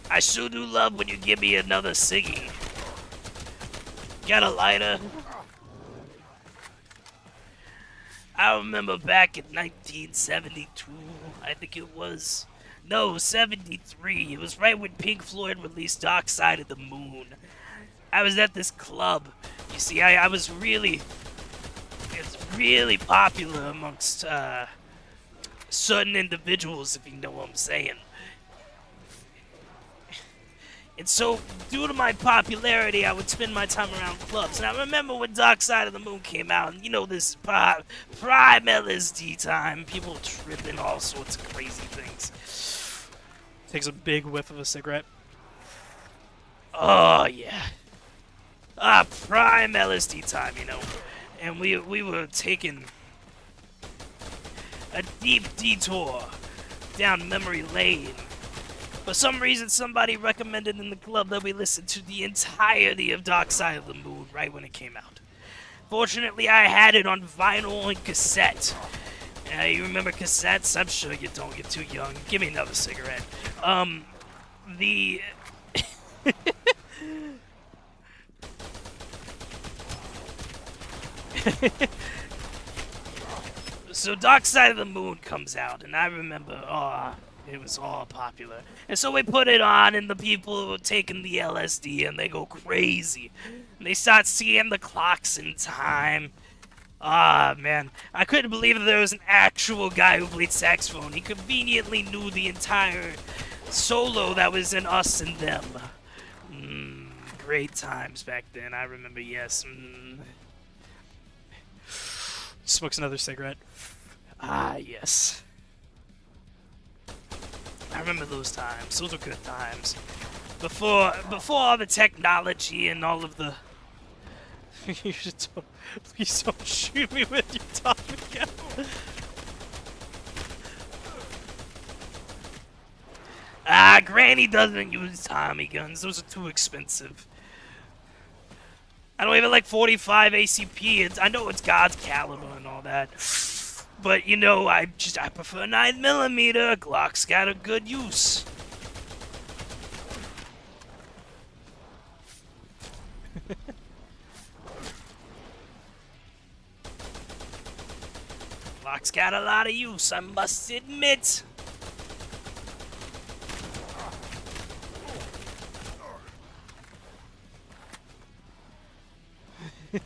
I sure do love when you give me another ciggy. Got a lighter? I remember back in 1972, I think it was. No, 73. It was right when Pink Floyd released Dark Side of the Moon. I was at this club. You see, I was really... It's really popular amongst certain individuals, if you know what I'm saying. And so, due to my popularity, I would spend my time around clubs. And I remember when Dark Side of the Moon came out, and you know, this prime LSD time, people tripping all sorts of crazy things. Takes a big whiff of a cigarette. Oh, yeah. Prime LSD time, you know. And we were taking a deep detour down memory lane. For some reason, somebody recommended in the club that we listen to the entirety of Dark Side of the Moon right when it came out. Fortunately, I had it on vinyl and cassette. You remember cassettes? I'm sure you don't. You're too young. Give me another cigarette. So Dark Side of the Moon comes out, and I remember, it was all popular. And so we put it on, and the people were taking the LSD, and they go crazy. And they start seeing the clocks in time. Man, I couldn't believe that there was an actual guy who played saxophone. He conveniently knew the entire Solo, that was in Us and Them. Great times back then. I remember, yes. Smokes another cigarette. Ah, yes. I remember those times. Those were good times. Before all the technology and all of the... Please don't shoot me with your Tommy gun. Ah, Granny doesn't use Tommy guns. Those are too expensive. I don't even like 45 ACP. I know it's God's caliber and all that. But, you know, I prefer 9mm. Glock's got a good use. Glock's got a lot of use, I must admit. I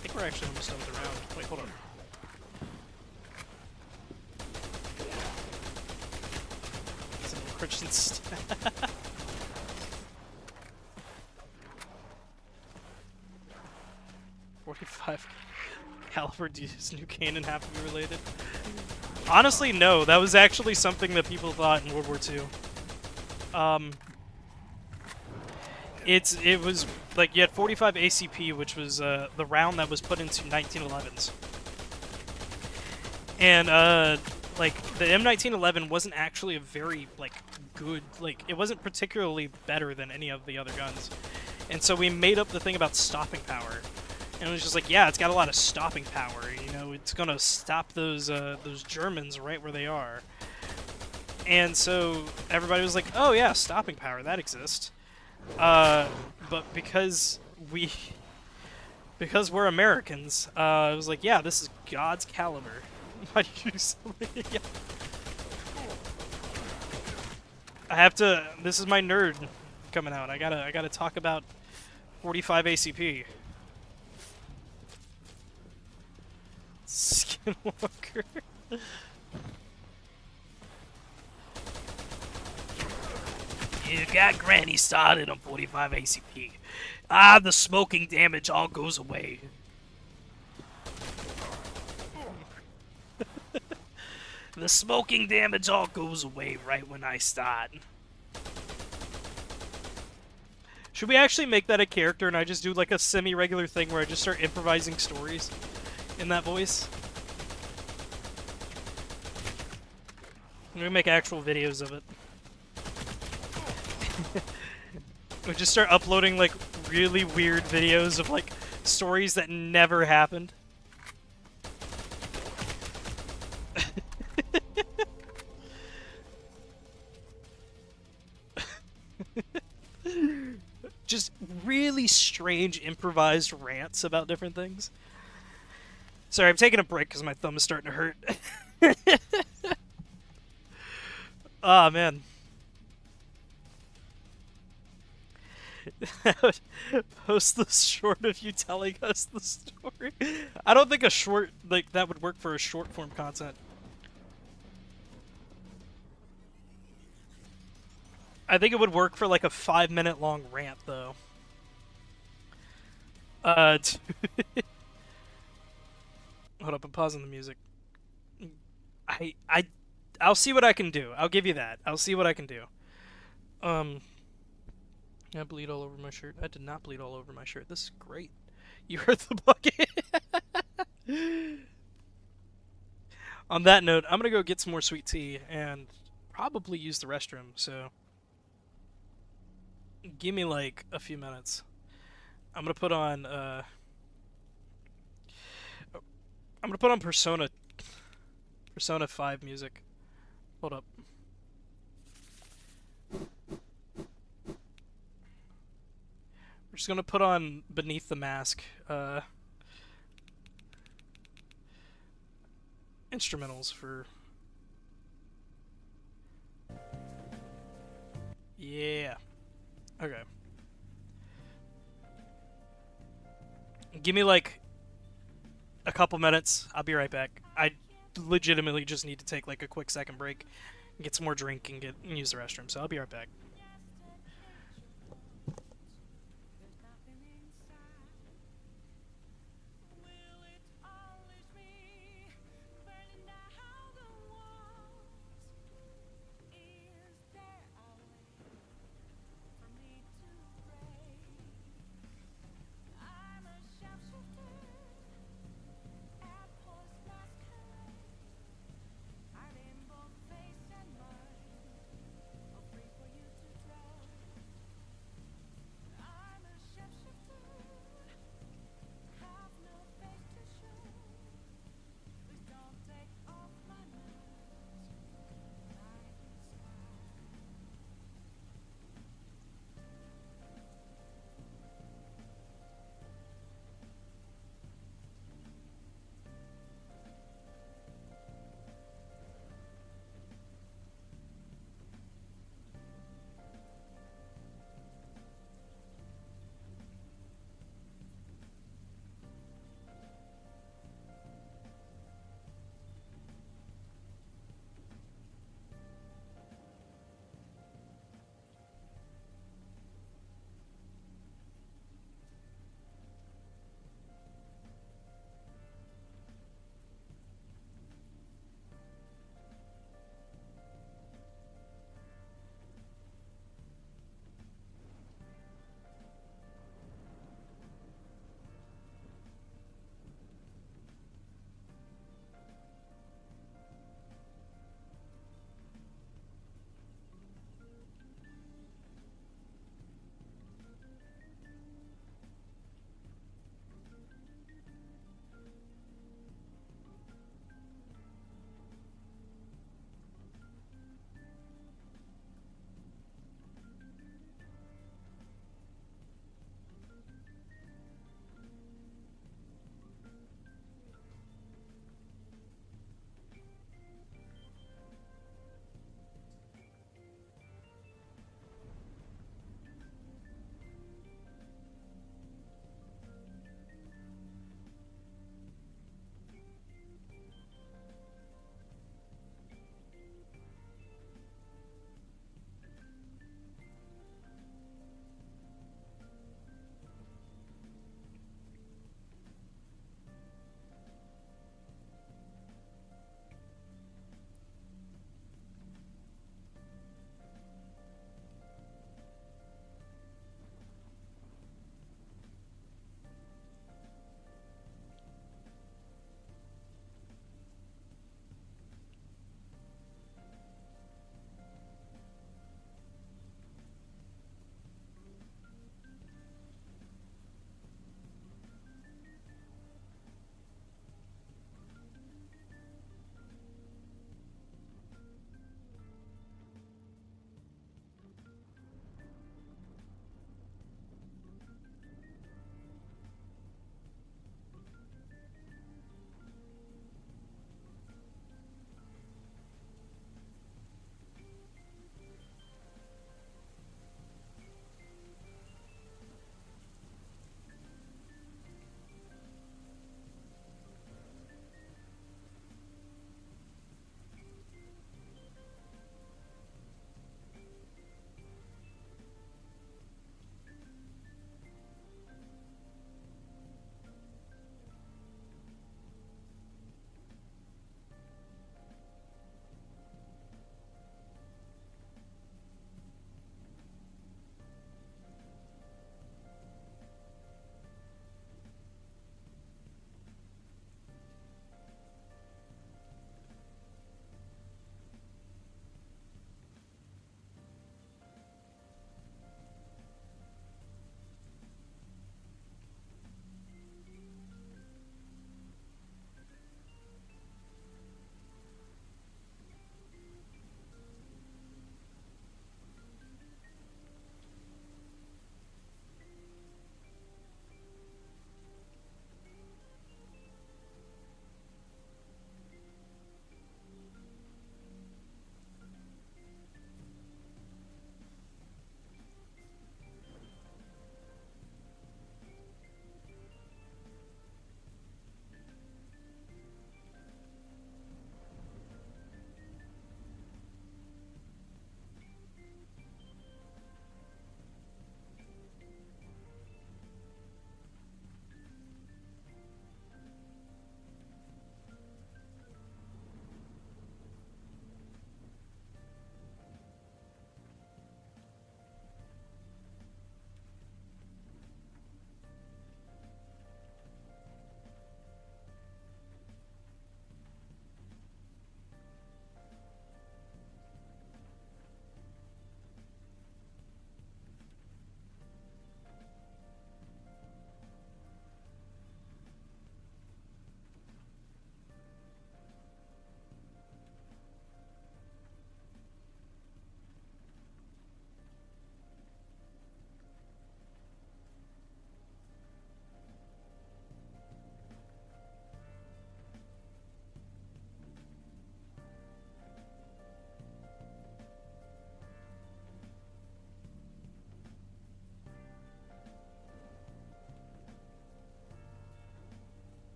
think we're actually almost done with the round. Wait, hold on. Some Christian stuff. 45 caliber. Does new cannon have to be related? Honestly, no. That was actually something that people thought in World War II. It was like you had 45 ACP, which was the round that was put into 1911s, and like the M1911 wasn't actually a very like good, like it wasn't particularly better than any of the other guns, and so we made up the thing about stopping power, and it was just like, yeah, it's got a lot of stopping power, you know, it's gonna stop those Germans right where they are, and so everybody was like, oh yeah, stopping power, that exists. But because we're Americans, it was like, yeah, this is God's caliber. Why do you do something? Yeah. I have to. This is my nerd coming out. I gotta talk about 45 ACP. Skinwalker. You got Granny started on 45 ACP. Ah, the smoking damage all goes away. The smoking damage all goes away right when I start. Should we actually make that a character and I just do like a semi-regular thing where I just start improvising stories in that voice? I'm gonna make actual videos of it. We just start uploading like really weird videos of like stories that never happened. Just really strange improvised rants about different things. Sorry, I'm taking a break because my thumb is starting to hurt. Ah, man. Post the short of you telling us the story. I don't think a short like that would work for a short form content. I think it would work for like a 5-minute long rant though. Hold up, I'm pausing the music. I'll see what I can do. I'll give you that. I'll see what I can do. I bleed all over my shirt. I did not bleed all over my shirt. This is great. You heard the bucket. On that note, I'm gonna go get some more sweet tea and probably use the restroom, so give me like a few minutes. I'm gonna put on Persona 5 music. Hold up. We're just gonna put on Beneath the Mask instrumentals for... Yeah. Okay. Give me like a couple minutes. I'll be right back. I legitimately just need to take like a quick second break, get some more drink, and get and use the restroom. So I'll be right back.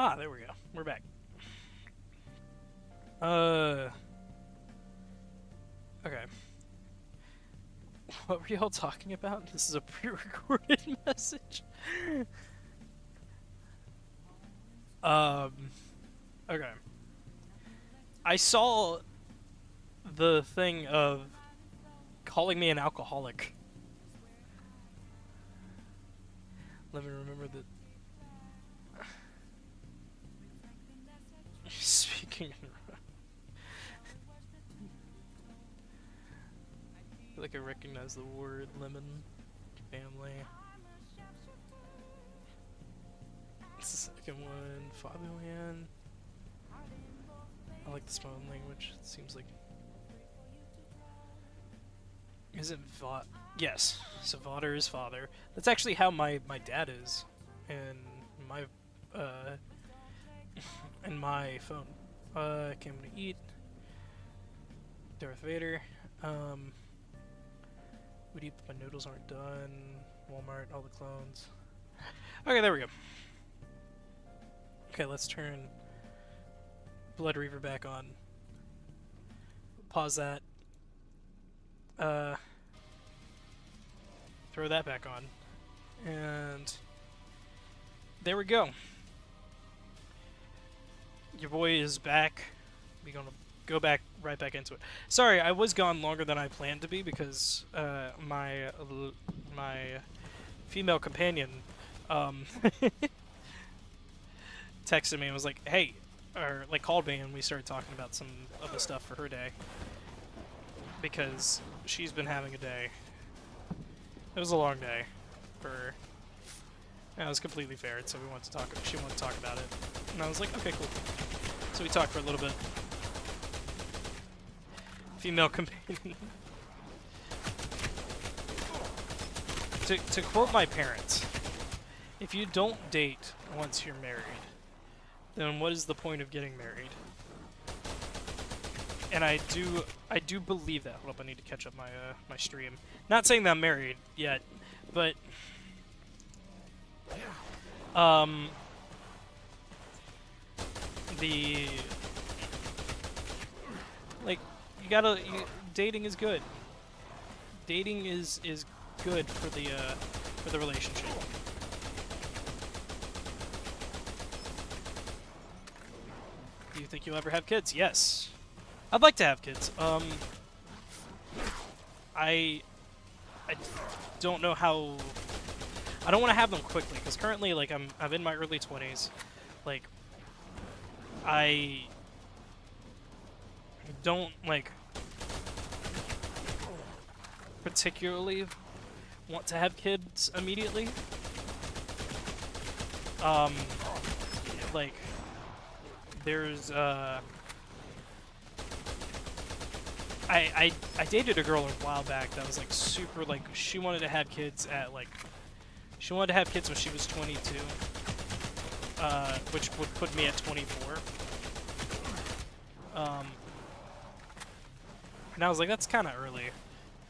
Ah, there we go. We're back. Okay. What were y'all talking about? This is a pre-recorded message. Okay. I saw the thing of calling me an alcoholic. Let me remember that. Speaking. I feel like I recognize the word lemon. Family. The second one, fatherland. I like the small language. It seems like. Is it Vot? Yes. So Votter is father. That's actually how my dad is, in my in my phone. Came to eat. Darth Vader. Would eat, but my noodles aren't done. Walmart, all the clones. Okay, there we go. Okay, let's turn Blood Reaver back on. Pause that. Throw that back on. And there we go. Your boy is back. We're gonna go back right back into it. Sorry, I was gone longer than I planned to be because my female companion texted me and was like, "Hey," or like called me, and we started talking about some of the stuff for her day because she's been having a day. It was a long day for her. And it was completely fair, so we wanted to talk. She wanted to talk about it, and I was like, "Okay, cool." So we talked for a little bit. Female companion. To quote my parents, if you don't date once you're married, then what is the point of getting married? And I do believe that. Hold up, I need to catch up my my stream. Not saying that I'm married yet, but the like dating is good. Dating is good for the relationship. Do you think you'll ever have kids? Yes. I'd like to have kids. I don't know how. I don't want to have them quickly because currently, like, I'm in my early 20s. Like, I don't like particularly want to have kids immediately. Like, there's I dated a girl a while back that was like super, like, she wanted to have kids at like, she wanted to have kids when she was 22, which would put me at 24. And I was like, that's kind of early,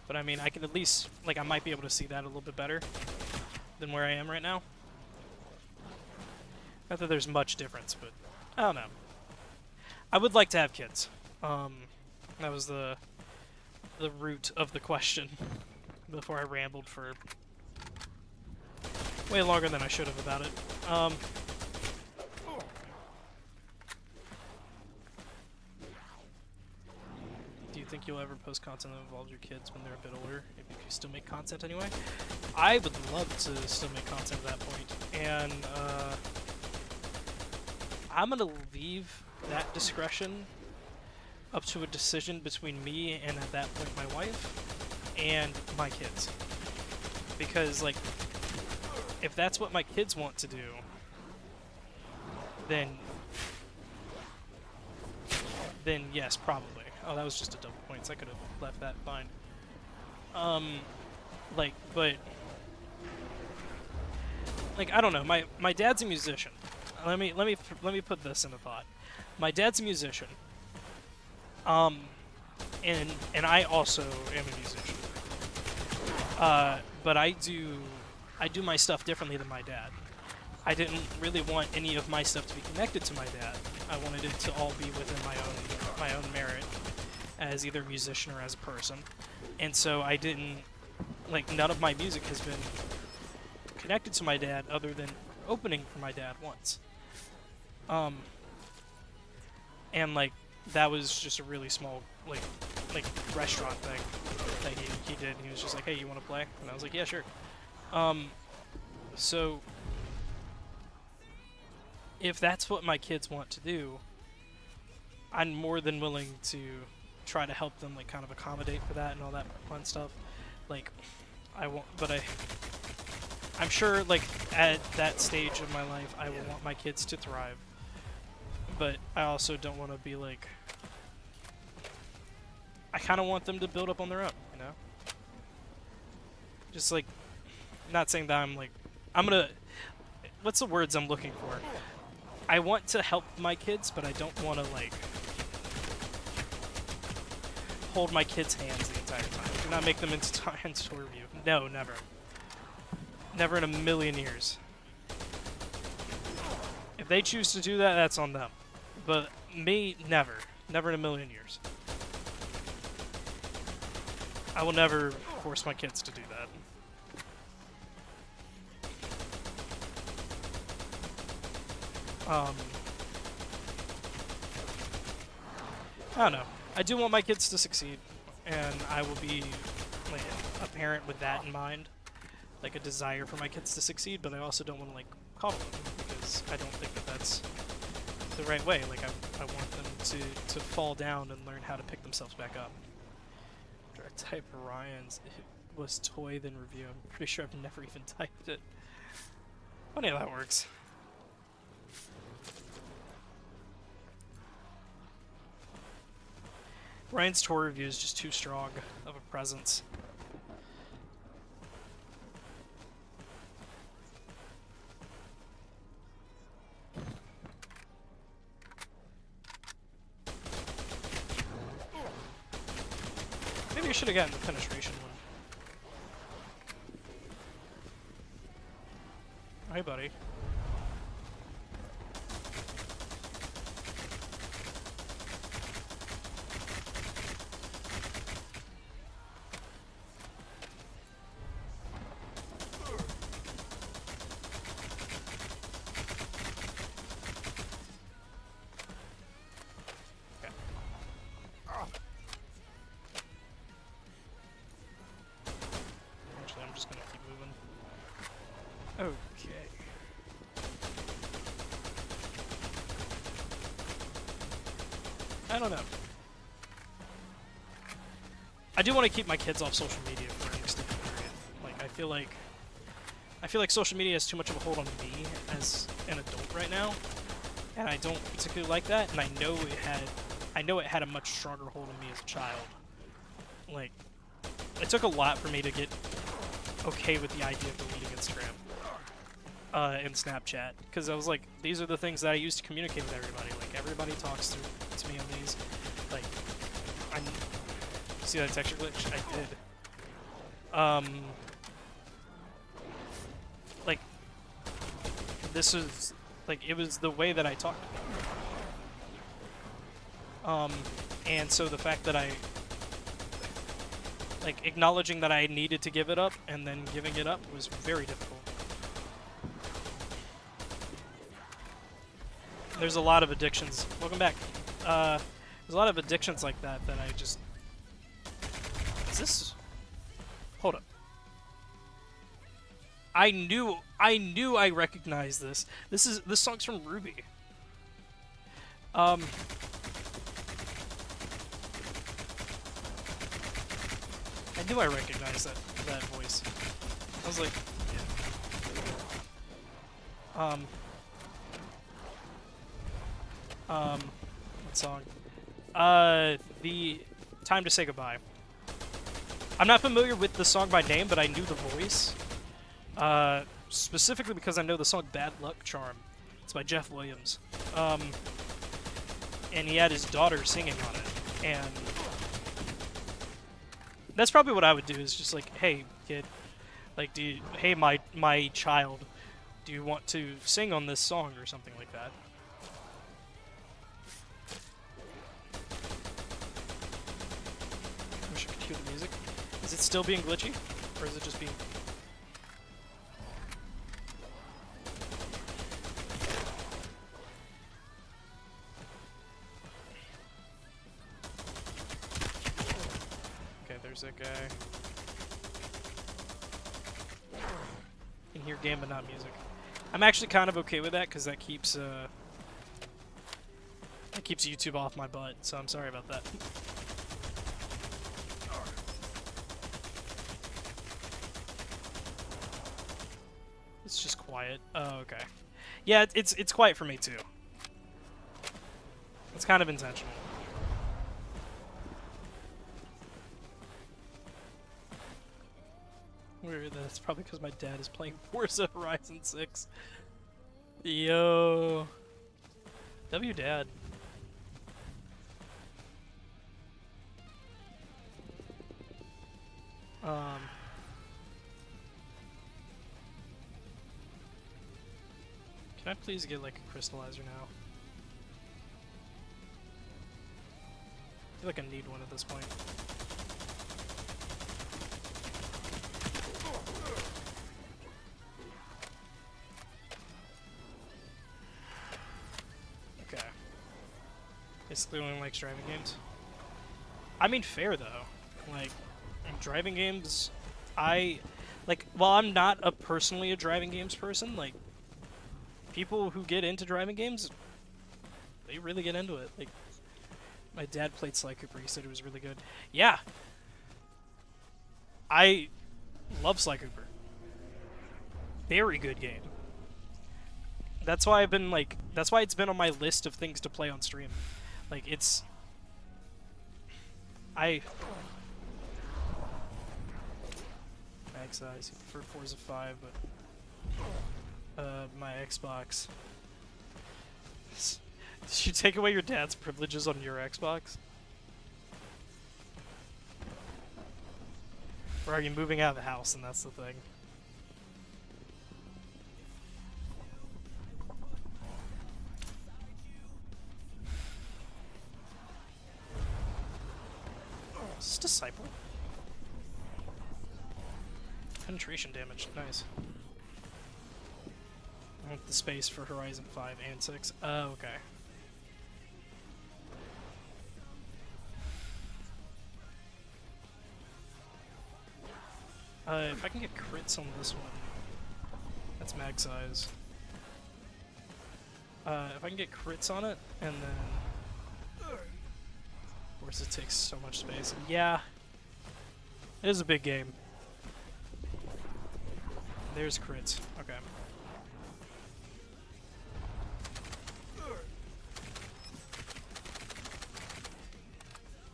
but I mean, I can at least, like, I might be able to see that a little bit better than where I am right now. Not that there's much difference, but I don't know. I would like to have kids. That was the root of the question before I rambled for way longer than I should have about it. Do you think you'll ever post content that involves your kids when they're a bit older, if you still make content anyway? I would love to still make content at that point, and I'm gonna leave that discretion up to a decision between me and, at that point, my wife and my kids. Because, like, if that's what my kids want to do, then yes, probably. Oh, that was just a double points. I could have left that fine. Like, but like, I don't know. My dad's a musician. Let me put this in a thought. My dad's a musician. And I also am a musician. But I do my stuff differently than my dad. I didn't really want any of my stuff to be connected to my dad. I wanted it to all be within my own merit as either a musician or as a person. And so I didn't, like, none of my music has been connected to my dad other than opening for my dad once. And like that was just a really small like restaurant thing that he did. He was just like, hey, you want to play? And I was like, yeah, sure. So if that's what my kids want to do, I'm more than willing to try to help them, like, kind of accommodate for that and all that fun stuff. Like, I won't, but I'm sure, like, at that stage of my life, I will want my kids to thrive. But I also don't want to be like, I kind of want them to build up on their own, you know? Just like, not saying that I'm like, I'm gonna, what's the words I'm looking for? I want to help my kids, but I don't want to, like, hold my kids' hands the entire time. Do not make them into tour review. No, never. Never in a million years. If they choose to do that, that's on them. But me, never. Never in a million years. I will never force my kids to do that. I don't know. I do want my kids to succeed, and I will be like a parent with that in mind, like a desire for my kids to succeed. But I also don't want to like coddle them because I don't think that that's the right way. Like I want them to fall down and learn how to pick themselves back up. After I type Ryan's, it was toy then review. I'm pretty sure I've never even typed it. Funny how that works. Ryan's tour review is just too strong of a presence. Maybe you should have gotten the penetration one. Hi, buddy. I'm just gonna keep moving. Okay. I don't know. I do want to keep my kids off social media for an extended period. Like, I feel like social media has too much of a hold on me as an adult right now, and I don't particularly like that. And I know it had a much stronger hold on me as a child. Like, it took a lot for me to get okay with the idea of deleting Instagram and Snapchat, because I was like, these are the things that I use to communicate with everybody. Like, everybody talks to me on these. Like, see that texture glitch? I did. Like, this is like, it was the way that I talked to people. And so the fact that I like acknowledging that I needed to give it up and then giving it up was very difficult. There's a lot of addictions. Welcome back. There's a lot of addictions like that that I just. Is this? Hold up. I knew I recognized this. This song's from Ruby. I knew I recognized that voice. I was like, what song? The Time to Say Goodbye. I'm not familiar with the song by name, but I knew the voice. Specifically because I know the song Bad Luck Charm. It's by Jeff Williams. And he had his daughter singing on it. And that's probably what I would do, is just like, hey, kid, like, hey, my child, Do you want to sing on this song or something like that? I wish I could hear the music. Is it still being glitchy? Or is it just being... Okay, there's that guy. You can hear game but not music. I'm actually kind of okay with that because that keeps YouTube off my butt, so I'm sorry about that. It's just quiet. Oh, okay. Yeah, it's quiet for me too. It's kind of intentional. Weird, that's probably because my dad is playing Forza Horizon 6. Yo. W dad. Can I please get like a crystallizer now? I feel like I need one at this point. Okay. Basically only likes driving games. I mean, fair though. Like, driving games, while I'm not personally a driving games person, like, people who get into driving games, they really get into it. Like, my dad played Sly Cooper, he said it was really good. Yeah! I love Sly Cooper. Very good game. That's why that's why it's been on my list of things to play on stream. Like, mag size for Forza 5, but my Xbox. Did you take away your dad's privileges on your Xbox? Or are you moving out of the house and that's the thing? Is this Disciple? Penetration damage, nice. I want the space for Horizon 5 and 6. Oh, okay. If I can get crits on this one, that's mag size. If I can get crits on it, and then... Of course it takes so much space. Yeah. It is a big game. There's crits. Okay.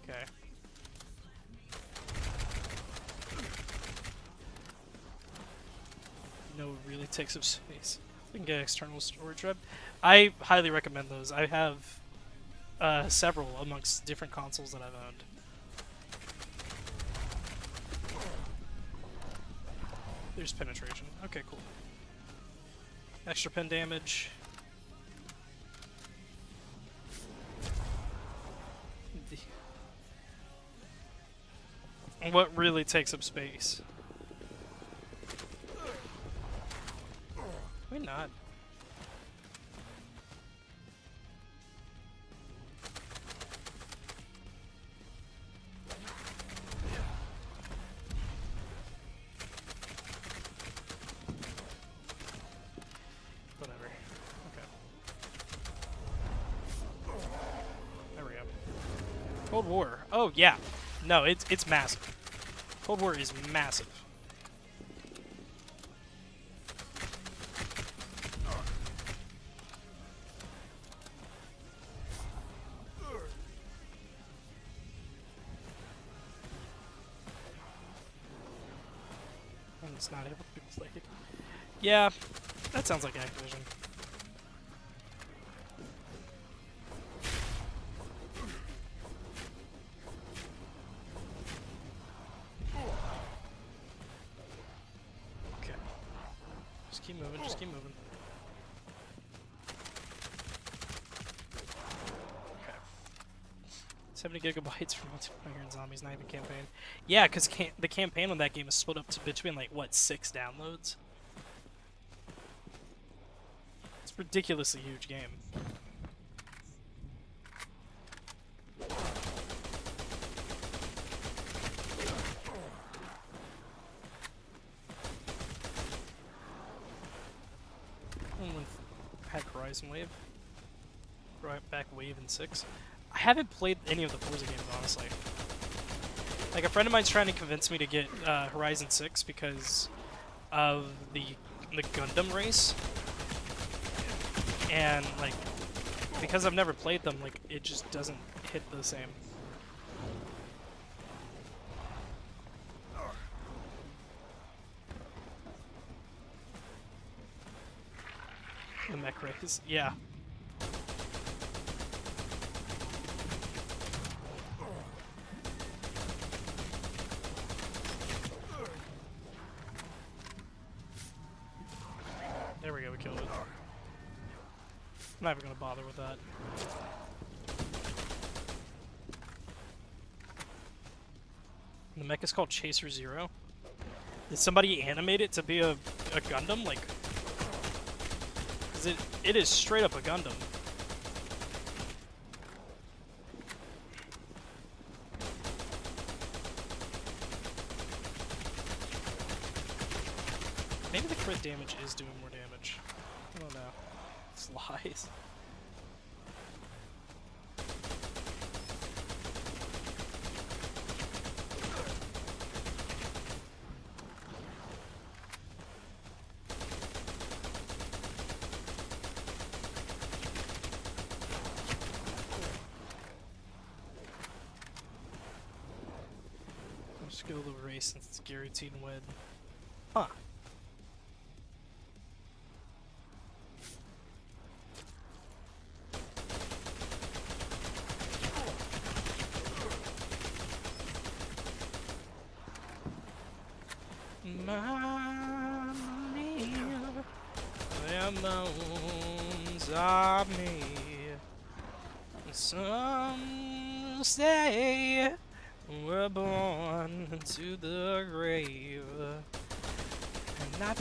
Okay. No, it really takes up space. We can get external storage drive. I highly recommend those. I have several amongst different consoles that I've owned. There's penetration. Okay, cool. Extra pen damage. What really takes up space? Maybe not. Whatever. Okay. There we go. Cold War. Oh yeah. No, it's massive. Cold War is massive. It's not able to be played. Yeah, that sounds like Activision. Okay. Just keep moving, just keep moving. 70 gigabytes for multiplayer and zombies, not even campaign. Yeah, because the campaign on that game is split up to between, like, what, 6 downloads? It's a ridiculously huge game. Had Horizon Wave. Right back Wave in 6. I haven't played any of the Forza games, honestly. Like, a friend of mine's trying to convince me to get Horizon 6 because of the Gundam race. And, like, because I've never played them, like, it just doesn't hit the same. The mech race, yeah. There we go, we killed it. I'm not even gonna bother with that. The mech is called Chaser Zero. Did somebody animate it to be a Gundam? Like, it is straight up a Gundam. Maybe the crit damage is doing more damage. I don't know. It's lies. Skill of the race since it's guaranteed win. Huh. Mamma mia, them bones are me. Some say we're born into the grave, and I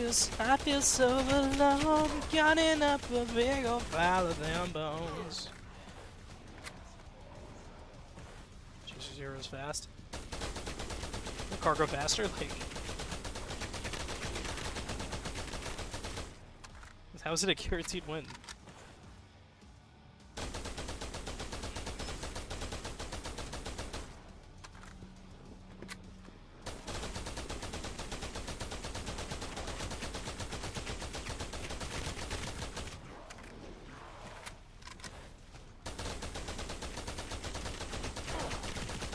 feel so alone, counting up a big old pile of them bones. Jesus, Zero's fast. The car go faster? Like, how is it a guaranteed win?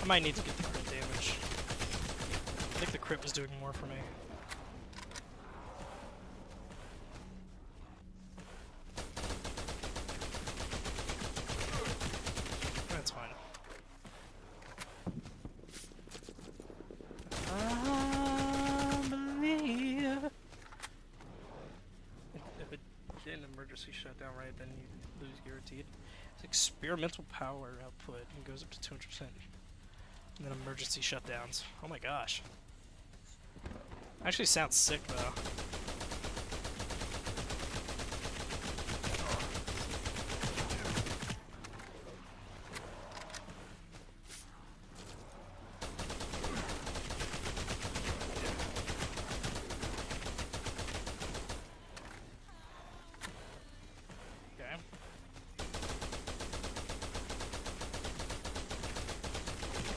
I might need to get the crit damage. I think the crit was doing more for me. That's fine. I believe. If it did an emergency shutdown right, then you lose guaranteed. It's experimental power output and goes up to 200%. And then emergency shutdowns. Oh my gosh. Actually sounds sick though.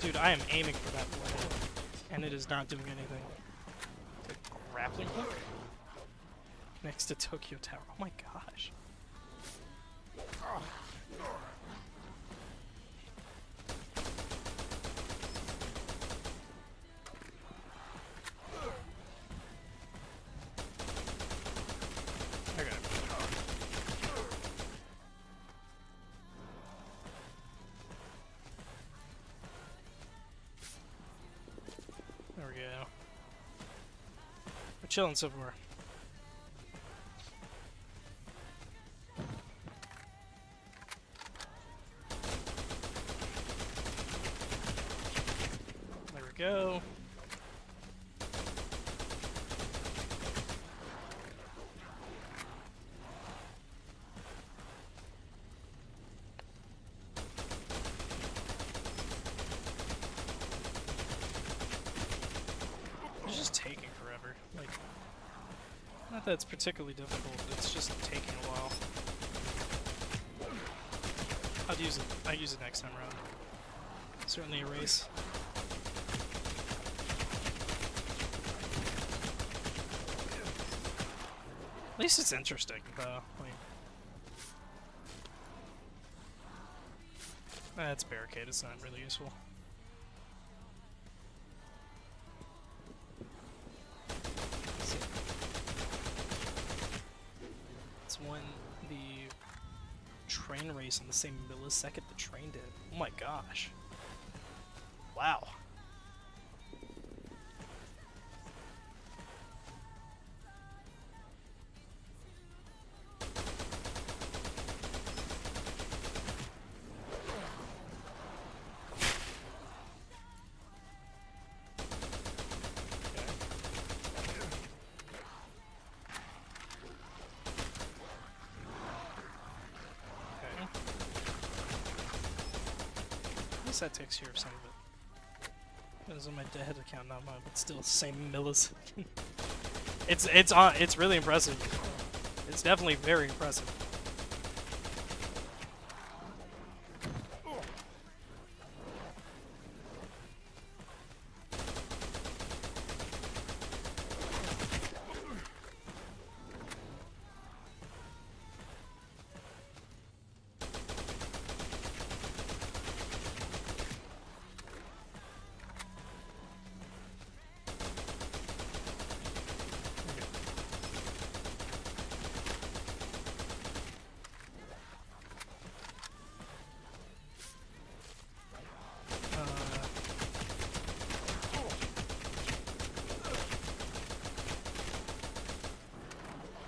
Dude, I am aiming for that bullet, and it is not doing anything. The grappling hook? Next to Tokyo Tower. Oh my gosh. Oh. Okay. There we go. We're chilling so far. go. It's just taking forever. Like, not that it's particularly difficult, it's just taking a while. I'll use it next time around. Certainly a race. At least it's interesting, though. Like, that's barricade. It's not really useful. It's when the train race in the same millisecond the train did. Oh my gosh. Wow. That takes care of some of it. That is on my dead account, not mine, but still same millisecond. It's really impressive. It's definitely very impressive.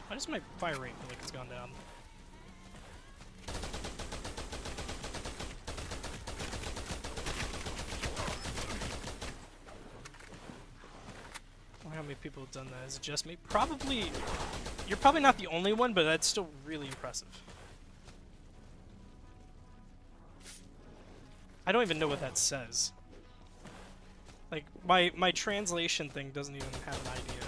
Why does my fire rate feel like it's gone down? I wonder how many people have done that. Is it just me? Probably. You're probably not the only one, but that's still really impressive. I don't even know what that says. Like, my translation thing doesn't even have an idea.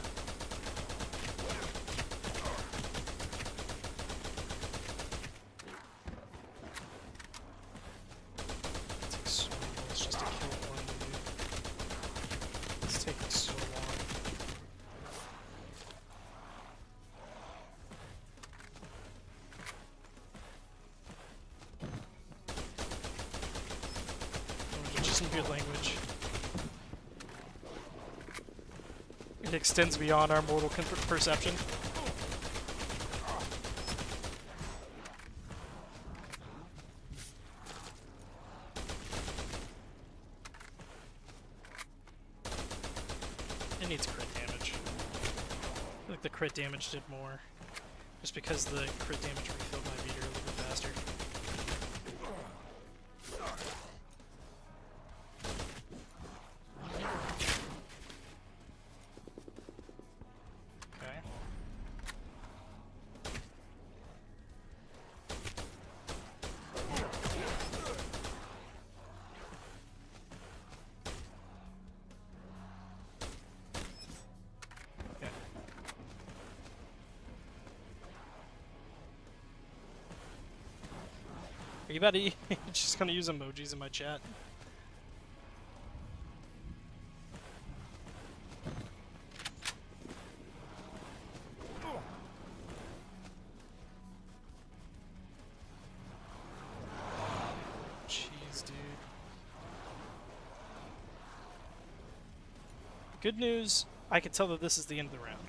Some good language. It extends beyond our mortal perception. It needs crit damage. I feel like the crit damage did more. Just because the crit damage refilled my meter a little bit faster. Are you about to just gonna use emojis in my chat? Jeez, dude. Good news, I can tell that this is the end of the round.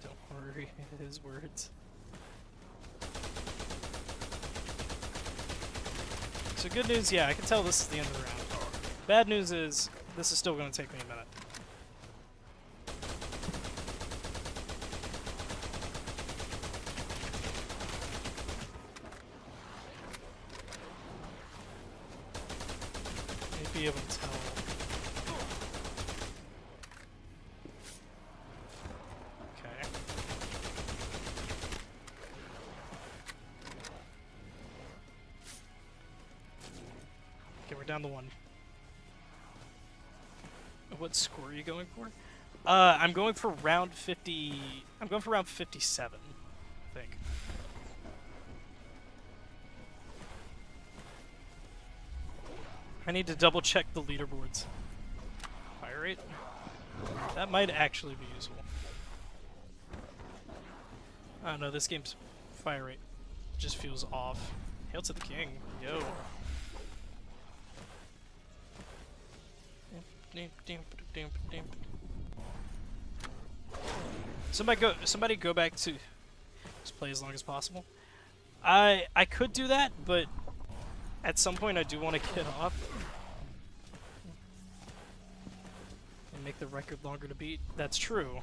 Don't worry, his words. So good news, yeah, I can tell this is the end of the round. Bad news is, this is still going to take me a minute. May be able to tell. we're down to 1. What score are you going for? I'm going for round 50. I'm going for round 57, I think. I need to double check the leaderboards. Fire rate? That might actually be useful. I don't know, this game's fire rate just feels off. Hail to the king. Yo. Somebody go back to just play as long as possible. I could do that, but at some point I do want to get off and make the record longer to beat. That's true.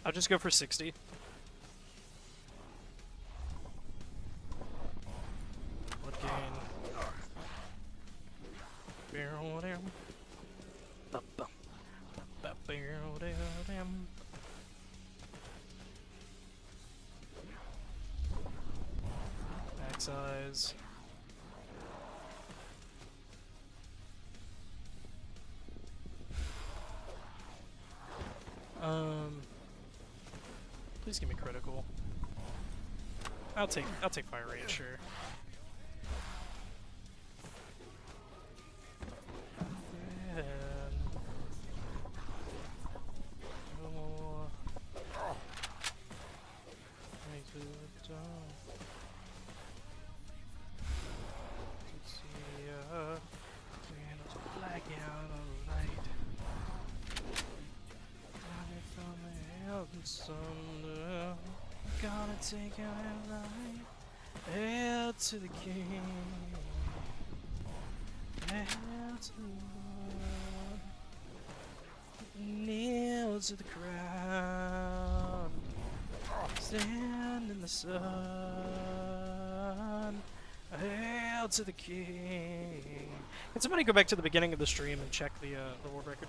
I'll just go for 60. What gain? Barrel down. Barrel down. Max size. Please give me critical. I'll take fire rate, sure. Gonna take out light. Hail to the king. Hail to the Lord. Kneel to the ground. Stand in the sun. Hail to the king. Can somebody go back to the beginning of the stream and check the world record?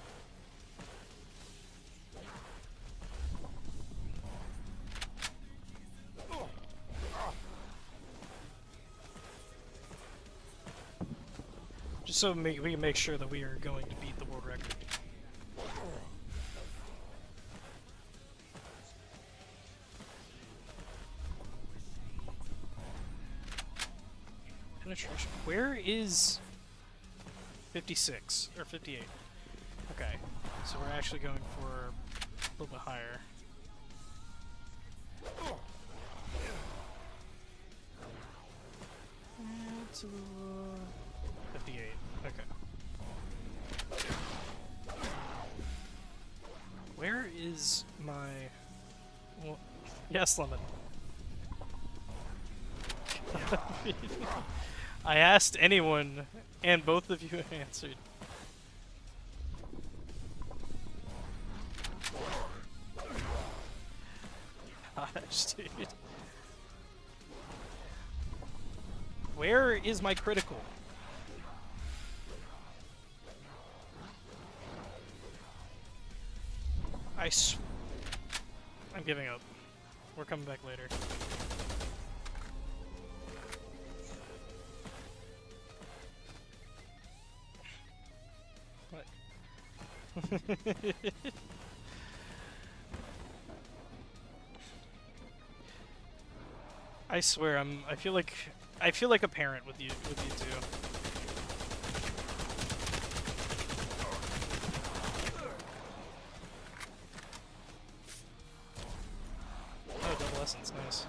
Just so we can make sure that we are going to beat the world record. Penetration. Where is 56 or 58? Okay, so we're actually going for a little bit higher. And 58. Okay. Where is my... Well, yes, Lemon. I asked anyone, and both of you answered. Gosh, dude. Where is my critical? I'm giving up. We're coming back later. What? I swear, I feel like a parent with you two. Oh, double essence, nice.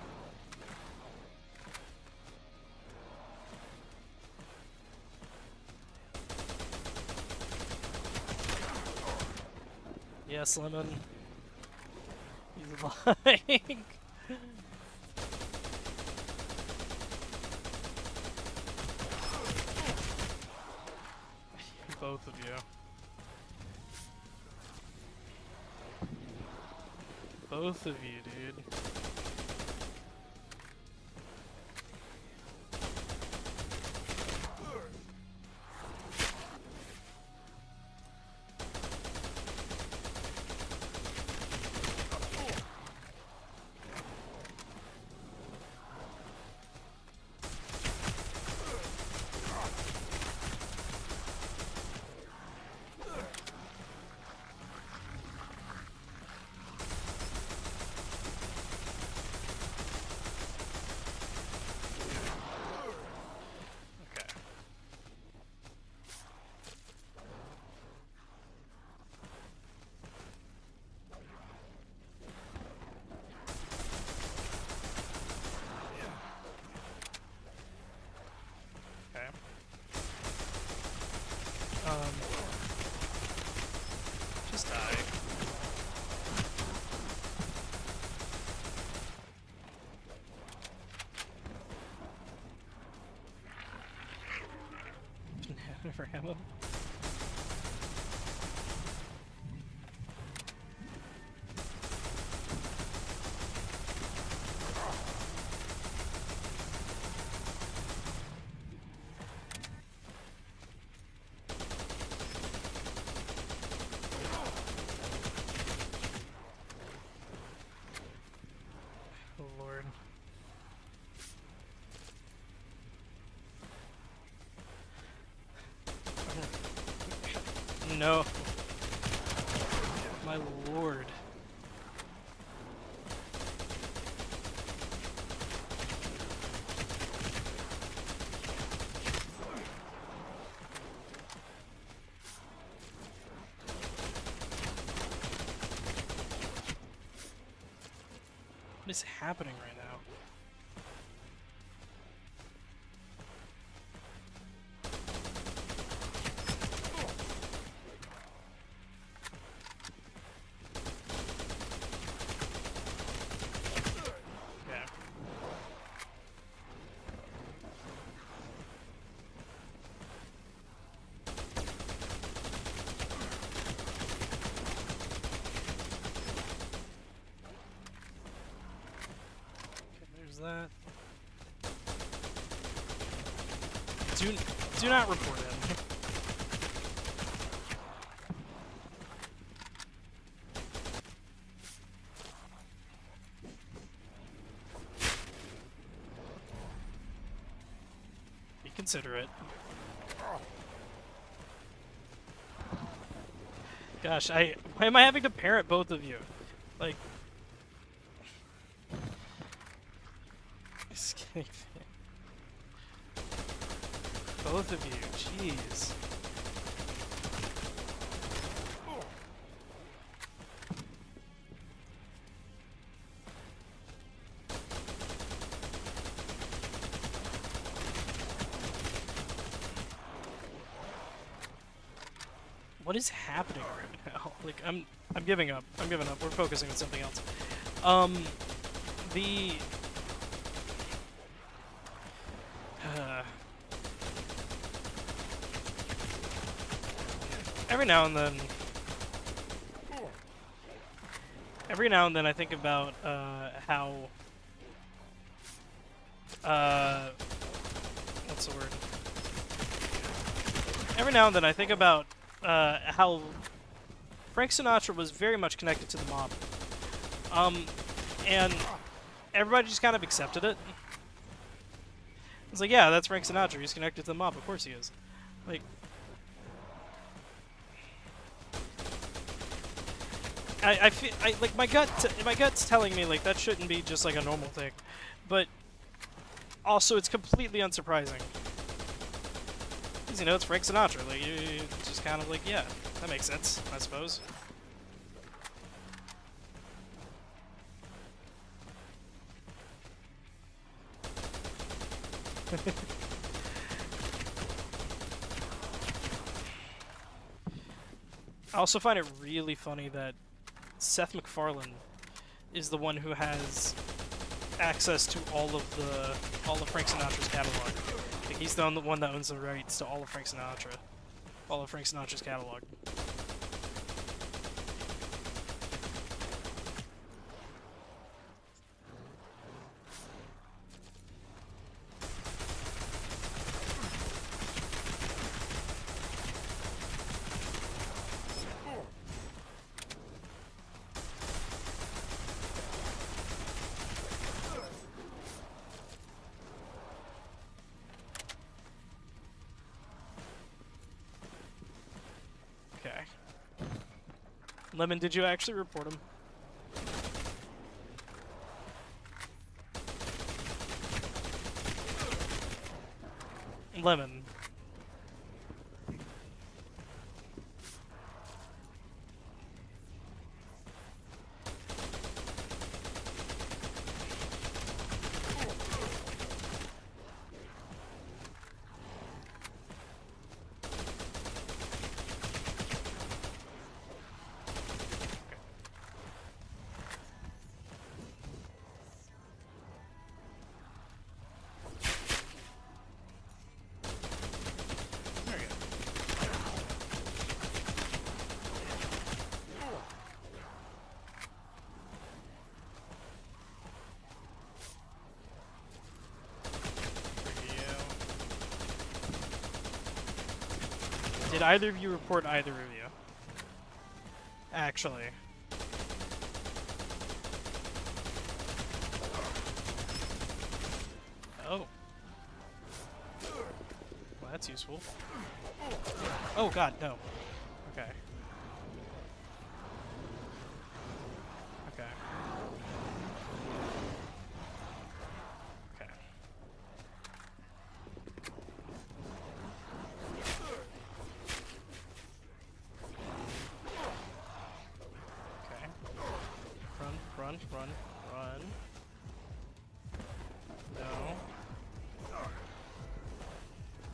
Yes, Lemon. He's lying. Both of you. Both of you, dude. for ammo. Oh Lord. No. My lord. What is happening right now? Yeah. Okay, there's that. Do not report him. Be considerate. Gosh, why am I having to parent both of you? Like, escape. Both of you, jeez. What is happening right now? Like, I'm giving up. I'm giving up. We're focusing on something else. The every now and then I think about how what's the word? Every now and then I think about how Frank Sinatra was very much connected to the mob. And everybody just kind of accepted it. It's like, yeah, that's Frank Sinatra. He's connected to the mob. Of course he is. Like, I feel like my gut's telling me like that shouldn't be just like a normal thing, but also it's completely unsurprising. Because, you know, it's Frank Sinatra. Like, you just kind of like, yeah, that makes sense, I suppose. I also find it really funny that Seth MacFarlane is the one who has access to all of Frank Sinatra's catalog. Like, he's the one that owns the rights to all of Frank Sinatra's catalog. Okay. Lemon, did you actually report him? Lemon. Did either of you report either of you? Actually. Oh. Well, that's useful. Oh god, no. Okay. Okay. Okay. Okay. Run, run, run, run. No.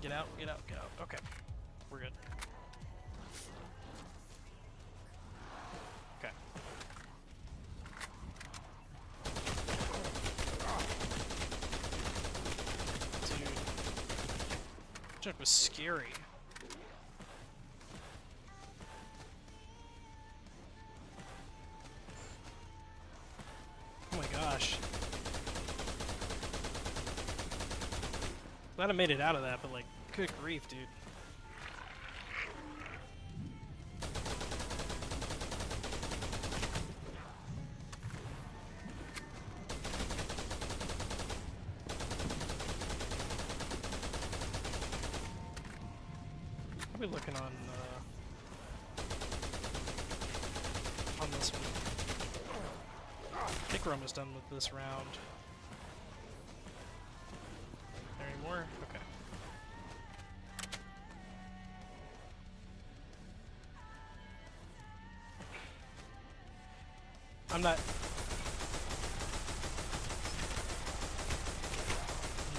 Get out, get out, get out. Okay. We're good. Okay. Dude. That junk was scary. Oh my gosh. Glad I made it out of that, but like, good grief, dude. What are we looking on this one? I think we're almost done with this round. Any more? Okay. I'm not...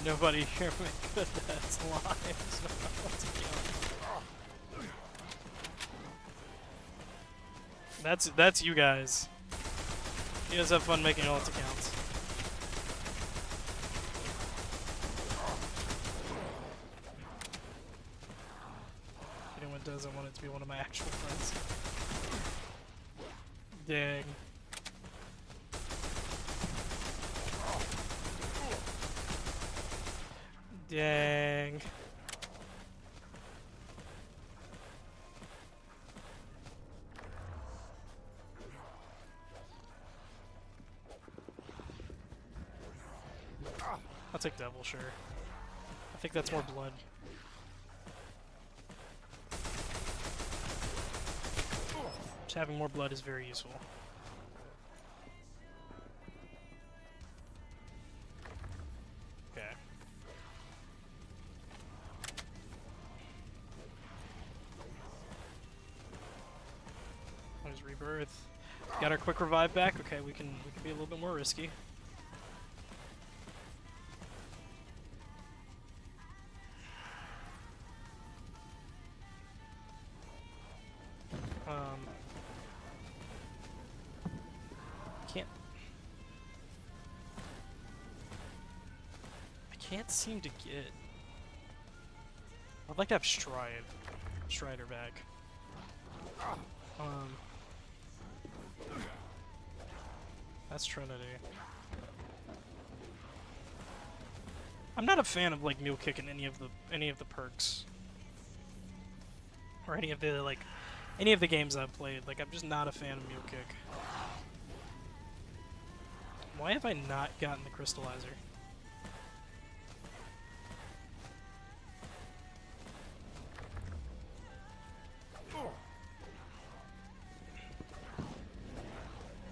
Nobody here make good that's lives. That's you guys. You guys have fun making alt accounts. If anyone doesn't want it to be one of my actual friends. Dang. Dang. I'll take devil, sure. I think that's more blood. Just having more blood is very useful. Okay. There's rebirth. Got our quick revive back. Okay, we can be a little bit more risky. Can't seem to get. I'd like to have Strider back. That's Trinity. I'm not a fan of like mule kick in any of the perks, or any of the games I've played. Like I'm just not a fan of mule kick. Why have I not gotten the crystallizer?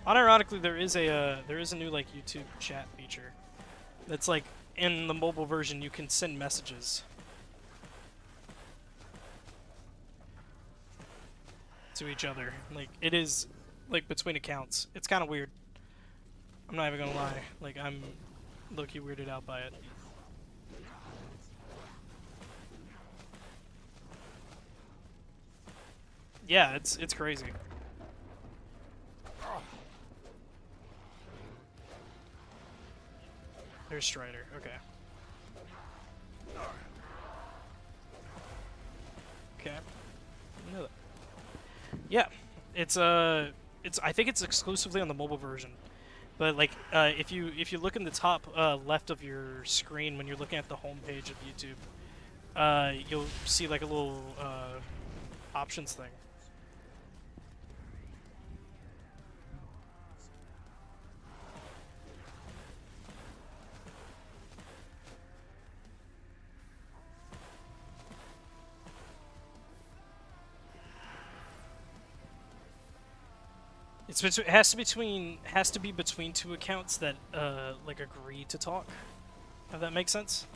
Unironically, there is a new like YouTube chat feature that's like in the mobile version you can send messages to each other. Like it is like between accounts. It's kind of weird. I'm not even gonna lie. Like I'm low-key weirded out by it. Yeah, it's crazy. There's Strider, okay. Okay. No. Yeah, it's I think it's exclusively on the mobile version. But like if you look in the top left of your screen when you're looking at the home page of YouTube, you'll see like a little options thing. It has to be between two accounts that like agree to talk. If that makes sense.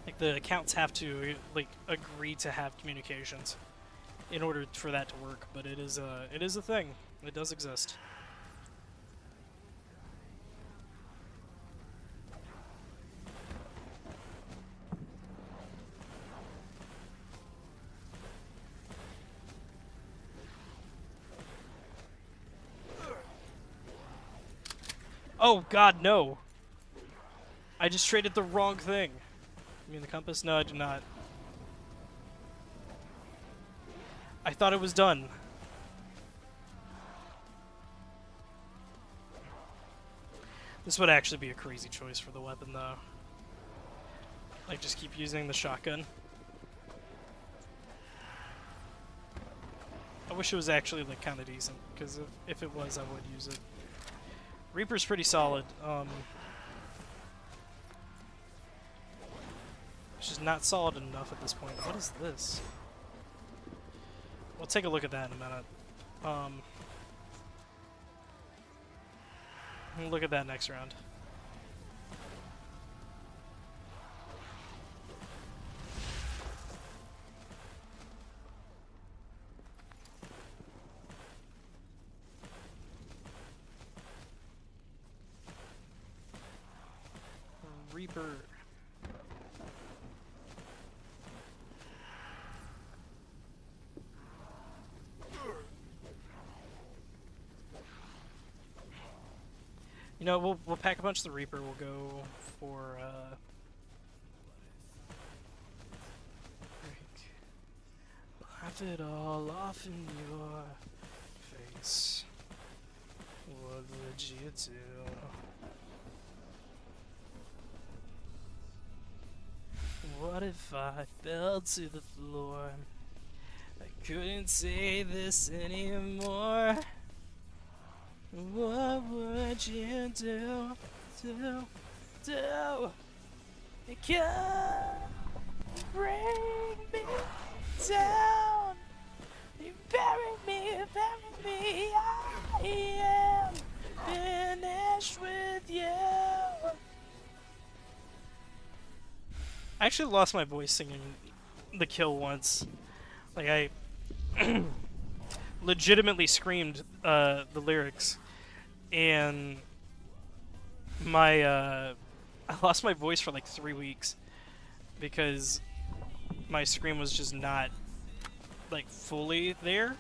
Like the accounts have to like agree to have communications in order for that to work. But it is a thing. It does exist. Oh God, no! I just traded the wrong thing. You mean the compass? No, I did not. I thought it was done. This would actually be a crazy choice for the weapon, though. Like, just keep using the shotgun. I wish it was actually, like, kind of decent, because if it was, I would use it. Reaper's pretty solid. It's just not solid enough at this point. What is this? We'll take a look at that in a minute. We'll look at that next round. Reaper. You know, we'll pack a bunch of the Reaper. We'll go for laugh it all off in your face. What would you do? What if I fell to the floor? I couldn't say this anymore. What would you do? You can't bring me down. You bury me. I am finished with you. I actually lost my voice singing The Kill once. Like, I legitimately screamed the lyrics, and I lost my voice for like 3 weeks because my scream was just not like fully there.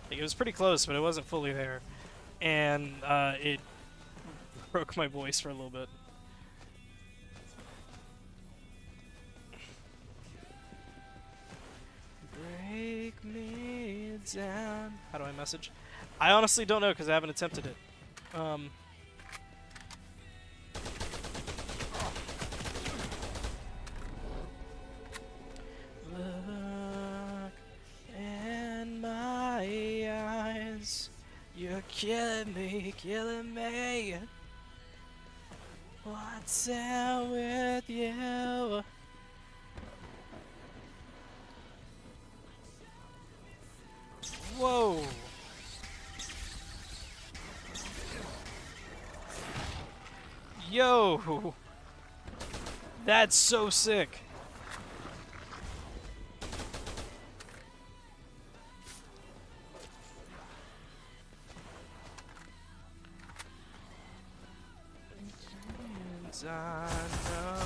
Like, it was pretty close, but it wasn't fully there, and it broke my voice for a little bit. Break me down. How do I message? I honestly don't know because I haven't attempted it. Look in my eyes. You're killing me. What's out with you? Whoa! Yo! That's so sick! I know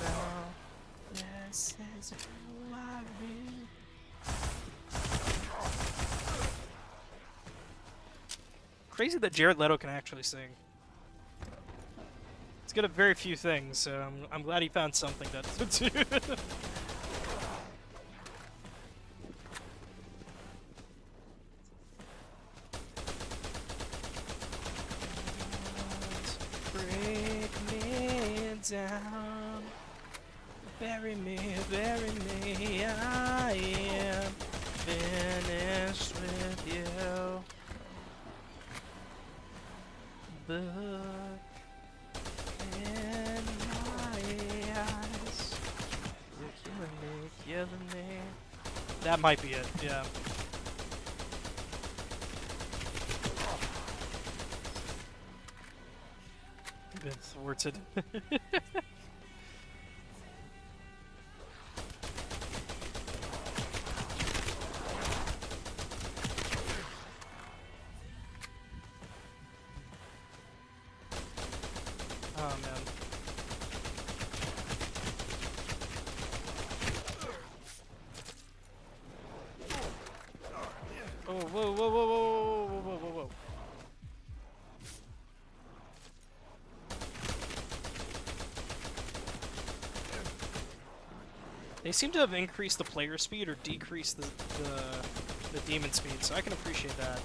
now, this is who I am. Crazy that Jared Leto can actually sing. He's good at very few things, so I'm glad he found something to do. Break me down. Bury me, I am finished with you. But in my eyes, you're killing me. That might be it, yeah. Been thwarted. Oh man. Oh, whoa, whoa, whoa, whoa, whoa, whoa, whoa, whoa, whoa. They seem to have increased the player speed or decreased the demon speed, so I can appreciate that.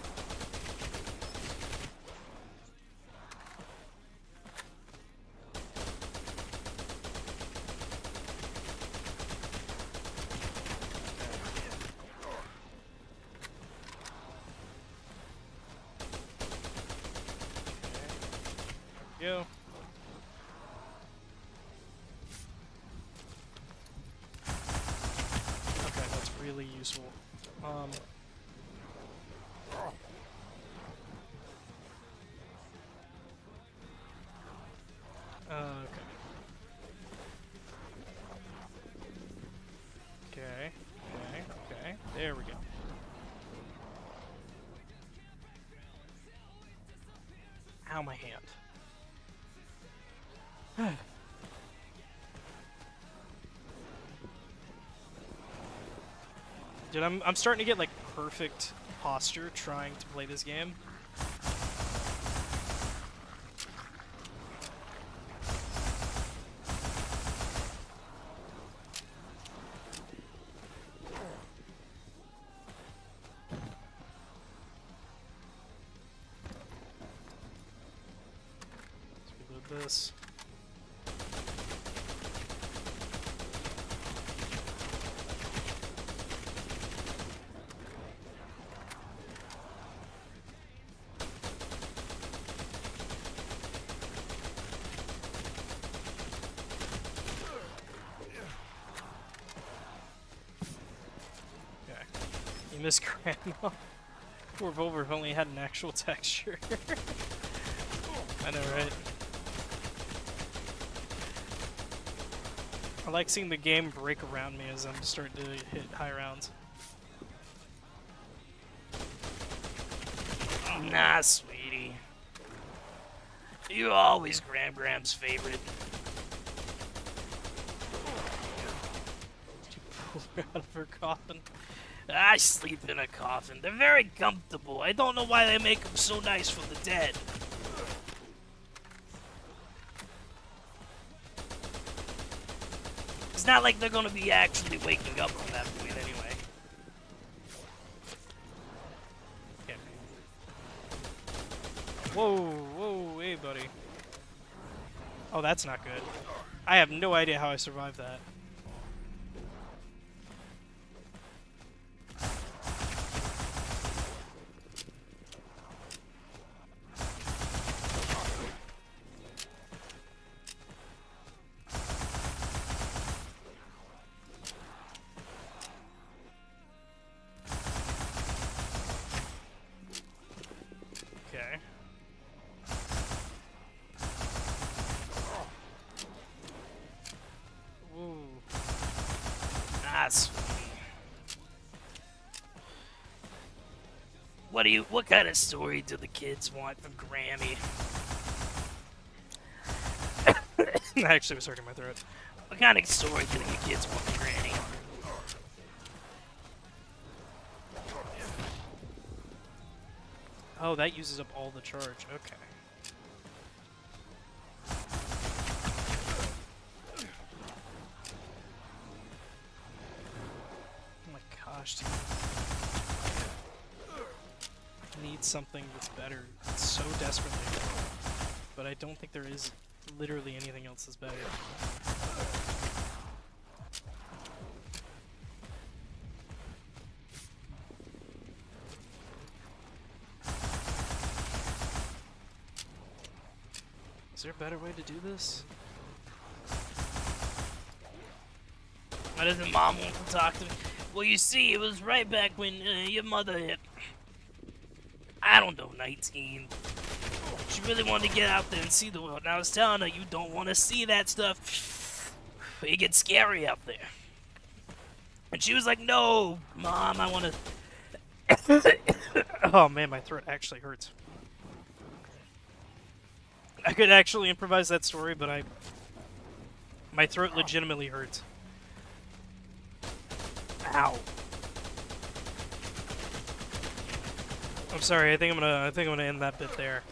Go. Okay, that's really useful. Okay. Okay. Okay. Okay. There we go. Ow, my hand. Dude, I'm starting to get like perfect posture trying to play this game. Let's reload this. Miss Grandma. Poor Volver only had an actual texture. I know, right? I like seeing the game break around me as I'm starting to hit high rounds. Nah, sweetie. You always Gram's favorite. Did you pull her out of her coffin? I sleep in a coffin. They're very comfortable. I don't know why they make them so nice for the dead. It's not like they're gonna be actually waking up from that point anyway. Okay. Whoa, whoa, hey buddy. Oh, that's not good. I have no idea how I survived that. Okay. Ooh. Nice. What kind of story do the kids want from Grammy? I actually was hurting my throat. What kind of story do the kids want from Granny? Oh, that uses up all the charge. Okay. Oh my gosh, dude. I need something that's better so desperately. But I don't think there is literally anything else that's better. Is there a better way to do this? Why doesn't Mom want to talk to me? Well, you see, it was right back when your mother hit, I don't know, 19. She really wanted to get out there and see the world. And I was telling her, you don't want to see that stuff. It gets scary out there. And she was like, no, Mom, I want to... Oh, man, my throat actually hurts. I could actually improvise that story, but my throat legitimately hurts. Ow. I'm sorry. I think I'm gonna end that bit there,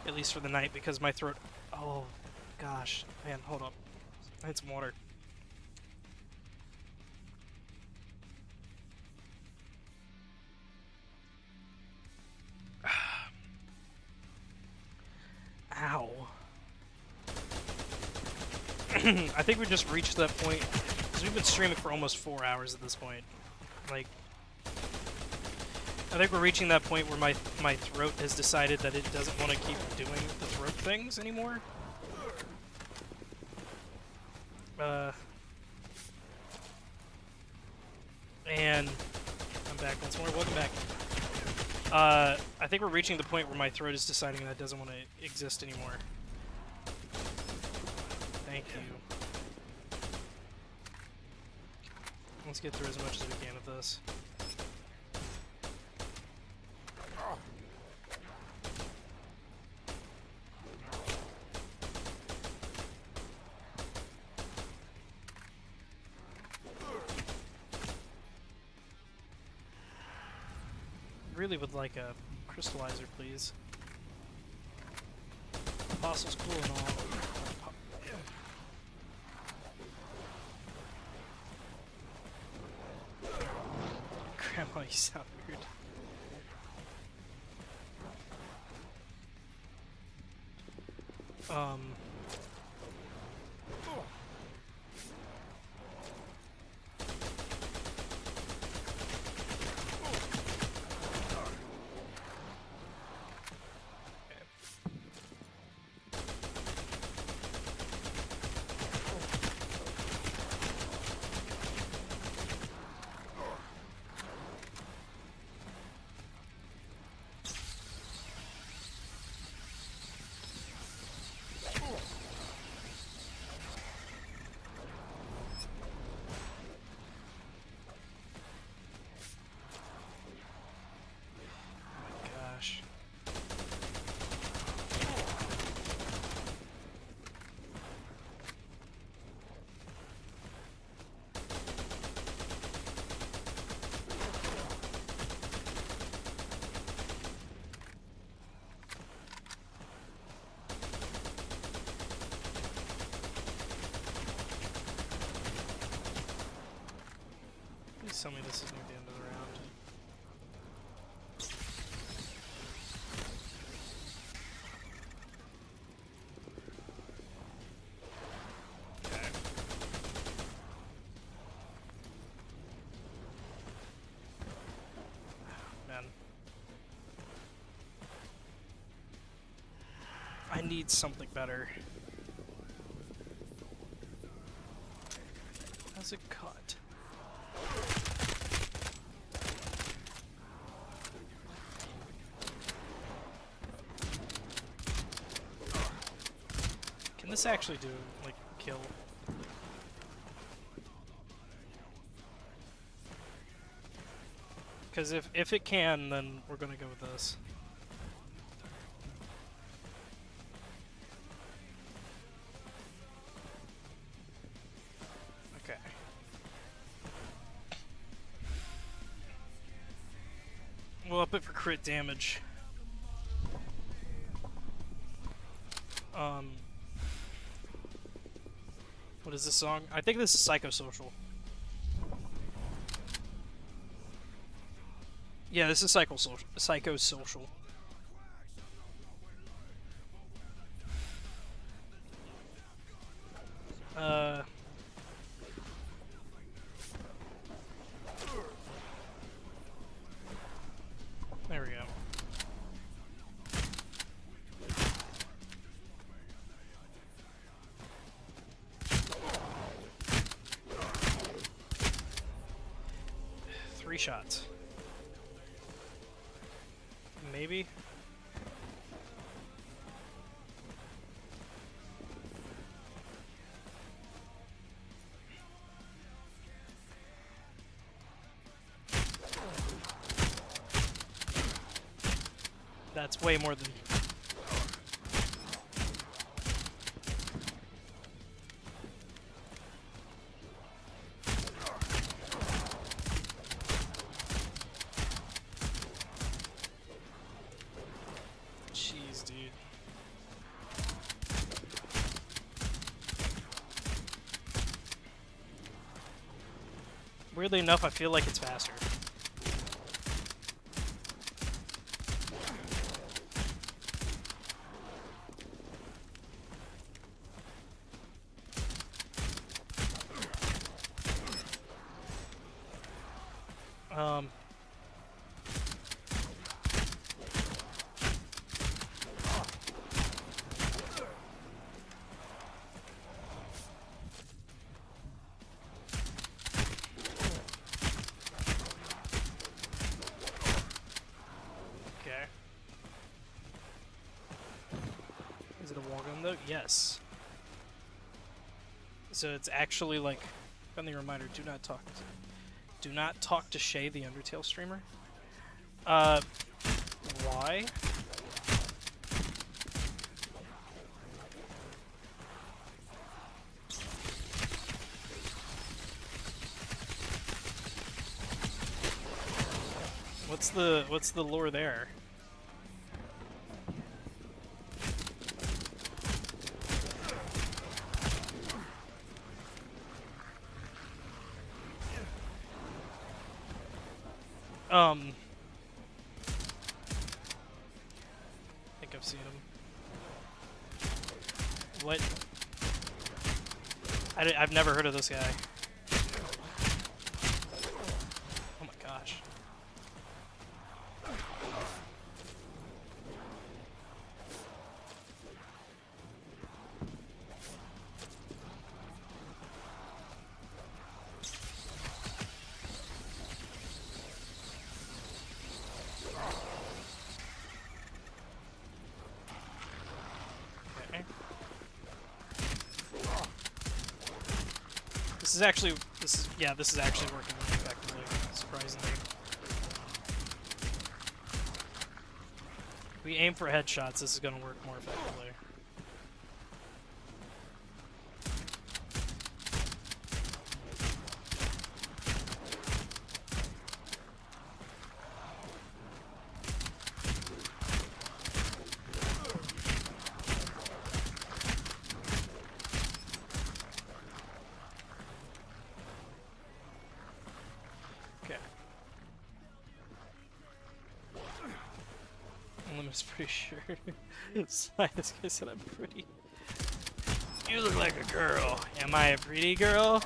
at least for the night, because my throat. Oh, gosh, man, hold up. I need some water. Ow. I think we just reached that point, because we've been streaming for almost 4 hours at this point. Like, I think we're reaching that point where my throat has decided that it doesn't want to keep doing the throat things anymore. And I'm back once more. Welcome back. I think we're reaching the point where my throat is deciding that it doesn't want to exist anymore. Thank you. Let's get through as much as we can of this. Really would like a crystallizer, please. Apostle's cool and all. Grandma, you sound weird. Please tell me this isn't the end of the round. Okay. Man. I need something better. How's it cut? Can this actually do, like, kill? Because if it can, then we're gonna go with this. Okay. We'll up it for crit damage. What is this song? I think this is Psychosocial. Yeah, this is Psychosocial. There we go. shots. Maybe? That's way more than... Jeez, dude. Weirdly enough, I feel like it's faster. Okay. Is it a war gun though? Yes. So it's actually like, friendly reminder: do not talk to Shay, the Undertale streamer. Why? What's the lore there? I think I've seen him. What? I've never heard of this guy. Oh my gosh. Okay. This is actually working effectively, surprisingly. If we aim for headshots, this is gonna work more effectively. I'm pretty sure. This guy said I'm pretty. You look like a girl. Am I a pretty girl?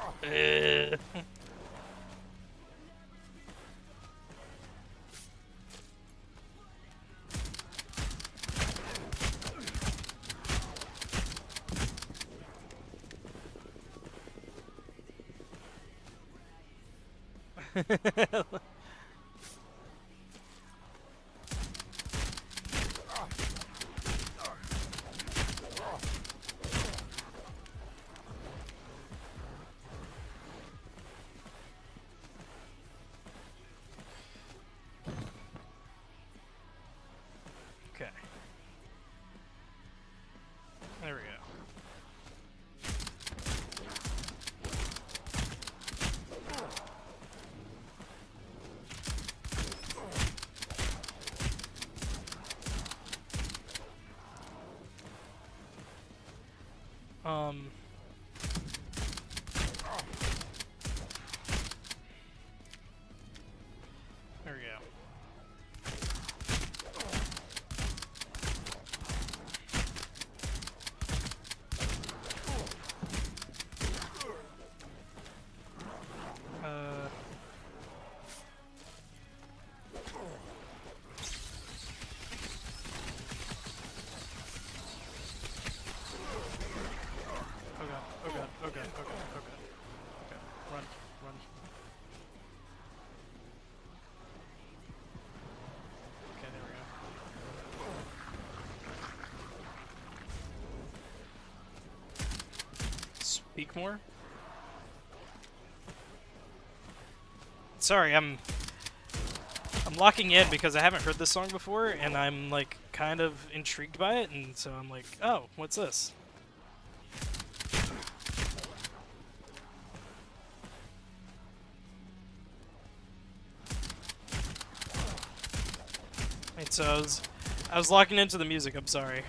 Okay. There we go. There we go. Oh god. Okay. Run. Speak more. Sorry, I'm locking in because I haven't heard this song before, and I'm like kind of intrigued by it, and so I'm like, oh, what's this? Wait, so I was locking into the music. I'm sorry.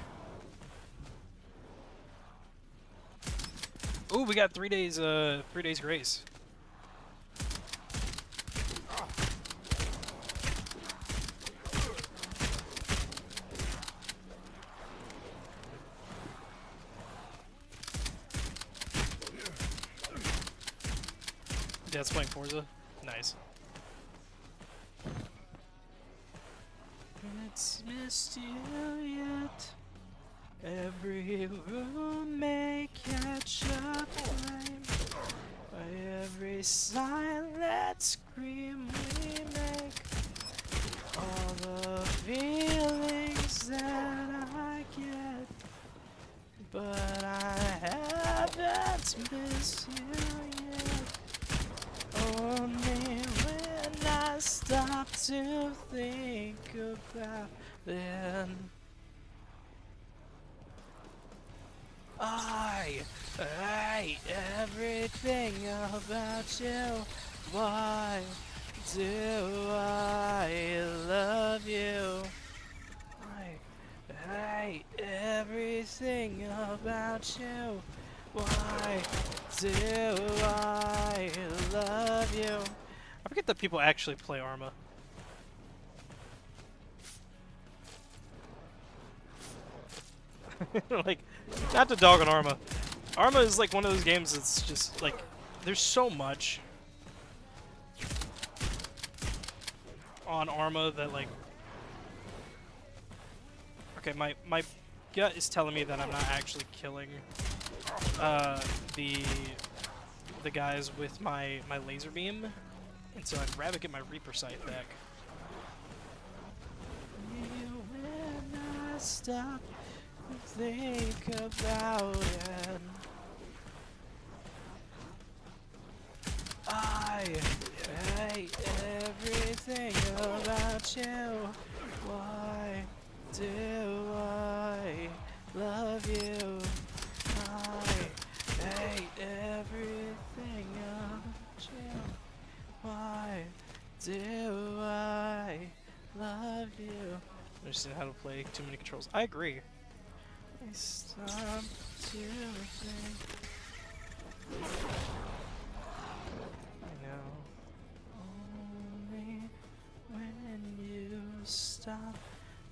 Ooh, we got 3 days. 3 days grace. Dad's playing Forza. Nice. It's missed you yet. Every room may catch a flame. By every silent scream we make. All the feelings that I get. But I haven't missed you yet. Only when I stop to think about it. I hate everything about you. Why do I love you? I hate everything about you. Why do I love you? I forget that people actually play Arma. Like, not to dog on Arma. Arma is like one of those games that's just like, there's so much on Arma that like, okay, my gut is telling me that I'm not actually killing the guys with my laser beam, and so I'd rather get my Reaper sight back. When I stop think about it, I hate everything about you. Why do I love you? I hate everything about you. Why do I love you? I understand how to play too many controls. I agree. I stop to think. I know. Only when you stop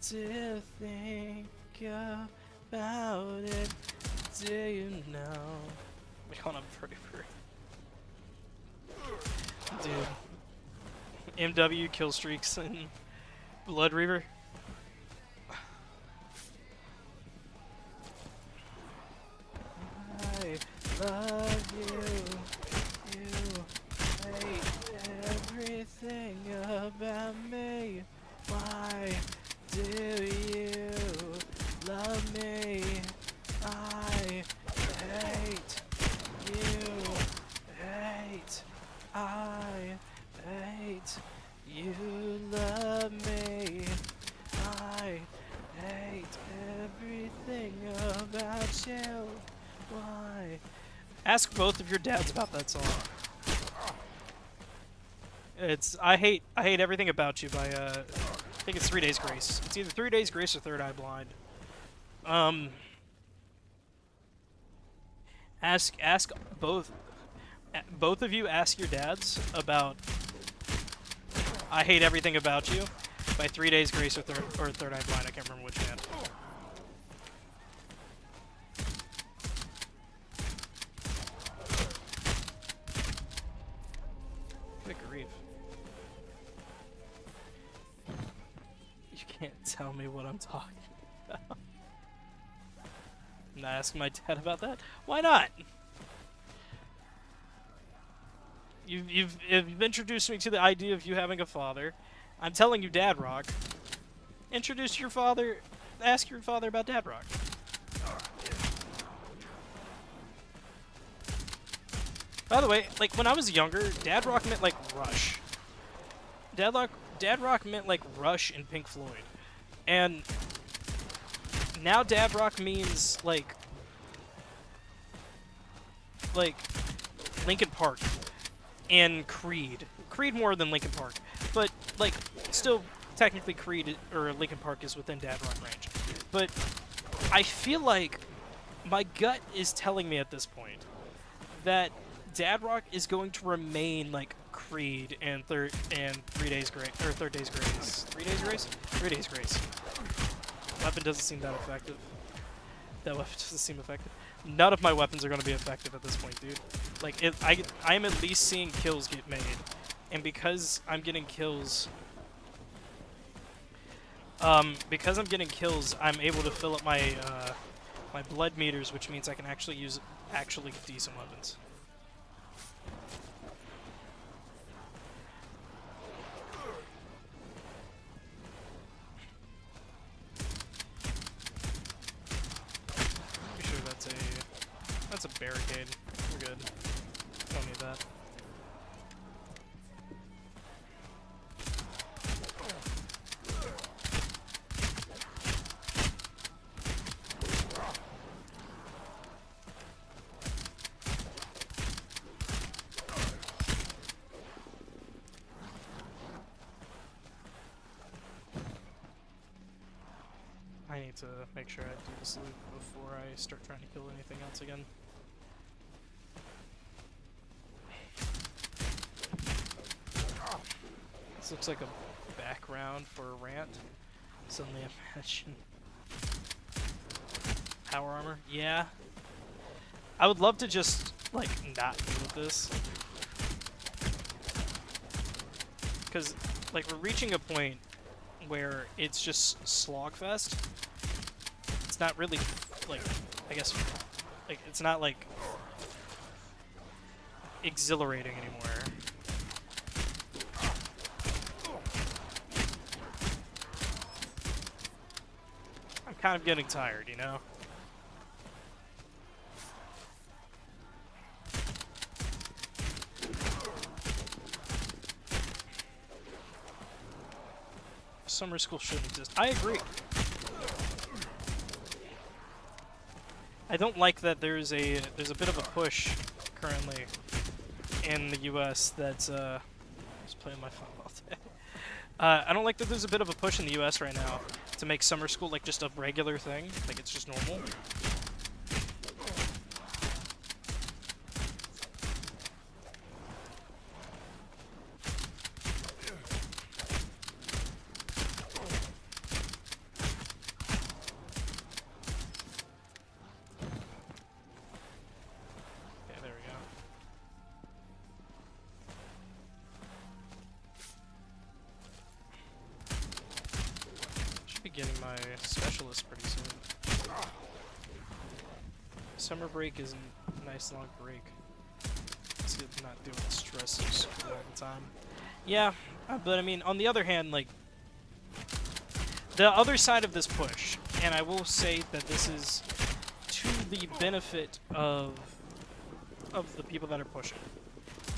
to think about it, do you know? We call him Blood Reaver. Dude. MW kill streaks and Blood Reaver. I love you. You hate everything about me. Why do you love me? I hate you. I hate you love me. I hate everything about you. Why? Ask both of your dads about that song. It's I hate everything about you by I think it's 3 Days Grace. It's either 3 Days Grace or Third Eye Blind. Ask both of you ask your dads about I hate everything about you by 3 Days Grace or Third Eye Blind. I can't remember which band. Good grief. You can't tell me what I'm talking about. I'm not asking my dad about that. Why not? You've introduced me to the idea of you having a father. I'm telling you Dad Rock. Introduce your father. Ask your father about Dad Rock. By the way, like when I was younger, Dad Rock meant like Rush. Dad Rock meant like Rush and Pink Floyd. And now Dad Rock means like Linkin Park and Creed. Creed more than Linkin Park, but like still technically Creed or Linkin Park is within Dad Rock range. But I feel like my gut is telling me at this point that Dad Rock is going to remain like Creed and Third Days Grace. 3 Days Grace. Weapon doesn't seem that effective. That weapon doesn't seem effective. None of my weapons are going to be effective at this point, dude. Like, I am at least seeing kills get made, and because I'm getting kills, I'm able to fill up my my blood meters, which means I can actually use actually decent weapons. Pretty sure that's a barricade. We're good. Don't need that. I need to make sure I do this loop before I start trying to kill anything else again. This looks like a background for a rant. Suddenly imagine. Power armor? Yeah. I would love to just, like, not deal with this. Because, like, we're reaching a point where it's just slogfest. It's not really, like, I guess, like, it's not, like, exhilarating anymore. I'm kind of getting tired, you know? Summer school shouldn't exist. I agree. I don't like that there's a bit of a push currently in the U.S. that's just playing my phone all day. I don't like that there's a bit of a push in the U.S. right now to make summer school like just a regular thing, like it's just normal. Getting my specialist pretty soon. Summer break is a nice long break. It's good not doing the stress of school all the time. Yeah, but I mean, on the other hand, like, the other side of this push, and I will say that this is to the benefit of the people that are pushing.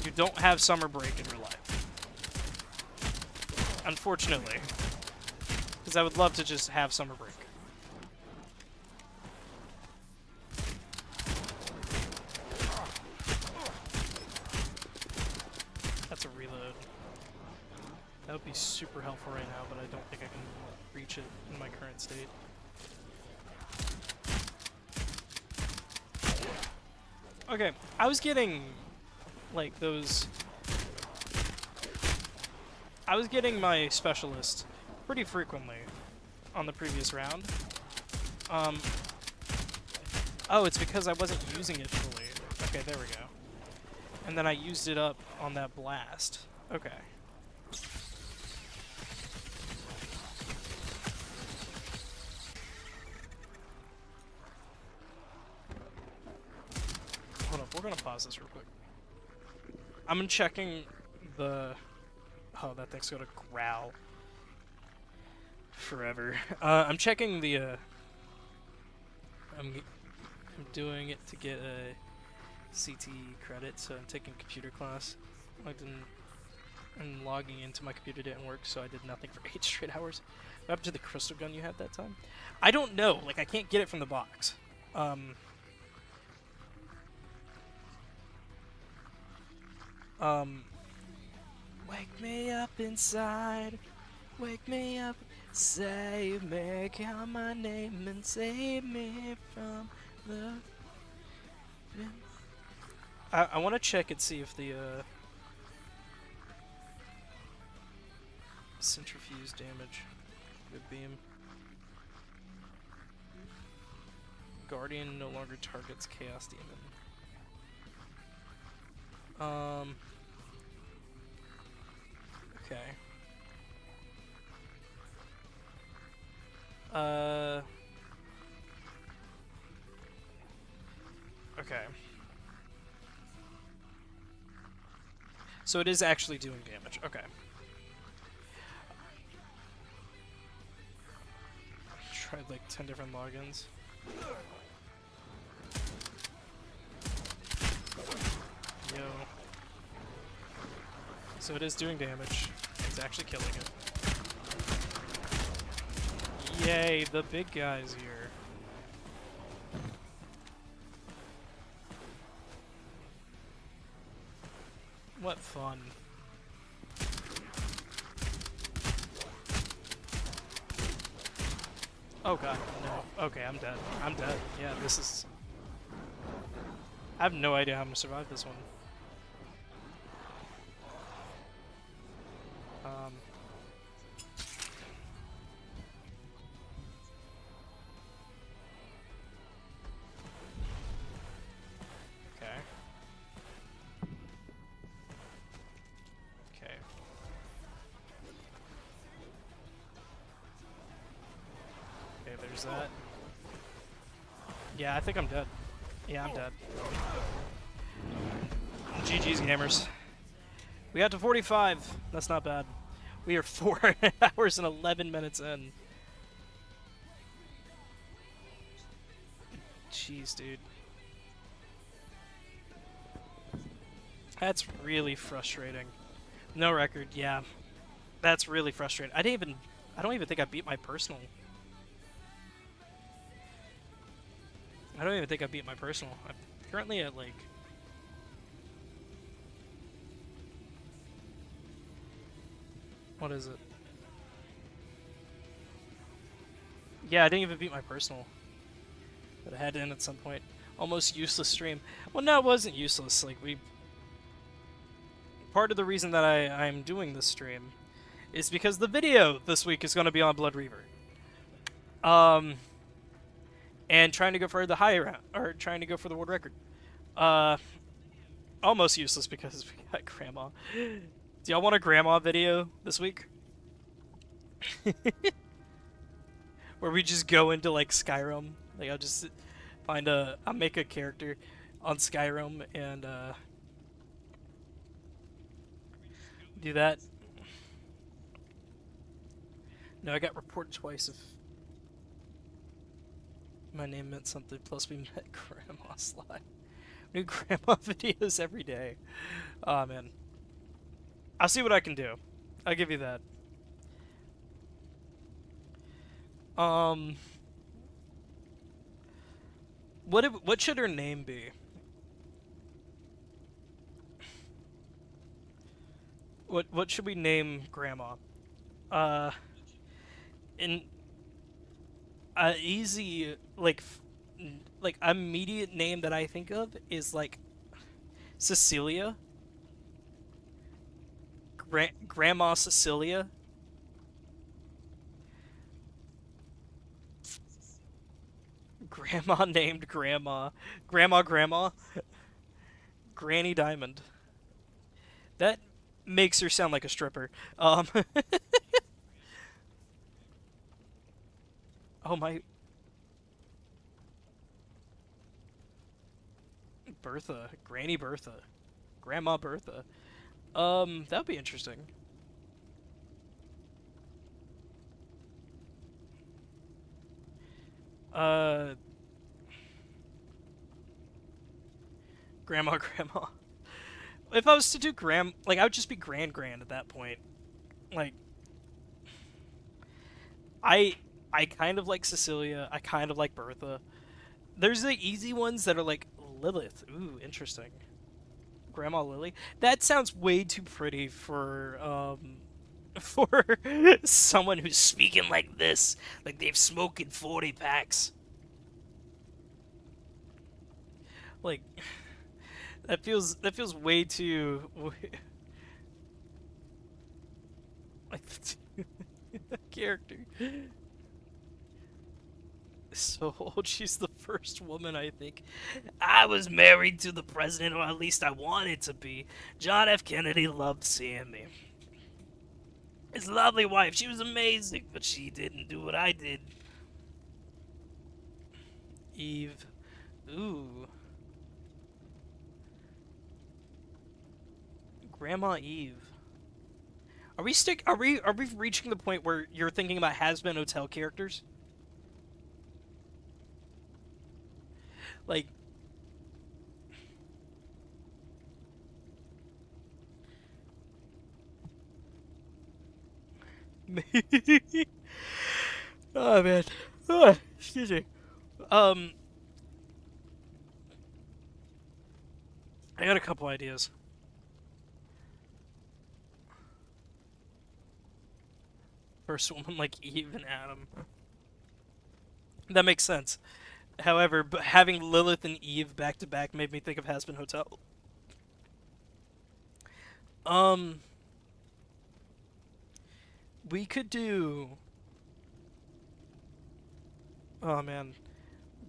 You don't have summer break in your life. Unfortunately. Because I would love to just have summer break. That's a reload. That would be super helpful right now, but I don't think I can reach it in my current state. Okay, I was getting, like, those... I was getting my specialist pretty frequently on the previous round. Oh, it's because I wasn't using it fully. Okay, there we go. And then I used it up on that blast. Okay. Hold up, we're gonna pause this real quick. I'm checking the... Oh, that thing's gonna growl. Forever. I'm checking the, I'm doing it to get a CT credit, so I'm taking computer class. Logged in, and logging into my computer didn't work, so I did nothing for 8 straight hours. What happened to the crystal gun you had that time? I don't know. Like, I can't get it from the box. Wake me up inside. Wake me up. Save me. Count my name and save me from the... I want to check and see if the, centrifuge damage. Good beam. Guardian no longer targets Chaos Demon. Okay. Okay. So it is actually doing damage. Okay. Tried like 10 different logins. Yo. So it is doing damage. It's actually killing it. Yay, the big guy's here. What fun. Oh god, no. Okay, I'm dead. I'm dead. Yeah, this is... I have no idea how I'm gonna survive this one. Okay. Okay. Okay, there's that. Yeah, I think I'm dead. Yeah, I'm dead. GG's, gamers. We got to 45. That's not bad. We are 4 hours and 11 minutes in. Jeez, dude. That's really frustrating. No record, yeah. That's really frustrating. I don't even think I beat my personal. I don't even think I beat my personal. I'm currently at like... What is it? Yeah, I didn't even beat my personal. But I had to end at some point. Almost useless stream. Well, no, it wasn't useless. Like, part of the reason that I'm doing this stream is because the video this week is going to be on Blood Reaver. And trying to go for the high round, or trying to go for the world record. Almost useless because we got Grandma. Do y'all want a Grandma video this week? Where we just go into, like, Skyrim. Like, I'll just I'll make a character on Skyrim and, do that. No, I got reported twice if my name meant something, plus we met Grandma Sly. New Grandma videos every day. Aw, man. I'll see what I can do. I'll give you that. What should her name be? What should we name Grandma? In easy like immediate name that I think of is like Cecilia. Grandma Cecilia. Grandma named Grandma. Grandma. Granny Diamond. That makes her sound like a stripper. Oh my... Bertha. Granny Bertha. Grandma Bertha. That would be interesting. Grandma, grandma. If I was to do like I would just be grand at that point. Like I I kind of like Cecilia. I kind of like Bertha. There's the easy ones that are like Lilith. Ooh, interesting. Grandma Lily. That sounds way too pretty for someone who's speaking like this, like they've smoked 40 packs. Like that feels way too like character. So old, she's the first woman, I think. I was married to the president, or at least I wanted to be. John F. Kennedy loved seeing me. His lovely wife, she was amazing, but she didn't do what I did. Eve. Ooh. Grandma Eve. Are we reaching the point where you're thinking about has-been hotel characters? Like oh man. Oh, excuse me. Um I got a couple ideas. First woman like Eve and Adam. That makes sense. However, but having Lilith and Eve back to back made me think of Has-Been Hotel. Um, we could do. Oh man,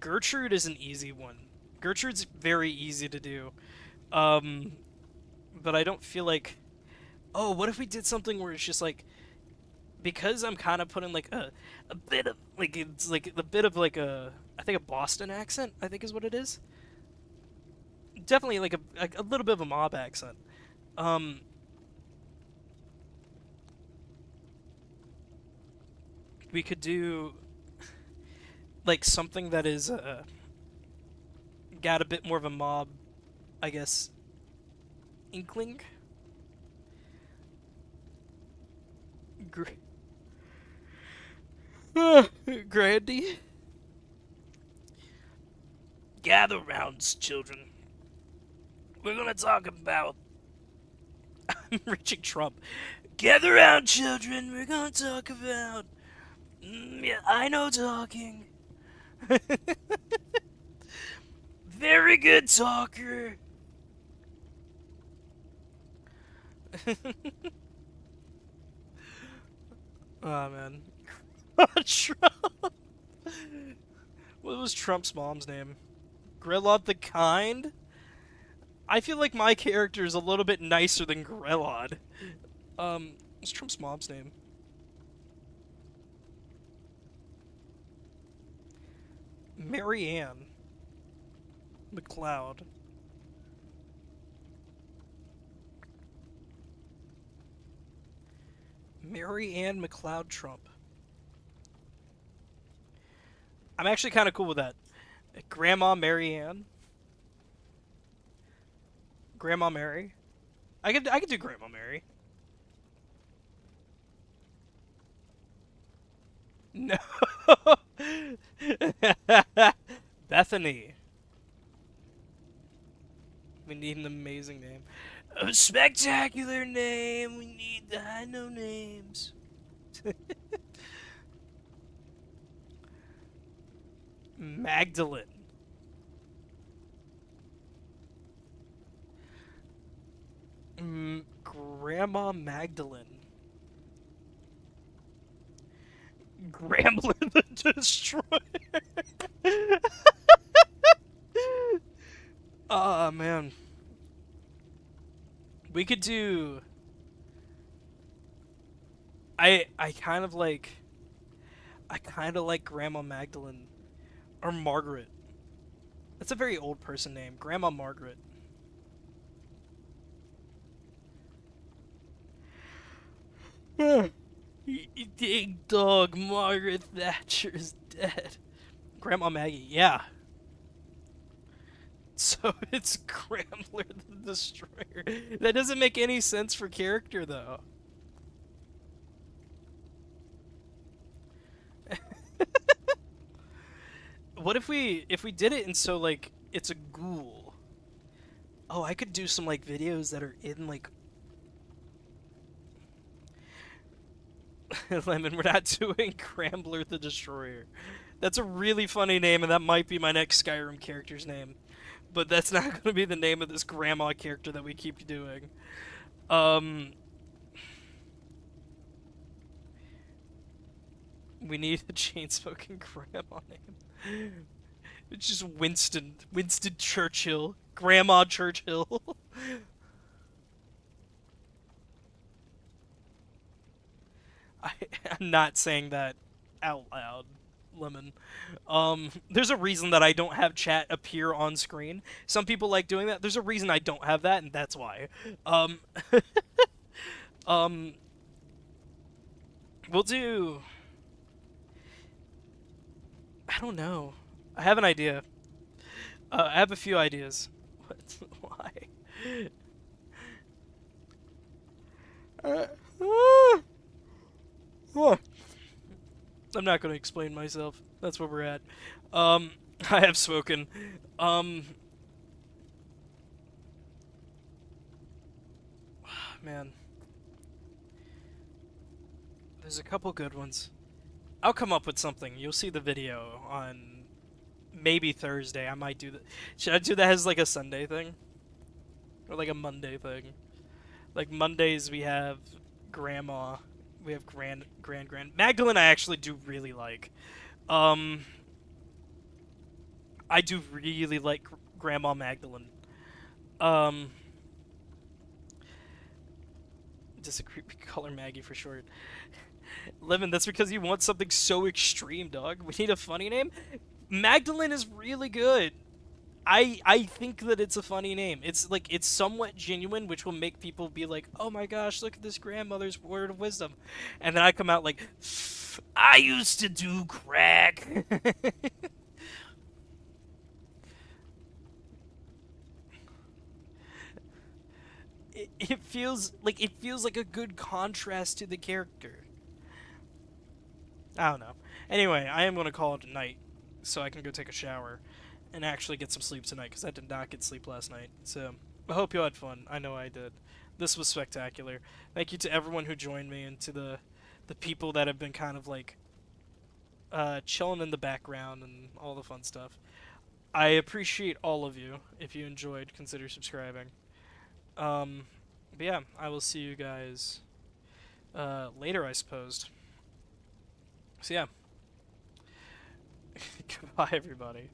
Gertrude is an easy one. Gertrude's very easy to do. Um, but I don't feel like. Oh, what if we did something where it's just like because I'm kind of putting like a bit of like it's like a bit of like I think a Boston accent I think is what it is. Definitely like a little bit of a mob accent. Um, we could do like something that is got a bit more of a mob, I guess, inkling. Gr- Grandy. Gather rounds, children. We're gonna talk about. I'm reaching Trump. Gather round, children. We're gonna talk about. Yeah, I know talking. Very good talker. Oh man. Trump. What was Trump's mom's name? Grelod the Kind? I feel like my character is a little bit nicer than Grelod. What's Trump's mom's name? Mary Ann McLeod. Mary Ann McLeod Trump. I'm actually kind of cool with that. Grandma Mary Ann. Grandma Mary. I could do Grandma Mary. No. Bethany. We need an amazing name. A spectacular name. We need the high no names. Magdalene. Grandma Magdalene. Gremlin the Destroyer. Oh man. We could do. I kind of like. I kind of like Grandma Magdalene or Margaret. That's a very old person name, Grandma Margaret. Dig dog, Margaret Thatcher is dead. Grandma Maggie, yeah. So it's Grambler the Destroyer. That doesn't make any sense for character though. What if we did it and so like it's a ghoul? Oh, I could do some like videos that are in like Lemon. We're not doing Grambler the Destroyer. That's a really funny name, and that might be my next Skyrim character's name. But that's not going to be the name of this grandma character that we keep doing. Um, we need a chain-smoking grandma name. It's just Winston Churchill, Grandma Churchill. I'm not saying that out loud, Lemon. There's a reason that I don't have chat appear on screen. Some people like doing that. There's a reason I don't have that, and that's why. Um, um, we'll do. I don't know. I have an idea. I have a few ideas. What? Why? What? I'm not going to explain myself. That's where we're at. I have spoken. Um, man, there's a couple good ones. I'll come up with something. You'll see the video on maybe Thursday. I might do that. Should I do that as like a Sunday thing? Or like a Monday thing? Like Mondays we have Grandma. We have Grand. Magdalene I actually do really like. Um, I do really like Grandma Magdalene. Um, disagree. We call her Maggie for short. Lemon, that's because you want something so extreme, dog. We need a funny name. Magdalene is really good. I think that it's a funny name. It's like it's somewhat genuine, which will make people be like, "Oh my gosh, look at this grandmother's word of wisdom," and then I come out like, "I used to do crack." It feels like a good contrast to the character. I don't know. Anyway, I am gonna call it a night, so I can go take a shower and actually get some sleep tonight because I did not get sleep last night. So I hope you had fun. I know I did. This was spectacular. Thank you to everyone who joined me and to the people that have been kind of like chilling in the background and all the fun stuff. I appreciate all of you. If you enjoyed, consider subscribing. Um, but yeah, I will see you guys later, I suppose. So yeah, goodbye, everybody.